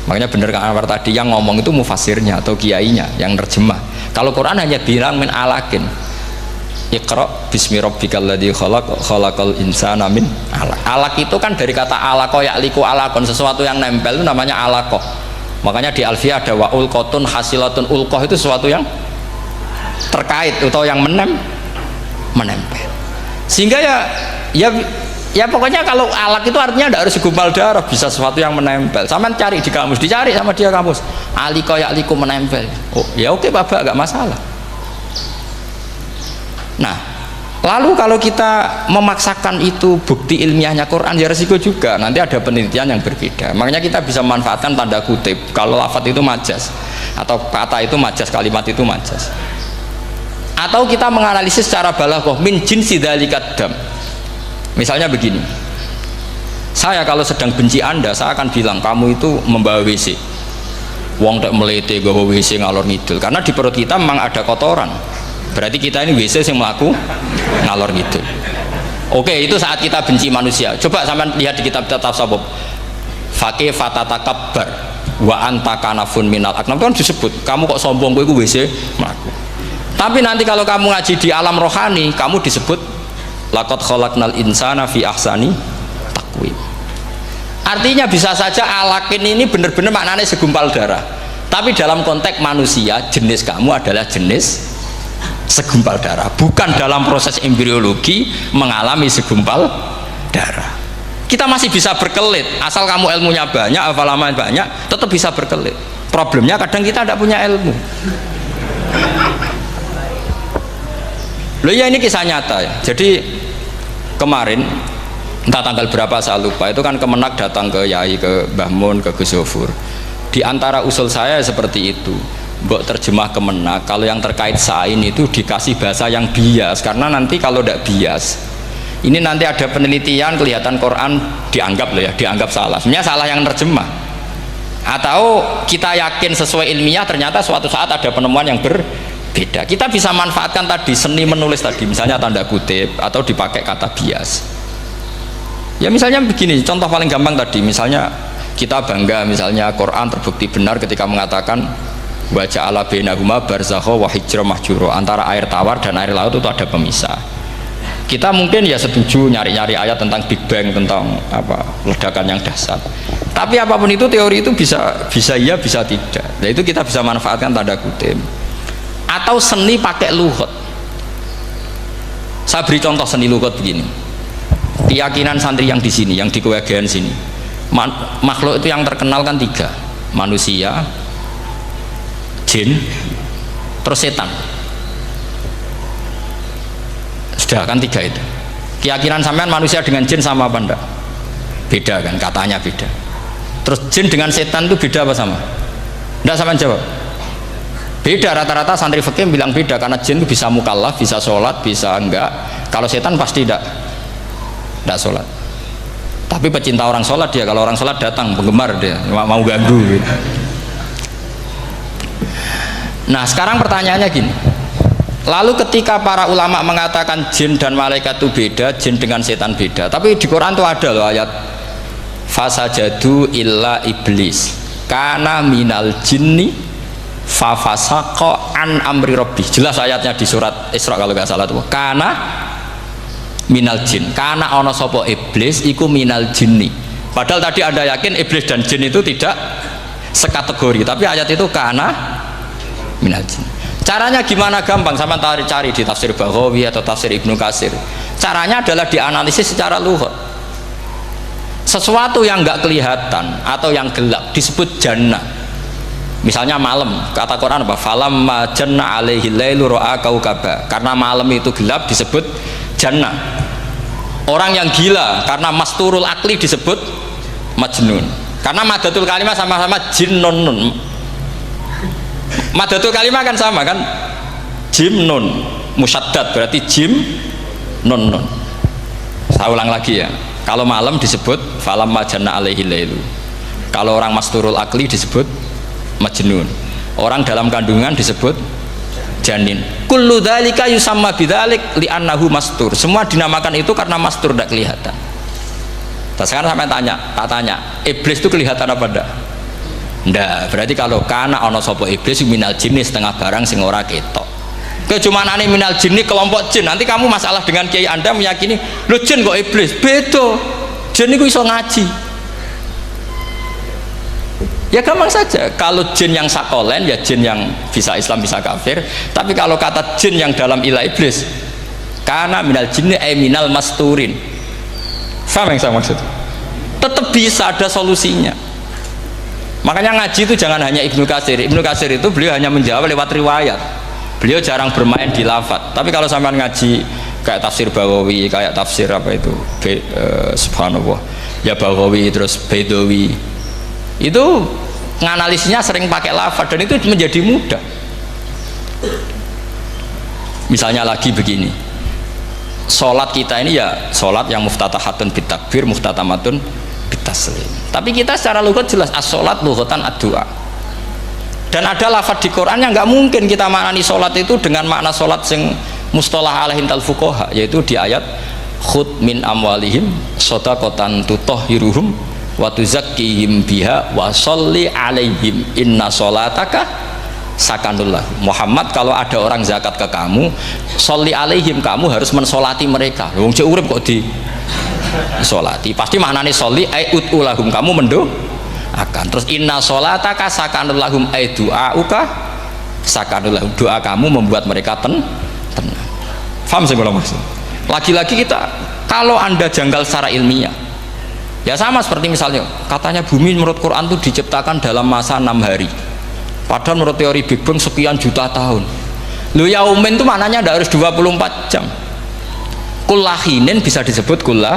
Makanya benar Kang Anwar tadi yang ngomong itu mufasirnya atau kiainya yang nerjemah. Kalau Quran hanya bilang min alakin. Iqra bismi rabbikal ladzi khalaq khalaqal insana min alaq. Alaq itu kan dari kata alaqa ya'liku alaqon, sesuatu yang nempel itu namanya alaqah. Makanya di Alfiyah ada wa ulqatun hasilatun, ulqah itu sesuatu yang terkait atau yang menempel. Sehingga ya pokoknya kalau alaq itu artinya tidak harus segumpal darah, bisa sesuatu yang menempel. Sama cari di kamus, dicari sama dia kamus. Alika ya'liku menempel. Oh ya oke Bapak, nggak masalah. Nah, lalu kalau kita memaksakan itu bukti ilmiahnya Quran ya resiko juga. Nanti ada penelitian yang berbeda. Makanya kita bisa memanfaatkan tanda kutip. Kalau lafadz itu majas atau kata itu majas, kalimat itu majas. Atau kita menganalisis secara balaghah min jinsi dzalikat dam. Misalnya begini, saya kalau sedang benci Anda, saya akan bilang kamu itu membawa WC. Wong tak melete gawa WC ngalor ngidul, karena di perut kita memang ada kotoran. Berarti kita ini WC yang melaku ngalor ngidul. Oke, itu saat kita benci manusia. Coba sampean lihat di kitab tasawuf. Faqih fatatakabbar wa anta kanafun minal aknam kan disebut, kamu kok sombong kowe iku WC mlaku. Tapi nanti kalau kamu ngaji di alam rohani, kamu disebut laqad khalaqnal insana fi ahsani taqwim. Artinya bisa saja alakin ini benar-benar maknanya segumpal darah, tapi dalam konteks manusia jenis kamu adalah jenis segumpal darah, bukan dalam proses embriologi mengalami segumpal darah. Kita masih bisa berkelit, asal kamu ilmunya banyak, hafalaman banyak, tetap bisa berkelit. Problemnya kadang kita tidak punya ilmu. Loh ya, ini kisah nyata ya. Jadi kemarin entah tanggal berapa saya lupa, itu kan Kemenak datang ke Yai, ke Mbah Mun, ke Gus Zofur. Di antara usul saya seperti itu, mbok terjemah Kemenak, kalau yang terkait sain itu dikasih bahasa yang bias, karena nanti kalau tidak bias, ini nanti ada penelitian kelihatan Quran dianggap loh ya, dianggap salah. Sebenarnya salah yang terjemah. Atau kita yakin sesuai ilmiah, ternyata suatu saat ada penemuan yang berbeda. Kita bisa manfaatkan tadi seni menulis tadi, misalnya tanda kutip atau dipakai kata bias. Ya misalnya begini, contoh paling gampang tadi, misalnya kita bangga misalnya Quran terbukti benar ketika mengatakan wa ja'ala bainahuma barzakha wa hijra mahjura, antara air tawar dan air laut itu ada pemisah. Kita mungkin ya setuju nyari-nyari ayat tentang Big Bang, tentang apa ledakan yang dahsyat. Tapi apapun itu teori itu bisa iya bisa tidak. Nah itu kita bisa manfaatkan tanda kutip. Atau seni pakai lughat. Saya beri contoh seni lughat begini. Keyakinan santri yang di sini, yang di kewegean sini, makhluk itu yang terkenal kan 3, manusia, jin, terus setan. Sudah kan 3 itu. Keyakinan sampean manusia dengan jin sama apa enggak? Beda kan, katanya beda. Terus jin dengan setan itu beda apa sama? Enggak, sampean jawab. Beda, rata-rata santri fikih bilang beda, karena jin itu bisa mukallaf, bisa sholat, bisa enggak. Kalau setan pasti tidak sholat. Tapi pecinta orang sholat dia, kalau orang sholat datang, penggemar dia, mau ganggu gitu. Nah sekarang pertanyaannya gini, lalu ketika para ulama mengatakan jin dan malaikat itu beda, jin dengan setan beda, tapi di Quran itu ada loh ayat fasajadu illa iblis kana minal jinni fafasaqa an amri rabbi. Jelas ayatnya di surat Isra kalau nggak salah tuh, kana minal jin, karena ono sopo iblis iku minal jinni. Padahal tadi Anda yakin iblis dan jin itu tidak sekategori, tapi ayat itu karena minal jin. Caranya gimana? Gampang, sama cari di tafsir Baghawi atau tafsir Ibnu Katsir. Caranya adalah dianalisis secara lughat. Sesuatu yang nggak kelihatan atau yang gelap disebut jannah. Misalnya malam, kata Quran apa? Falamma janna alaihi lailu ra'a kaukaba. Karena malam itu gelap disebut jannah. Orang yang gila karena masturul akli disebut majnun. Karena madatul kalimah sama-sama jinnun. Madatul kalimah kan sama kan, jim nun musyaddad berarti jim nun nun. Saya ulang lagi ya, kalau malam disebut falamma janna alaihi lailu, kalau orang masturul akli disebut majnun, orang dalam kandungan disebut janin. Kullu dzalika yusamma bidzalik li'annahu mastur. Semua dinamakan itu karena mastur, tidak kelihatan. Nah, sekarang sampai tak tanya, iblis itu kelihatan apa enggak? Enggak. Berarti kalau kana ana sapa iblis minal jinni, setengah barang sing ora ketok. Kecumanane minal jinni kelompok jin. Nanti kamu masalah dengan kiai Anda meyakini, "Lho jin kok iblis?" Beda. Jin niku iso ngaji. Ya gampang saja, kalau jin yang sakolen ya jin yang bisa Islam bisa kafir. Tapi kalau kata jin yang dalam ilah iblis, karena minal jinni ay minal masturin, sama yang saya maksud, tetap bisa ada solusinya. Makanya ngaji itu jangan hanya Ibnu Katsir. Ibnu Katsir itu beliau hanya menjawab lewat riwayat, beliau jarang bermain di lafadz. Tapi kalau sampean ngaji kayak tafsir Baghawi, kayak tafsir apa itu subhanallah ya Baghawi, terus Bedawi, itu nganalisnya sering pakai lafadz dan itu menjadi mudah. Misalnya lagi begini, sholat kita ini ya sholat yang muftatahatun bitakbir, muftatamatun bitaslim. Tapi kita secara lughat jelas as-sholat lughatan ad-du'a. Dan ada lafadz di Quran yang nggak mungkin kita maknani sholat itu dengan makna sholat yang mustalah alaihim tal fuqaha, yaitu di ayat khud min amwalihim shadaqatan tutahhiruhum wa tuzakkihim biha wa sholli alaihim inna sholataka sakanullah. Muhammad, kalau ada orang zakat ke kamu, sholli alaihim, kamu harus mensolati mereka. Wong cek urip kok sholati. Pasti maknane sholli ai ud'u lahum, kamu mendoakan. Terus inna sholataka sakanul lahum ai du'auka sakanul lahum, doa kamu membuat mereka tenang. Paham sih kalau maksud? Lagi-lagi kita, kalau anda janggal secara ilmiah, ya sama seperti misalnya katanya bumi menurut Quran itu diciptakan dalam masa 6 hari, padahal menurut teori Big Bang sekian juta tahun. Lu yaumin itu maknanya tidak harus 24 jam. Kullahinin bisa disebut kullah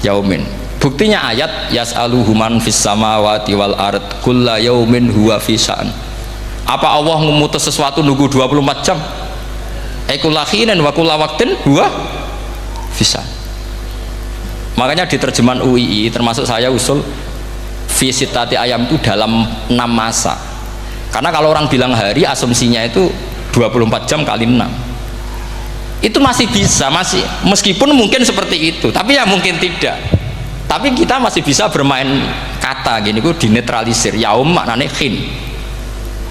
yaumin. Buktinya ayat yas'aluhu man fis samawati wal ard kulla yaumin huwa fi sya'an. Apa Allah memutus sesuatu nunggu 24 jam? Kullahinin wa kulla waqtin huwa fi sya'an. Makanya di terjemahan UII termasuk saya usul fi sitati ayam itu dalam 6 masa. Karena kalau orang bilang hari asumsinya itu 24 jam kali 6 itu masih bisa, masih meskipun mungkin seperti itu, tapi ya mungkin tidak, tapi kita masih bisa bermain kata gini, itu dinetralisir. Yaum maknanya khin,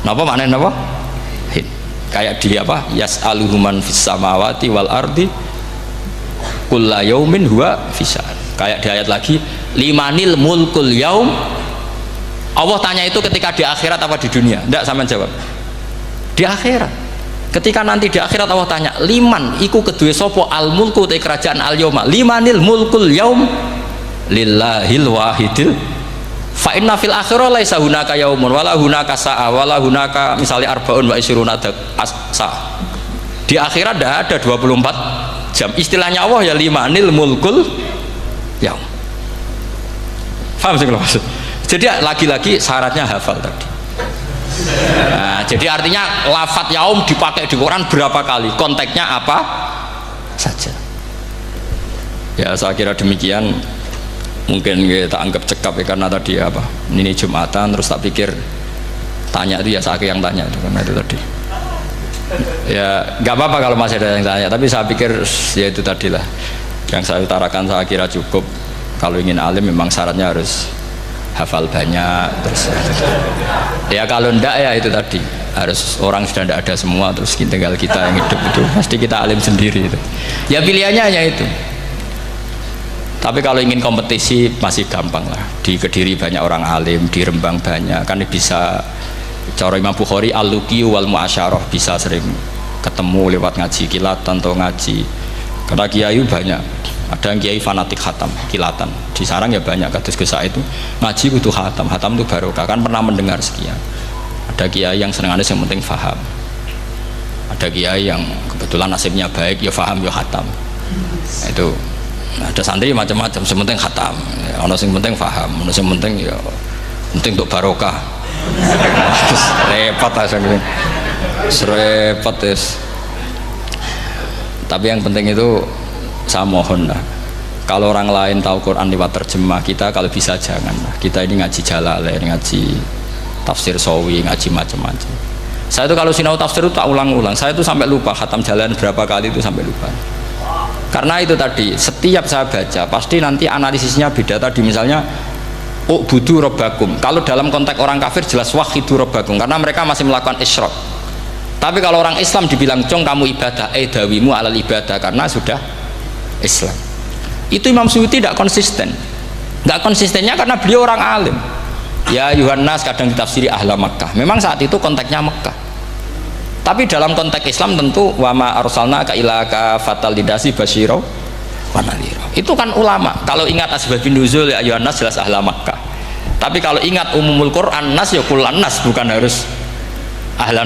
napa maknanya napa? Khin. Kayak di apa? Yas'aluhu man fis samawati wal ardi kulla yaumin huwa fi sya'an. Kayak di ayat lagi limanil mulkul yaum. Allah tanya itu ketika di akhirat apa di dunia? Tidak, sama jawab di akhirat. Ketika nanti di akhirat Allah tanya liman iku kedue sopo al mulku te kerajaan al yauma, limanil mulkul yaum lillahil wahidil fa inna fil akhirah laisa hunaka yaumun wala hunaka sa'a wala hunaka misalnya arbaun wa isyruna sa'. Di akhirat tidak ada 24 jam. Istilahnya Allah ya limanil mulkul yaum. Paham sih kalau maksud? Jadi lagi-lagi syaratnya hafal tadi. Nah, jadi artinya lafadz yaum dipakai di Quran berapa kali, konteksnya apa saja. Ya saya kira demikian. Mungkin kita anggap cekap ya, karena tadi apa ini Jumatan, terus tak pikir tanya itu ya saya yang tanya itu, karena itu tadi ya nggak apa-apa kalau masih ada yang tanya, tapi saya pikir ya itu tadilah yang saya utarakan. Saya kira cukup. Kalau ingin alim memang syaratnya harus hafal banyak, terus ya kalau ndak ya itu tadi harus orang sudah ndak ada semua, terus tinggal kita yang hidup, itu pasti kita alim sendiri itu. Ya pilihannya hanya itu. Tapi kalau ingin kompetisi masih gampang lah. Di Kediri banyak orang alim, di Rembang banyak, kan bisa. Cara Imam Bukhari al-luqi wal muasyarah, bisa sering ketemu lewat ngaji kilatan atau ngaji. Karena kiai banyak. Ada yang kiai fanatik khatam kilatan di sarang ya banyak, kados Gus Said itu ngaji kudu khatam itu barokah, kan pernah mendengar sekian. Ada kiai yang senengannya yang penting faham, ada kiai yang kebetulan nasibnya baik ya faham ya khatam. Itu ada santri macam-macam, yang penting khatam, ono sing penting faham, ono sing penting ya penting untuk barokah. Terus repot aja gitu, repot terus. Tapi yang penting itu saya mohon lah, kalau orang lain tahu Quran lewat terjemah, kita kalau bisa jangan lah. Kita ini ngaji Jalalain, ngaji tafsir Sawi, ngaji macam-macam. Saya itu kalau sinau tafsir itu tak ulang-ulang, saya itu sampai lupa khatam Jalalain berapa kali, itu sampai lupa. Karena itu tadi, setiap saya baca pasti nanti analisisnya beda. Tadi misalnya u'budu rabbakum, kalau dalam konteks orang kafir jelas wahidu rabbakum, karena mereka masih melakukan isyrak. Tapi kalau orang Islam dibilang cong kamu ibadah, dawimu alal ibadah, karena sudah Islam. Itu Imam Suyuti tidak konsisten. Nggak konsistennya karena beliau orang alim. Ya Yuhannas kadang ditafsiri ahla Makkah, memang saat itu konteksnya Makkah. Tapi dalam konteks Islam tentu wama arsalnaka illa kafatal lidasi basyira wa nadhira. Itu kan ulama. Kalau ingat asbabun nuzul ya Yuhannas jelas ahla Makkah. Tapi kalau ingat umumul Quran nas ya kullan nas, bukan harus ahla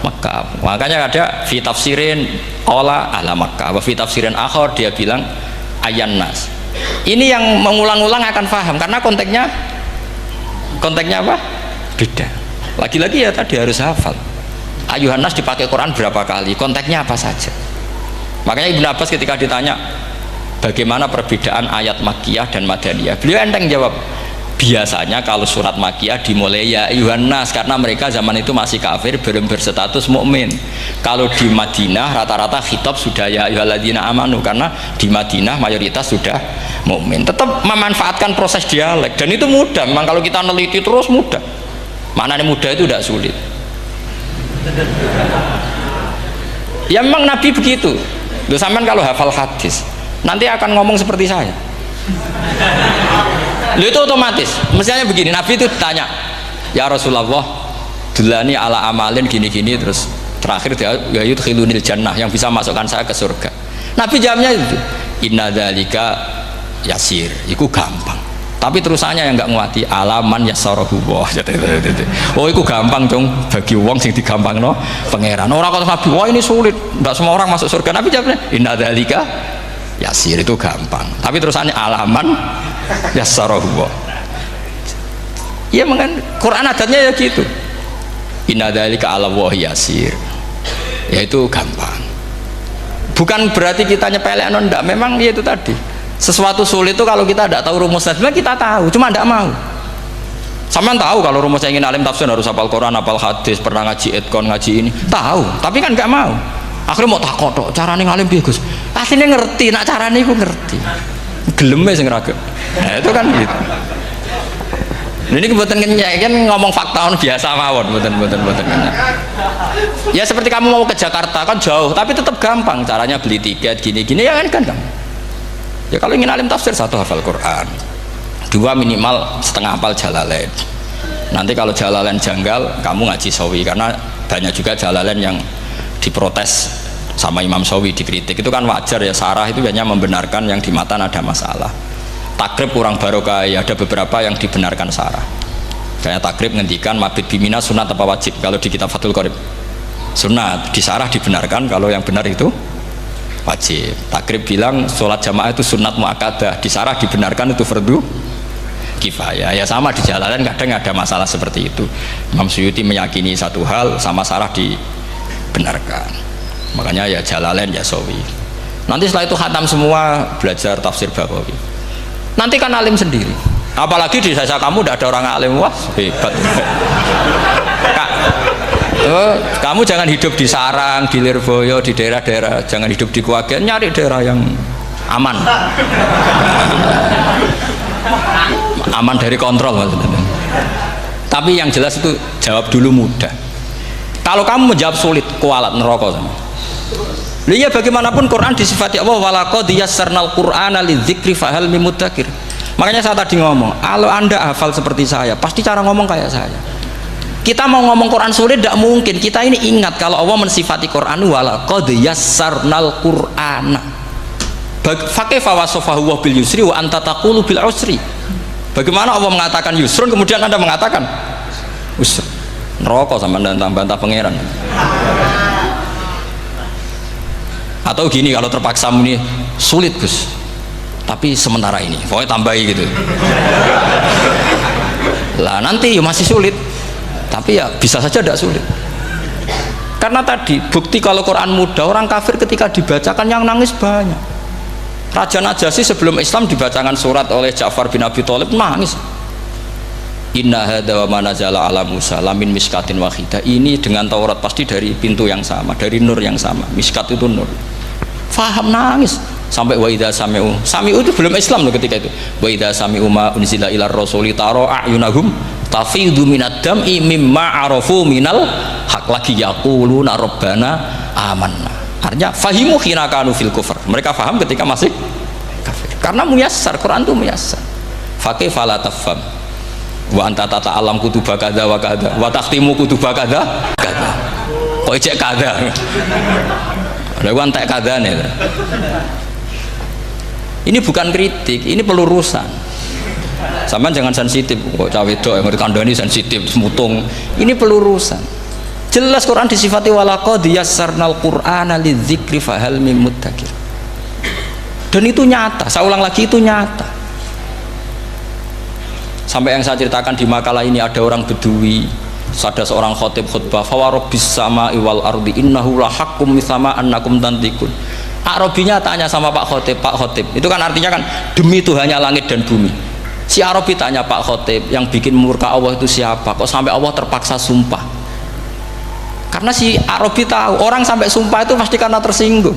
Makkah. Makanya ada fi tafsirin qala ahla Makkah, wa fi tafsirin akhar dia bilang ayyan nas. Ini yang mengulang-ulang akan paham karena konteksnya apa? Beda. Lagi-lagi ya tadi harus hafal. Ayuhan nas dipakai Quran berapa kali? Konteksnya apa saja? Makanya Ibnu Abbas ketika ditanya bagaimana perbedaan ayat Makkiyah dan Madaniyah, beliau enteng jawab, biasanya kalau surat Makkiyah dimulai ya ayuhan nas karena mereka zaman itu masih kafir, belum berstatus mukmin. Kalau di Madinah rata-rata khitab sudah ya ayyuhalladzina amanu, karena di Madinah mayoritas sudah mukmin. Tetap memanfaatkan proses dialek dan itu mudah. Memang kalau kita neliti terus mudah. Maknanya mudah itu tidak sulit. Ya memang Nabi begitu. Loh, sampean kalau hafal hadis nanti akan ngomong seperti saya. Lu itu otomatis. Misalnya begini, Nabi itu ditanya, ya Rasulullah, dulani ala amalin gini-gini, terus terakhir dia ya yudkhilunil jannah, yang bisa masukkan saya ke surga. Nabi jawabnya itu, inna dzalika yasir, itu gampang. Tapi terusannya yang nggak nguati alaman yassarahu wah. Oh itu gampang dong bagi wong sing digampangno pangeran. Orang kata Nabi, wah ini sulit, nggak semua orang masuk surga. Nabi jawabnya inna dzalika yasir, itu gampang. Tapi terusannya alaman yassarahu wah. Iya mengen Quran adatnya ya gitu. Inna dzalika ala wah yasir. Ya itu gampang. Bukan berarti kita nyepelekno, ndak, memang ya itu tadi. Sesuatu sulit itu kalau kita tidak tahu rumusnya, sebenarnya kita tahu, cuma tidak mau. Sampean tahu kalau rumusnya ingin alim tafsir harus hafal Quran, hafal hadis, pernah ngaji etkon, ngaji ini, tahu, tapi kan nggak mau. Akhirnya mau takut, carane ngalim piye Gus? Aslinya ngerti, nak carane iku ngerti. Geleme sing raga. Nah, itu kan gitu. Ini kebetulan kenyek kan ngomong fakta biasa mawon, betul. Ya seperti kamu mau ke Jakarta kan jauh, tapi tetap gampang. Caranya beli tiket gini-gini ya kan. Ya kalau ingin alim tafsir, satu hafal Quran, dua minimal setengah hafal Jalalain. Nanti kalau Jalalain janggal, kamu ngaji Sawi, karena banyak juga Jalalain yang diprotes sama Imam Sawi, dikritik. Itu kan wajar ya, sarah itu hanya membenarkan yang di matan ada masalah. Takrib kurang barokah, ya ada beberapa yang dibenarkan sarah. Kayak takrib ngendikan mabit bimina sunat apa wajib. Kalau di kitab Fathul Qorib sunat, di sarah dibenarkan, kalau yang benar itu wajib. Takrib bilang sholat jamaah itu sunat muakkadah, di sarah dibenarkan itu fardu kifayah. Ya sama di Jalalain kadang ada masalah seperti itu. Imam Suyuti meyakini satu hal, sama sarah dibenarkan. Makanya ya Jalalain ya Sawi. Nanti setelah itu khatam semua, belajar tafsir Baghawi. Nanti kan alim sendiri. Apalagi di desa kamu tidak ada orang alim, wah hebat. Kak, kamu jangan hidup di sarang, di Lirboyo, di daerah-daerah, jangan hidup di Kuagen, nyari daerah yang aman. Aman dari kontrol maksudnya. Tapi yang jelas itu jawab dulu mudah. Kalau kamu menjawab sulit, kualat neraka sama. Lihat bagaimanapun Quran disifati Allah walaqad yassarnal Qur'ana lidzikri fahal mim mudzakir. Makanya saya tadi ngomong, kalau Anda hafal seperti saya, pasti cara ngomong kayak saya. Kita mau ngomong Quran sulit tidak mungkin. Kita ini ingat kalau Allah mensifati Quran walaqad yassarnal Qur'ana. Fakaifa wasafahu bil yusri wa anta taqulu bil usri. Bagaimana Allah mengatakan yusrun kemudian Anda mengatakan usr. Neraka sama bantah pangeran. Atau gini, kalau terpaksa ini sulit Gus, tapi sementara ini pokoknya tambahi gitu lah, nanti ya masih sulit, tapi ya bisa saja tidak sulit. Karena tadi bukti kalau Quran mudah, orang kafir ketika dibacakan yang nangis banyak. Raja Najasyi sebelum Islam dibacakan surat oleh Ja'far bin Abi Thalib, nangis. Inna hadza wa manazala ala Musa lamin miskatin wahidah. Ini dengan Taurat pasti dari pintu yang sama, dari nur yang sama. Miskat itu nur. Faham, nangis. Sampai wa idza sami'u. Sami'u itu belum Islam loh ketika itu. Wa idza sami'u ma unzila ilar rasuli taro a'yunahum tafidu minad dam'i mimma arafu minal haq, lagi yaquluna rabbana amanna. Artinya fahimu khina kanu fil kufr. Mereka faham ketika masih kafir. Karena muyassar, Quran itu muyassar. Fakaifa la tafham. Wa anta tata'alam kutuba kadza wa kadza wa takhtimu kutuba kadza kadza. Kok ijek kadza. Lha ku entek kadzane. Ini bukan kritik, ini pelurusan. Sampeyan jangan sensitif, kok cah wedok yang kandhani sensitif mutung. Ini pelurusan. Jelas Quran disifati walaqad yassarnal Qur'ana lidzikri fahal mim mudzakir. Dan itu nyata, saya ulang lagi, itu nyata. Sampai yang saya ceritakan di makalah ini, ada orang Bedui, ada seorang khotib khutbah, fawarabbis sama'i wal ardi innahu lahaqqum mithama annakum tantikun. Arabinya tanya sama Pak Khotib, itu kan artinya kan demi Tuhannya langit dan bumi. Si Arabi tanya Pak Khotib, yang bikin murka Allah itu siapa? Kok sampai Allah terpaksa sumpah? Karena si Arabi tahu orang sampai sumpah itu pasti karena tersinggung.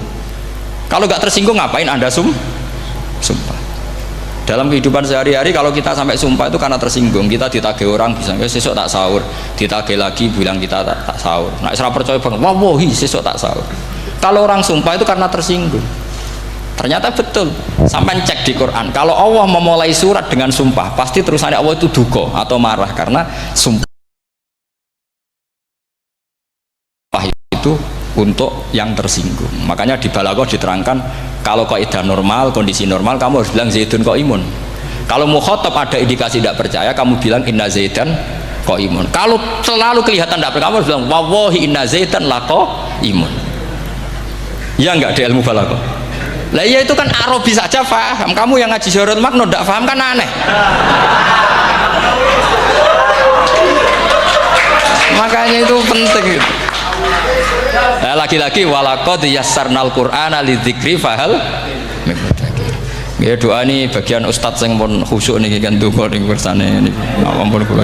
Kalau nggak tersinggung ngapain Anda sumpah? Dalam kehidupan sehari-hari kalau kita sampai sumpah itu karena tersinggung. Kita ditagih orang bisa sesuk tak sahur, ditagih lagi bilang kita tak sahur. Nah, serap percaya banget, wallahi sesuk tak sahur. Kalau orang sumpah itu karena tersinggung. Ternyata betul. Sampai cek di Quran. Kalau Allah memulai surat dengan sumpah, pasti terusannya Allah itu duka atau marah karena sumpah itu untuk yang tersinggung. Makanya di Balaghah diterangkan kalau kaidah normal, kondisi normal kamu harus bilang Zaidun qaimun. Kalau mukhatab ada indikasi tidak percaya, kamu bilang inna Zaidan qaimun. Kalau selalu kelihatan tidak percaya, kamu harus bilang wallahi inna Zaidan laqaimun. Ya enggak di ilmu Balaghah. Lah iya itu kan Arabi saja paham. Kamu yang ngaji Syarul Makno tidak paham kan aneh. Makanya itu penting gitu. Nah, lagi-lagi walaqad yassarnal Qur'ana lidzikri fahal min mudzakir. Ya doa ini bagian ustadz yang pun khusyuk niki kan donga ning kersane niki. Ampun kula.